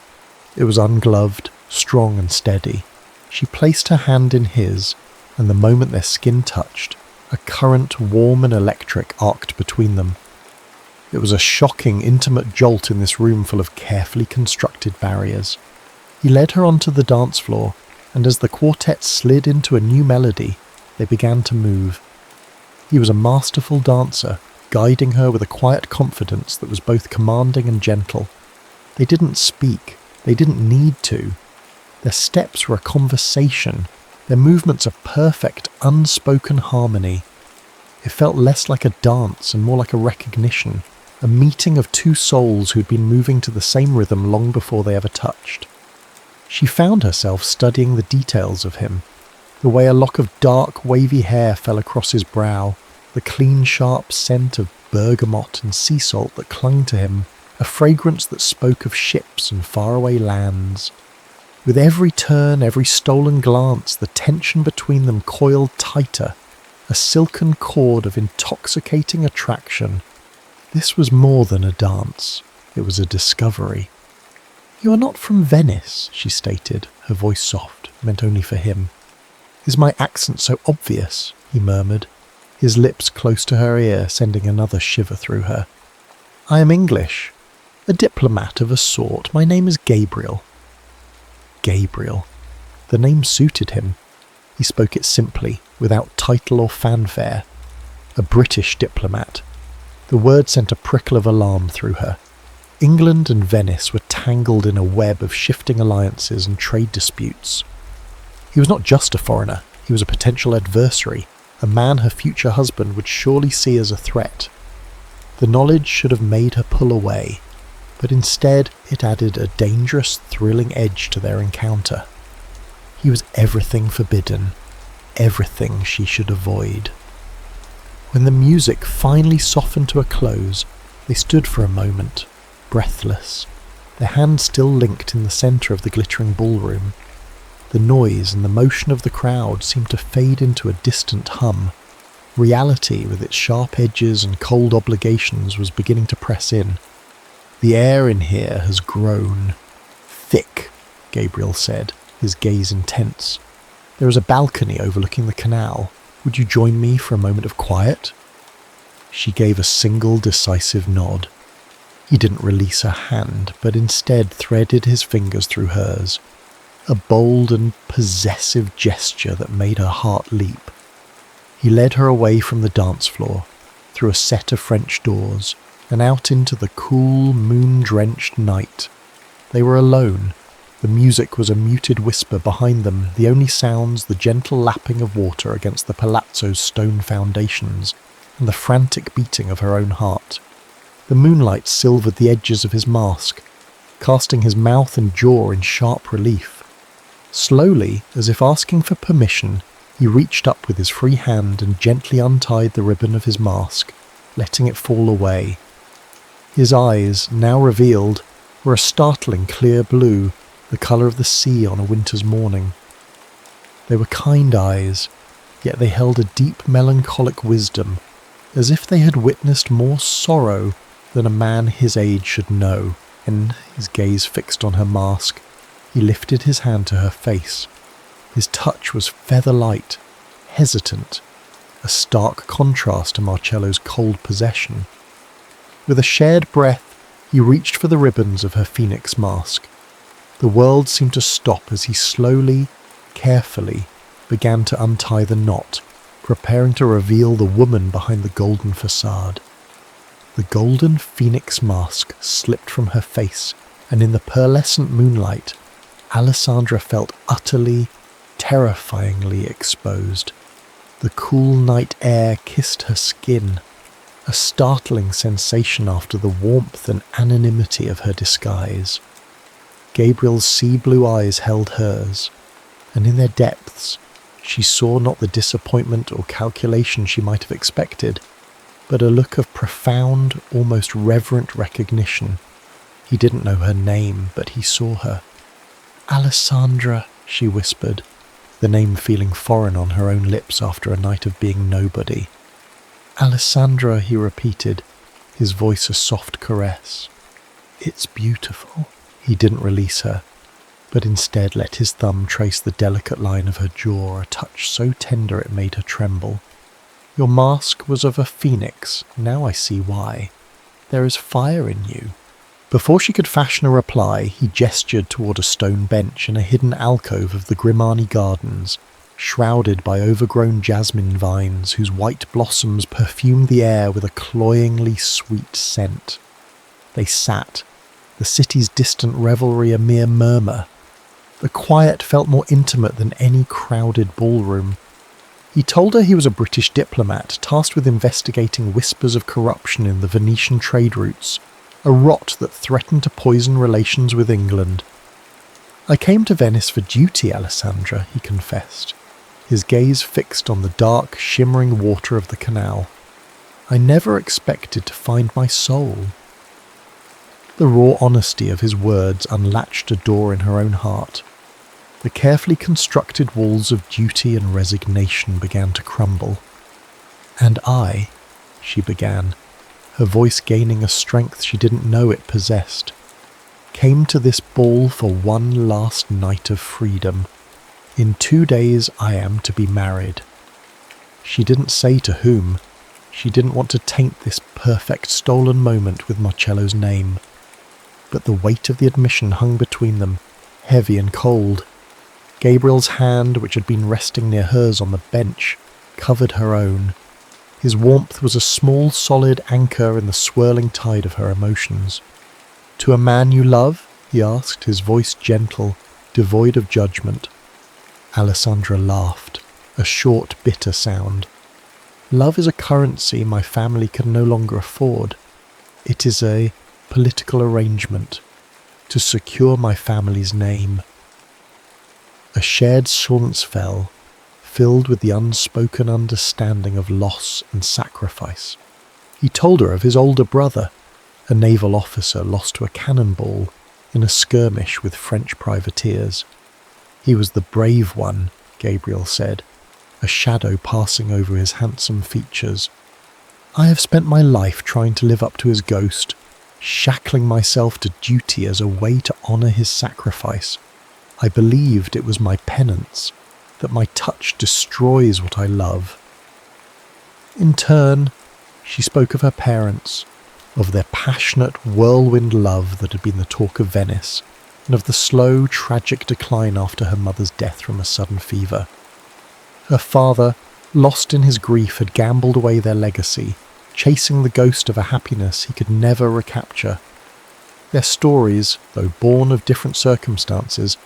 It was ungloved, strong and steady. She placed her hand in his, and the moment their skin touched, a current warm and electric arced between them. It was a shocking, intimate jolt in this room full of carefully constructed barriers. He led her onto the dance floor, and as the quartet slid into a new melody, they began to move. He was a masterful dancer, guiding her with a quiet confidence that was both commanding and gentle. They didn't speak. They didn't need to. Their steps were a conversation, their movements a perfect, unspoken harmony. It felt less like a dance and more like a recognition, a meeting of two souls who'd been moving to the same rhythm long before they ever touched. She found herself studying the details of him, the way a lock of dark, wavy hair fell across his brow, the clean, sharp scent of bergamot and sea salt that clung to him, a fragrance that spoke of ships and faraway lands. With every turn, every stolen glance, the tension between them coiled tighter, a silken cord of intoxicating attraction. This was more than a dance. It was a discovery. "You are not from Venice," she stated, her voice soft, meant only for him. "Is my accent so obvious?" he murmured, his lips close to her ear, sending another shiver through her. "I am English. A diplomat of a sort. My name is Gabriel." Gabriel. The name suited him. He spoke it simply, without title or fanfare. A British diplomat. The word sent a prickle of alarm through her. England and Venice were tangled in a web of shifting alliances and trade disputes. He was not just a foreigner, he was a potential adversary, a man her future husband would surely see as a threat. The knowledge should have made her pull away, but instead it added a dangerous, thrilling edge to their encounter. He was everything forbidden, everything she should avoid. When the music finally softened to a close, they stood for a moment, breathless, their hands still linked in the centre of the glittering ballroom. The noise and the motion of the crowd seemed to fade into a distant hum. Reality, with its sharp edges and cold obligations, was beginning to press in. "The air in here has grown thick," Gabriel said, his gaze intense. "There is a balcony overlooking the canal. Would you join me for a moment of quiet?" She gave a single decisive nod. He didn't release her hand, but instead threaded his fingers through hers, a bold and possessive gesture that made her heart leap. He led her away from the dance floor, through a set of French doors, and out into the cool, moon-drenched night. They were alone. The music was a muted whisper behind them, the only sounds the gentle lapping of water against the palazzo's stone foundations, and the frantic beating of her own heart. The moonlight silvered the edges of his mask, casting his mouth and jaw in sharp relief. Slowly, as if asking for permission, he reached up with his free hand and gently untied the ribbon of his mask, letting it fall away. His eyes, now revealed, were a startling clear blue, the colour of the sea on a winter's morning. They were kind eyes, yet they held a deep melancholic wisdom, as if they had witnessed more sorrow than a man his age should know. And, his gaze fixed on her mask, he lifted his hand to her face. His touch was feather-light, hesitant, a stark contrast to Marcello's cold possession. With a shared breath, he reached for the ribbons of her phoenix mask. The world seemed to stop as he slowly, carefully, began to untie the knot, preparing to reveal the woman behind the golden facade. The golden phoenix mask slipped from her face, and in the pearlescent moonlight, Alessandra felt utterly, terrifyingly exposed. The cool night air kissed her skin, a startling sensation after the warmth and anonymity of her disguise. Gabriel's sea-blue eyes held hers, and in their depths she saw not the disappointment or calculation she might have expected, but a look of profound, almost reverent recognition. He didn't know her name, but he saw her. "Alessandra," she whispered, the name feeling foreign on her own lips after a night of being nobody. "Alessandra," he repeated, his voice a soft caress. "It's beautiful." He didn't release her, but instead let his thumb trace the delicate line of her jaw, a touch so tender it made her tremble. "Your mask was of a phoenix, now I see why. There is fire in you." Before she could fashion a reply, he gestured toward a stone bench in a hidden alcove of the Grimani Gardens, shrouded by overgrown jasmine vines whose white blossoms perfumed the air with a cloyingly sweet scent. They sat, the city's distant revelry a mere murmur. The quiet felt more intimate than any crowded ballroom. He told her he was a British diplomat tasked with investigating whispers of corruption in the Venetian trade routes, a rot that threatened to poison relations with England. "I came to Venice for duty, Alessandra," he confessed, his gaze fixed on the dark, shimmering water of the canal. "I never expected to find my soul." The raw honesty of his words unlatched a door in her own heart. The carefully constructed walls of duty and resignation began to crumble. "And I," she began, her voice gaining a strength she didn't know it possessed, "came to this ball for one last night of freedom. In 2 days I am to be married." She didn't say to whom. She didn't want to taint this perfect stolen moment with Marcello's name. But the weight of the admission hung between them, heavy and cold. Gabriel's hand, which had been resting near hers on the bench, covered her own. His warmth was a small, solid anchor in the swirling tide of her emotions. "To a man you love?" he asked, his voice gentle, devoid of judgment. Alessandra laughed, a short, bitter sound. "Love is a currency my family can no longer afford. It is a political arrangement to secure my family's name." A shared silence fell, filled with the unspoken understanding of loss and sacrifice. He told her of his older brother, a naval officer lost to a cannonball in a skirmish with French privateers. "He was the brave one," Gabriel said, a shadow passing over his handsome features. "I have spent my life trying to live up to his ghost, shackling myself to duty as a way to honour his sacrifice. I believed it was my penance, that my touch destroys what I love." In turn, she spoke of her parents, of their passionate whirlwind love that had been the talk of Venice, and of the slow, tragic decline after her mother's death from a sudden fever. Her father, lost in his grief, had gambled away their legacy, chasing the ghost of a happiness he could never recapture. Their stories, though born of different circumstances,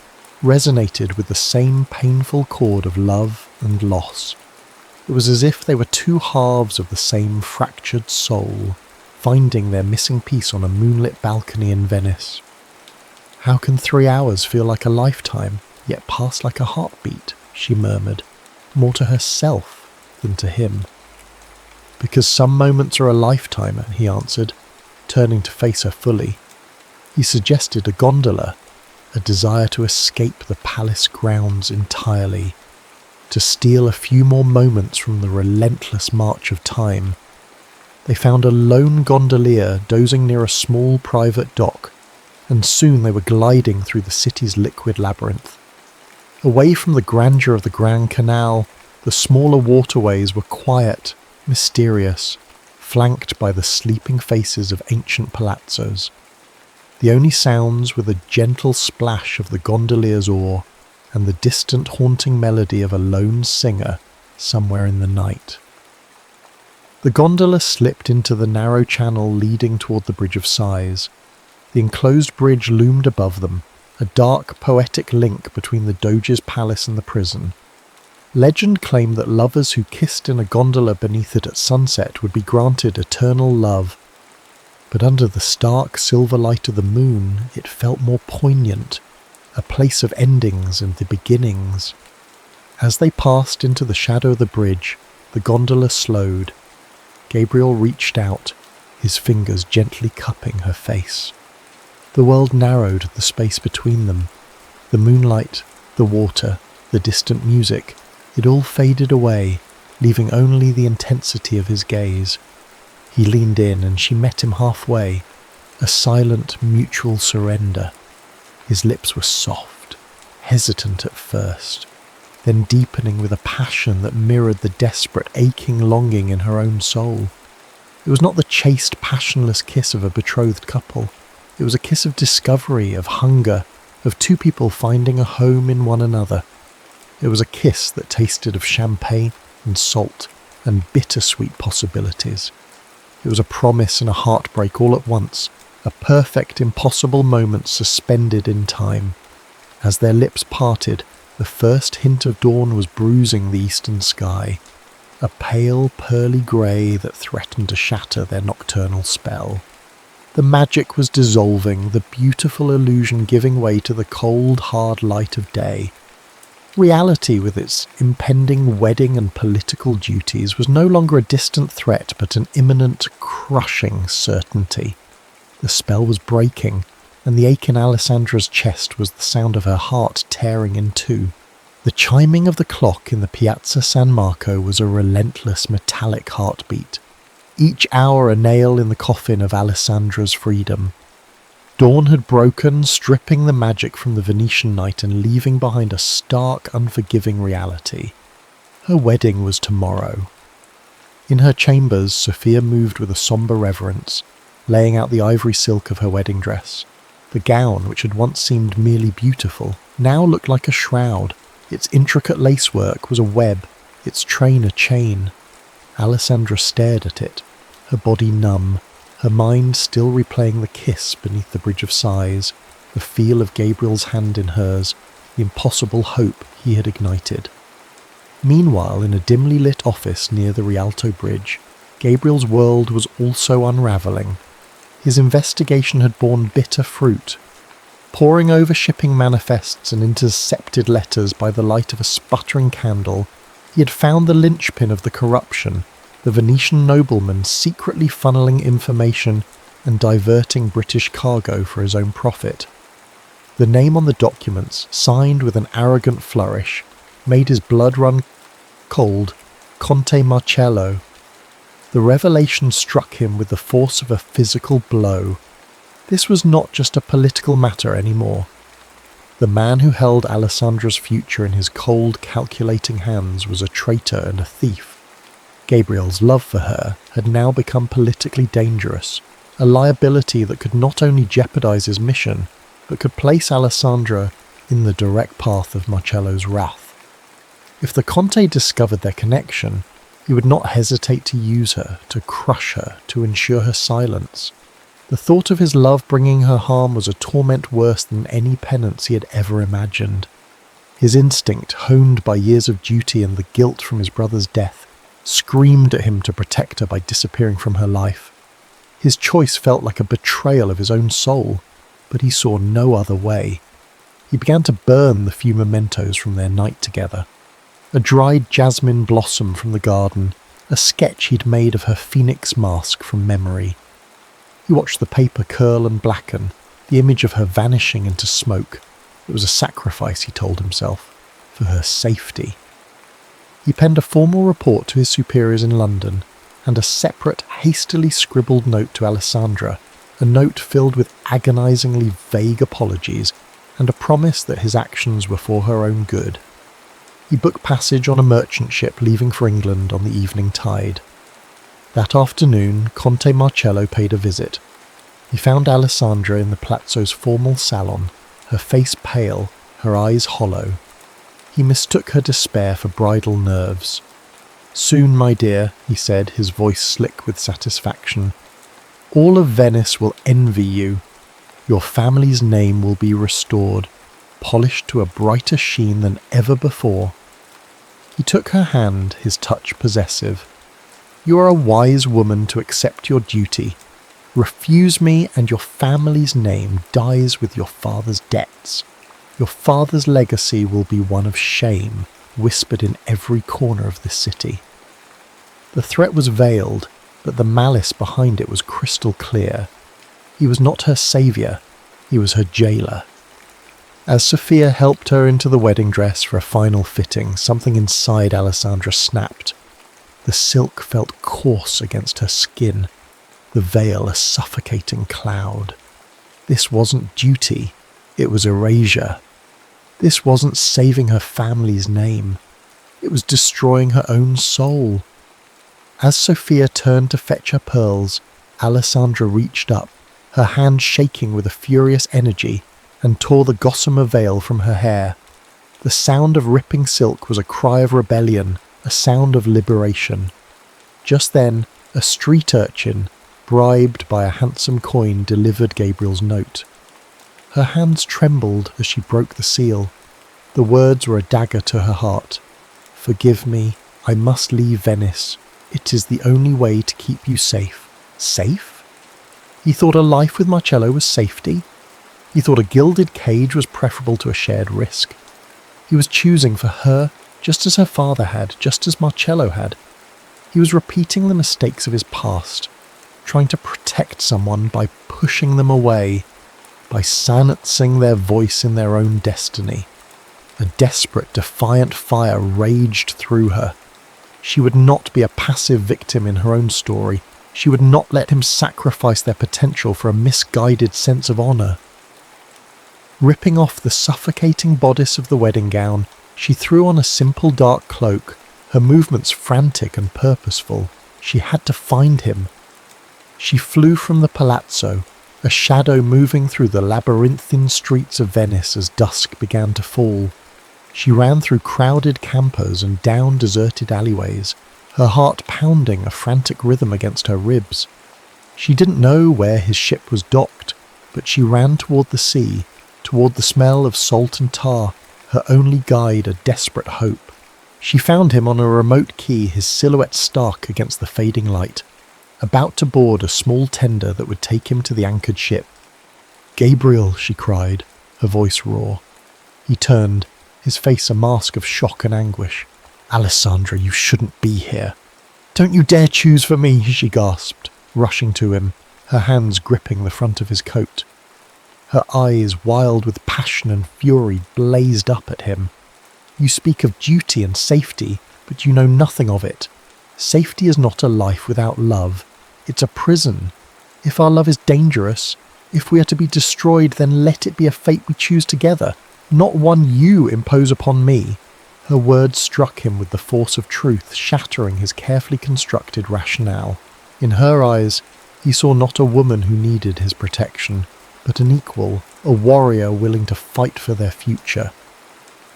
resonated with the same painful chord of love and loss. It was as if they were two halves of the same fractured soul, finding their missing piece on a moonlit balcony in Venice. "How can 3 hours feel like a lifetime, yet pass like a heartbeat?" she murmured, more to herself than to him. "Because some moments are a lifetime," he answered, turning to face her fully. He suggested a gondola, a desire to escape the palace grounds entirely, to steal a few more moments from the relentless march of time. They found a lone gondolier dozing near a small private dock, and soon they were gliding through the city's liquid labyrinth. Away from the grandeur of the Grand Canal, the smaller waterways were quiet, mysterious, flanked by the sleeping faces of ancient palazzos. The only sounds were the gentle splash of the gondolier's oar and the distant haunting melody of a lone singer somewhere in the night. The gondola slipped into the narrow channel leading toward the Bridge of Sighs. The enclosed bridge loomed above them, a dark, poetic link between the Doge's palace and the prison. Legend claimed that lovers who kissed in a gondola beneath it at sunset would be granted eternal love. But under the stark silver light of the moon, it felt more poignant, a place of endings and the beginnings. As they passed into the shadow of the bridge, the gondola slowed. Gabriel reached out, his fingers gently cupping her face. The world narrowed the space between them. The moonlight, the water, the distant music, it all faded away, leaving only the intensity of his gaze. He leaned in and she met him halfway, a silent, mutual surrender. His lips were soft, hesitant at first, then deepening with a passion that mirrored the desperate, aching longing in her own soul. It was not the chaste, passionless kiss of a betrothed couple. It was a kiss of discovery, of hunger, of two people finding a home in one another. It was a kiss that tasted of champagne and salt and bittersweet possibilities. It was a promise and a heartbreak all at once, a perfect, impossible moment suspended in time. As their lips parted, the first hint of dawn was bruising the eastern sky, a pale, pearly grey that threatened to shatter their nocturnal spell. The magic was dissolving, the beautiful illusion giving way to the cold, hard light of day. Reality, with its impending wedding and political duties, was no longer a distant threat but an imminent, crushing certainty. The spell was breaking, and the ache in Alessandra's chest was the sound of her heart tearing in two. The chiming of the clock in the Piazza San Marco was a relentless metallic heartbeat, each hour a nail in the coffin of Alessandra's freedom. Dawn had broken, stripping the magic from the Venetian night and leaving behind a stark, unforgiving reality. Her wedding was tomorrow. In her chambers, Sophia moved with a sombre reverence, laying out the ivory silk of her wedding dress. The gown, which had once seemed merely beautiful, now looked like a shroud. Its intricate lacework was a web, its train a chain. Alessandra stared at it, her body numb, her mind still replaying the kiss beneath the Bridge of Sighs, the feel of Gabriel's hand in hers, the impossible hope he had ignited. Meanwhile, in a dimly lit office near the Rialto Bridge, Gabriel's world was also unravelling. His investigation had borne bitter fruit. Poring over shipping manifests and intercepted letters by the light of a sputtering candle, he had found the linchpin of the corruption, the Venetian nobleman secretly funneling information and diverting British cargo for his own profit. The name on the documents, signed with an arrogant flourish, made his blood run cold. Conte Marcello. The revelation struck him with the force of a physical blow. This was not just a political matter anymore. The man who held Alessandra's future in his cold, calculating hands was a traitor and a thief. Gabriel's love for her had now become politically dangerous, a liability that could not only jeopardize his mission, but could place Alessandra in the direct path of Marcello's wrath. If the Conte discovered their connection, he would not hesitate to use her, to crush her, to ensure her silence. The thought of his love bringing her harm was a torment worse than any penance he had ever imagined. His instinct, honed by years of duty and the guilt from his brother's death, screamed at him to protect her by disappearing from her life. His choice felt like a betrayal of his own soul, but he saw no other way. He began to burn the few mementos from their night together. A dried jasmine blossom from the garden, a sketch he'd made of her phoenix mask from memory. He watched the paper curl and blacken, the image of her vanishing into smoke. It was a sacrifice, he told himself, for her safety. He penned a formal report to his superiors in London, and a separate, hastily scribbled note to Alessandra, a note filled with agonizingly vague apologies, and a promise that his actions were for her own good. He booked passage on a merchant ship leaving for England on the evening tide. That afternoon, Conte Marcello paid a visit. He found Alessandra in the Palazzo's formal salon, her face pale, her eyes hollow. He mistook her despair for bridal nerves. "Soon, my dear," he said, his voice slick with satisfaction. "All of Venice will envy you. Your family's name will be restored, polished to a brighter sheen than ever before." He took her hand, his touch possessive. "You are a wise woman to accept your duty. Refuse me and your family's name dies with your father's debts. Your father's legacy will be one of shame, whispered in every corner of this city." The threat was veiled, but the malice behind it was crystal clear. He was not her saviour, he was her jailer. As Sophia helped her into the wedding dress for a final fitting, something inside Alessandra snapped. The silk felt coarse against her skin, the veil a suffocating cloud. This wasn't duty, it was erasure. This wasn't saving her family's name, it was destroying her own soul. As Sophia turned to fetch her pearls, Alessandra reached up, her hand shaking with a furious energy, and tore the gossamer veil from her hair. The sound of ripping silk was a cry of rebellion, a sound of liberation. Just then, a street urchin, bribed by a handsome coin, delivered Gabriel's note. Her hands trembled as she broke the seal. The words were a dagger to her heart. "Forgive me, I must leave Venice. It is the only way to keep you safe." Safe? He thought a life with Marcello was safety. He thought a gilded cage was preferable to a shared risk. He was choosing for her, just as her father had, just as Marcello had. He was repeating the mistakes of his past, trying to protect someone by pushing them away, by silencing their voice in their own destiny. A desperate, defiant fire raged through her. She would not be a passive victim in her own story. She would not let him sacrifice their potential for a misguided sense of honour. Ripping off the suffocating bodice of the wedding gown, she threw on a simple dark cloak, her movements frantic and purposeful. She had to find him. She flew from the palazzo, a shadow moving through the labyrinthine streets of Venice as dusk began to fall. She ran through crowded campos and down deserted alleyways, her heart pounding a frantic rhythm against her ribs. She didn't know where his ship was docked, but she ran toward the sea, toward the smell of salt and tar, her only guide a desperate hope. She found him on a remote quay, his silhouette stark against the fading light, about to board a small tender that would take him to the anchored ship. "Gabriel," she cried, her voice raw. He turned, his face a mask of shock and anguish. "Alessandra, you shouldn't be here." "Don't you dare choose for me," she gasped, rushing to him, her hands gripping the front of his coat. Her eyes, wild with passion and fury, blazed up at him. "You speak of duty and safety, but you know nothing of it. Safety is not a life without love. It's a prison. If our love is dangerous, if we are to be destroyed, then let it be a fate we choose together, not one you impose upon me." Her words struck him with the force of truth, shattering his carefully constructed rationale. In her eyes, he saw not a woman who needed his protection, but an equal, a warrior willing to fight for their future.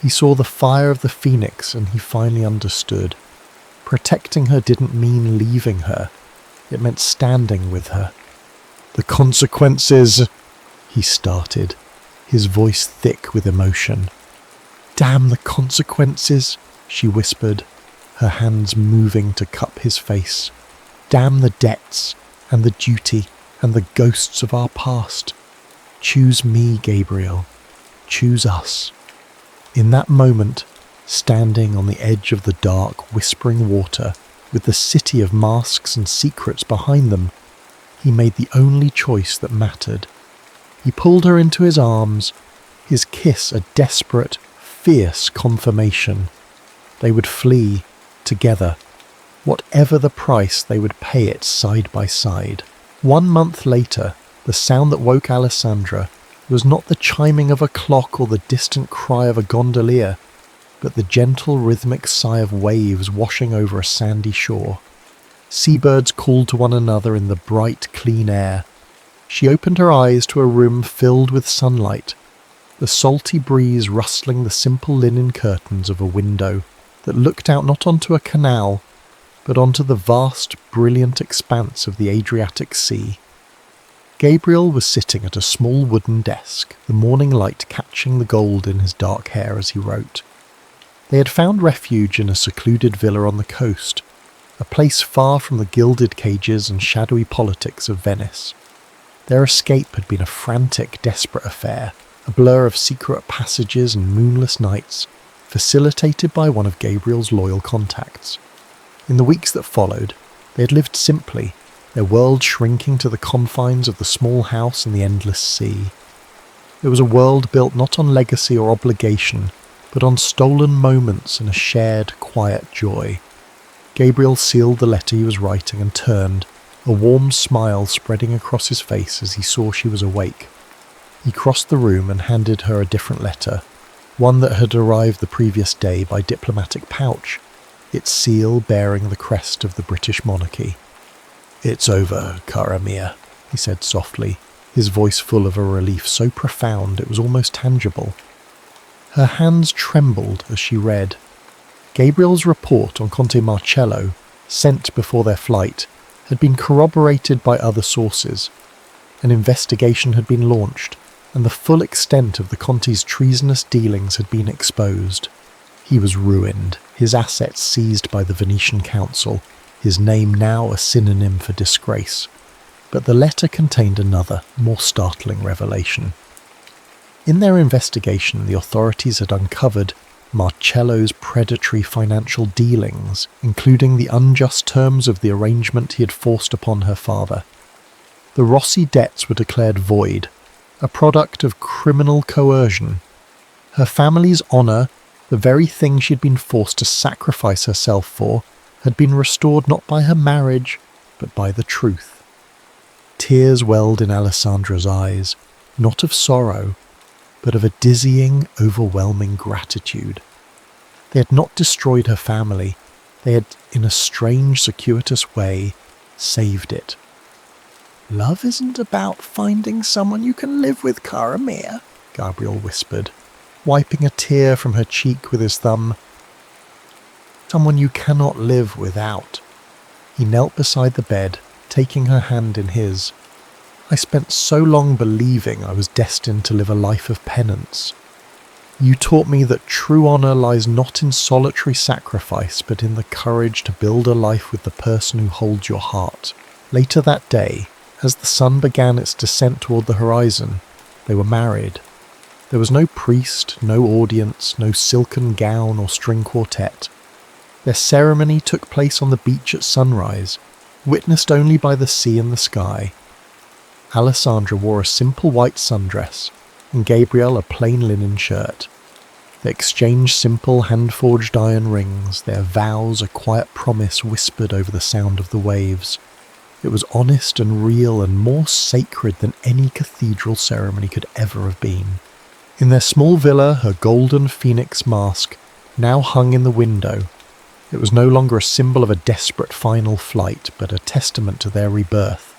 He saw the fire of the phoenix and he finally understood. Protecting her didn't mean leaving her. It meant standing with her. "The consequences," he started, his voice thick with emotion. "Damn the consequences," she whispered, her hands moving to cup his face. "Damn the debts, and the duty, and the ghosts of our past. Choose me, Gabriel. Choose us." In that moment, standing on the edge of the dark, whispering water, with the city of masks and secrets behind them, he made the only choice that mattered. He pulled her into his arms, his kiss a desperate, fierce confirmation. They would flee, together. Whatever the price, they would pay it side by side. 1 month later, the sound that woke Alessandra was not the chiming of a clock or the distant cry of a gondolier, but the gentle rhythmic sigh of waves washing over a sandy shore. Seabirds called to one another in the bright, clean air. She opened her eyes to a room filled with sunlight, the salty breeze rustling the simple linen curtains of a window that looked out not onto a canal, but onto the vast, brilliant expanse of the Adriatic Sea. Gabriel was sitting at a small wooden desk, the morning light catching the gold in his dark hair as he wrote. They had found refuge in a secluded villa on the coast, a place far from the gilded cages and shadowy politics of Venice. Their escape had been a frantic, desperate affair, a blur of secret passages and moonless nights, facilitated by one of Gabriel's loyal contacts. In the weeks that followed, they had lived simply, their world shrinking to the confines of the small house and the endless sea. It was a world built not on legacy or obligation, but on stolen moments and a shared, quiet joy. Gabriel sealed the letter he was writing and turned, a warm smile spreading across his face as he saw she was awake. He crossed the room and handed her a different letter, one that had arrived the previous day by diplomatic pouch, its seal bearing the crest of the British monarchy. "It's over, cara mia," he said softly, his voice full of a relief so profound it was almost tangible. Her hands trembled as she read. Gabriel's report on Conte Marcello, sent before their flight, had been corroborated by other sources. An investigation had been launched, and the full extent of the Conte's treasonous dealings had been exposed. He was ruined, his assets seized by the Venetian council, his name now a synonym for disgrace. But the letter contained another, more startling revelation. In their investigation, the authorities had uncovered Marcello's predatory financial dealings, including the unjust terms of the arrangement he had forced upon her father. The Rossi debts were declared void, a product of criminal coercion. Her family's honour, the very thing she had been forced to sacrifice herself for, had been restored not by her marriage, but by the truth. Tears welled in Alessandra's eyes, not of sorrow, but of a dizzying, overwhelming gratitude. They had not destroyed her family, they had, in a strange, circuitous way, saved it. "Love isn't about finding someone you can live with, cara mia," Gabriel whispered, wiping a tear from her cheek with his thumb. "Someone you cannot live without." He knelt beside the bed, taking her hand in his. "I spent so long believing I was destined to live a life of penance. You taught me that true honour lies not in solitary sacrifice, but in the courage to build a life with the person who holds your heart." Later that day, as the sun began its descent toward the horizon, they were married. There was no priest, no audience, no silken gown or string quartet. Their ceremony took place on the beach at sunrise, witnessed only by the sea and the sky. Alessandra wore a simple white sundress, and Gabriel a plain linen shirt. They exchanged simple hand-forged iron rings, their vows a quiet promise whispered over the sound of the waves. It was honest and real and more sacred than any cathedral ceremony could ever have been. In their small villa, her golden phoenix mask now hung in the window. It was no longer a symbol of a desperate final flight, but a testament to their rebirth.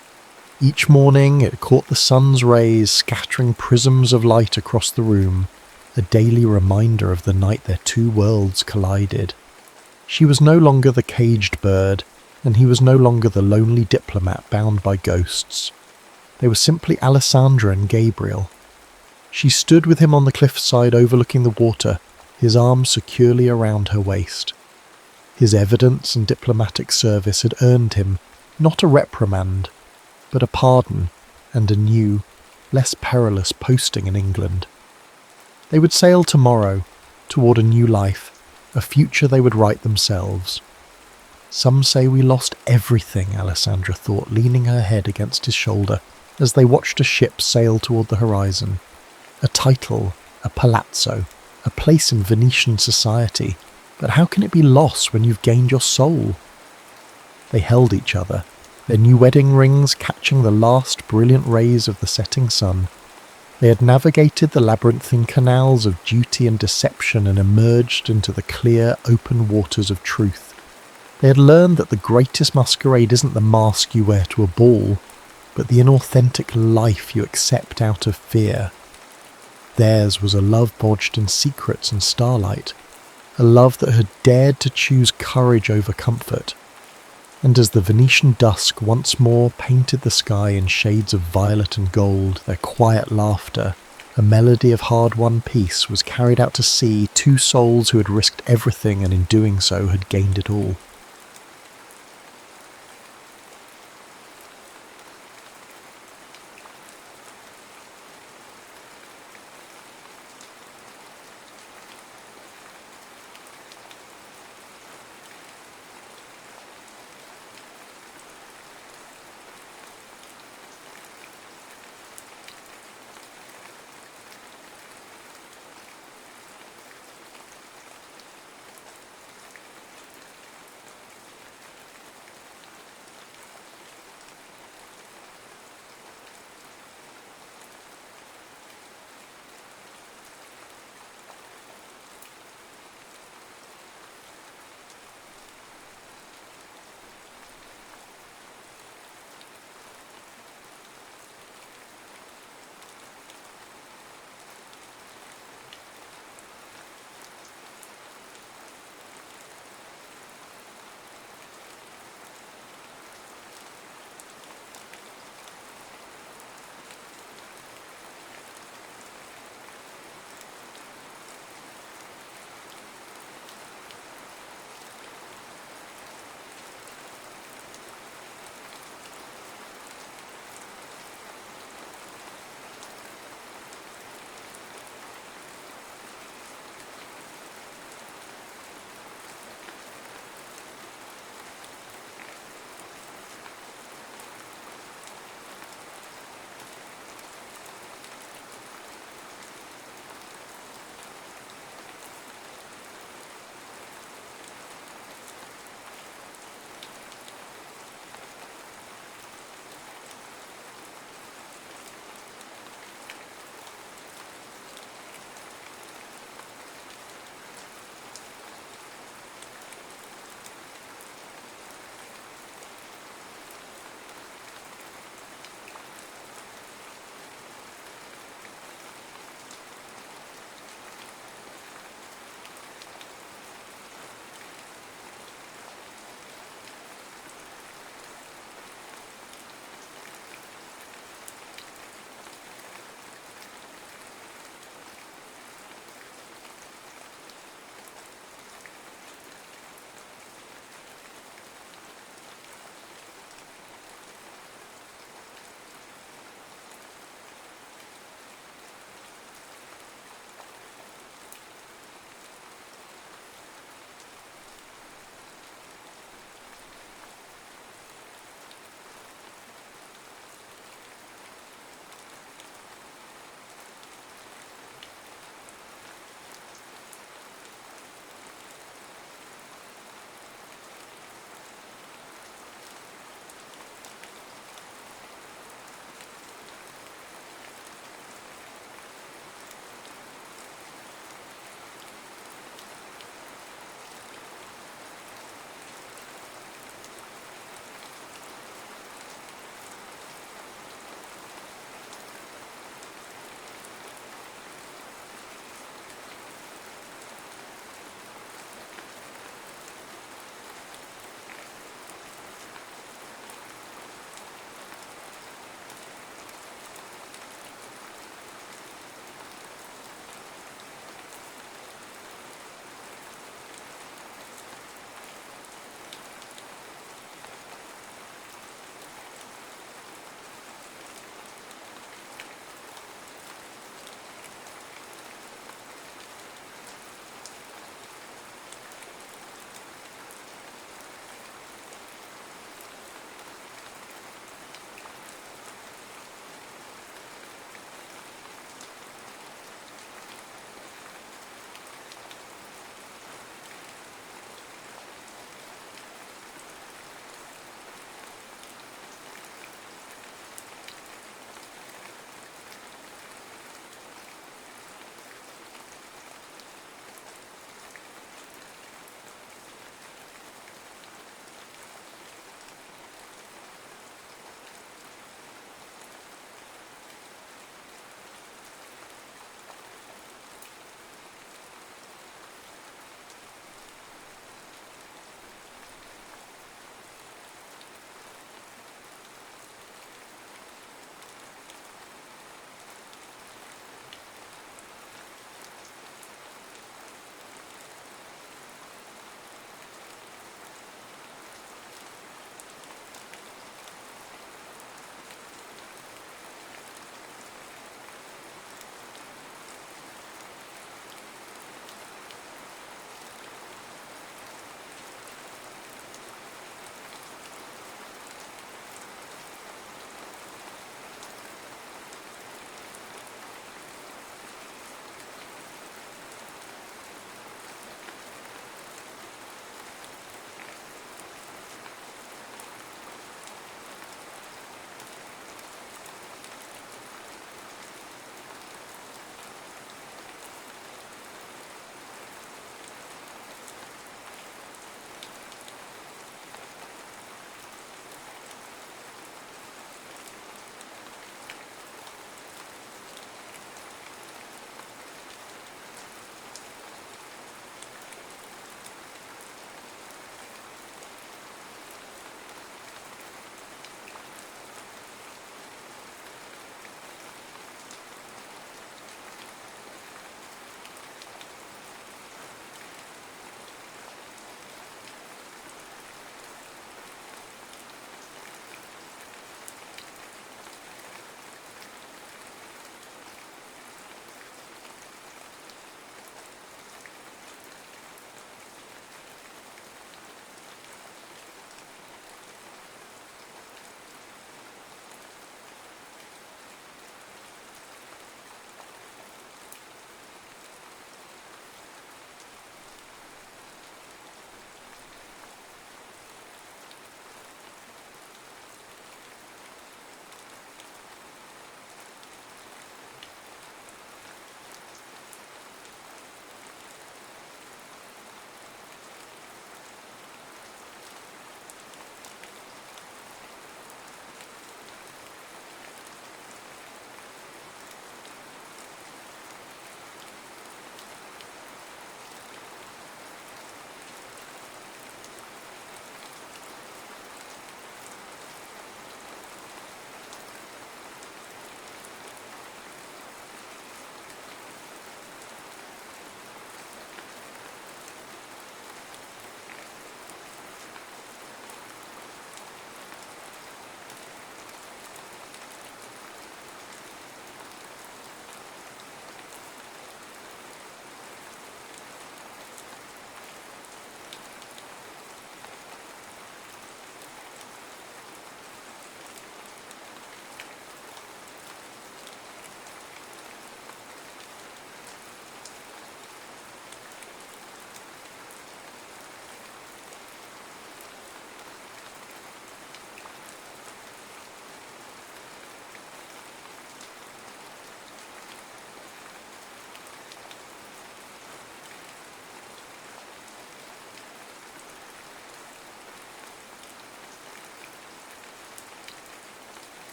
Each morning it caught the sun's rays, scattering prisms of light across the room, a daily reminder of the night their two worlds collided. She was no longer the caged bird, and he was no longer the lonely diplomat bound by ghosts. They were simply Alessandra and Gabriel. She stood with him on the cliffside overlooking the water, his arms securely around her waist. His evidence and diplomatic service had earned him not a reprimand, but a pardon and a new, less perilous posting in England. They would sail tomorrow, toward a new life, a future they would write themselves. Some say we lost everything, Alessandra thought, leaning her head against his shoulder as they watched a ship sail toward the horizon. A title, a palazzo, a place in Venetian society, but how can it be lost when you've gained your soul? They held each other, their new wedding rings catching the last brilliant rays of the setting sun. They had navigated the labyrinthine canals of duty and deception and emerged into the clear, open waters of truth. They had learned that the greatest masquerade isn't the mask you wear to a ball, but the inauthentic life you accept out of fear. Theirs was a love bodged in secrets and starlight, a love that had dared to choose courage over comfort. And as the Venetian dusk once more painted the sky in shades of violet and gold, their quiet laughter, a melody of hard-won peace, was carried out to sea two souls who had risked everything and in doing so had gained it all.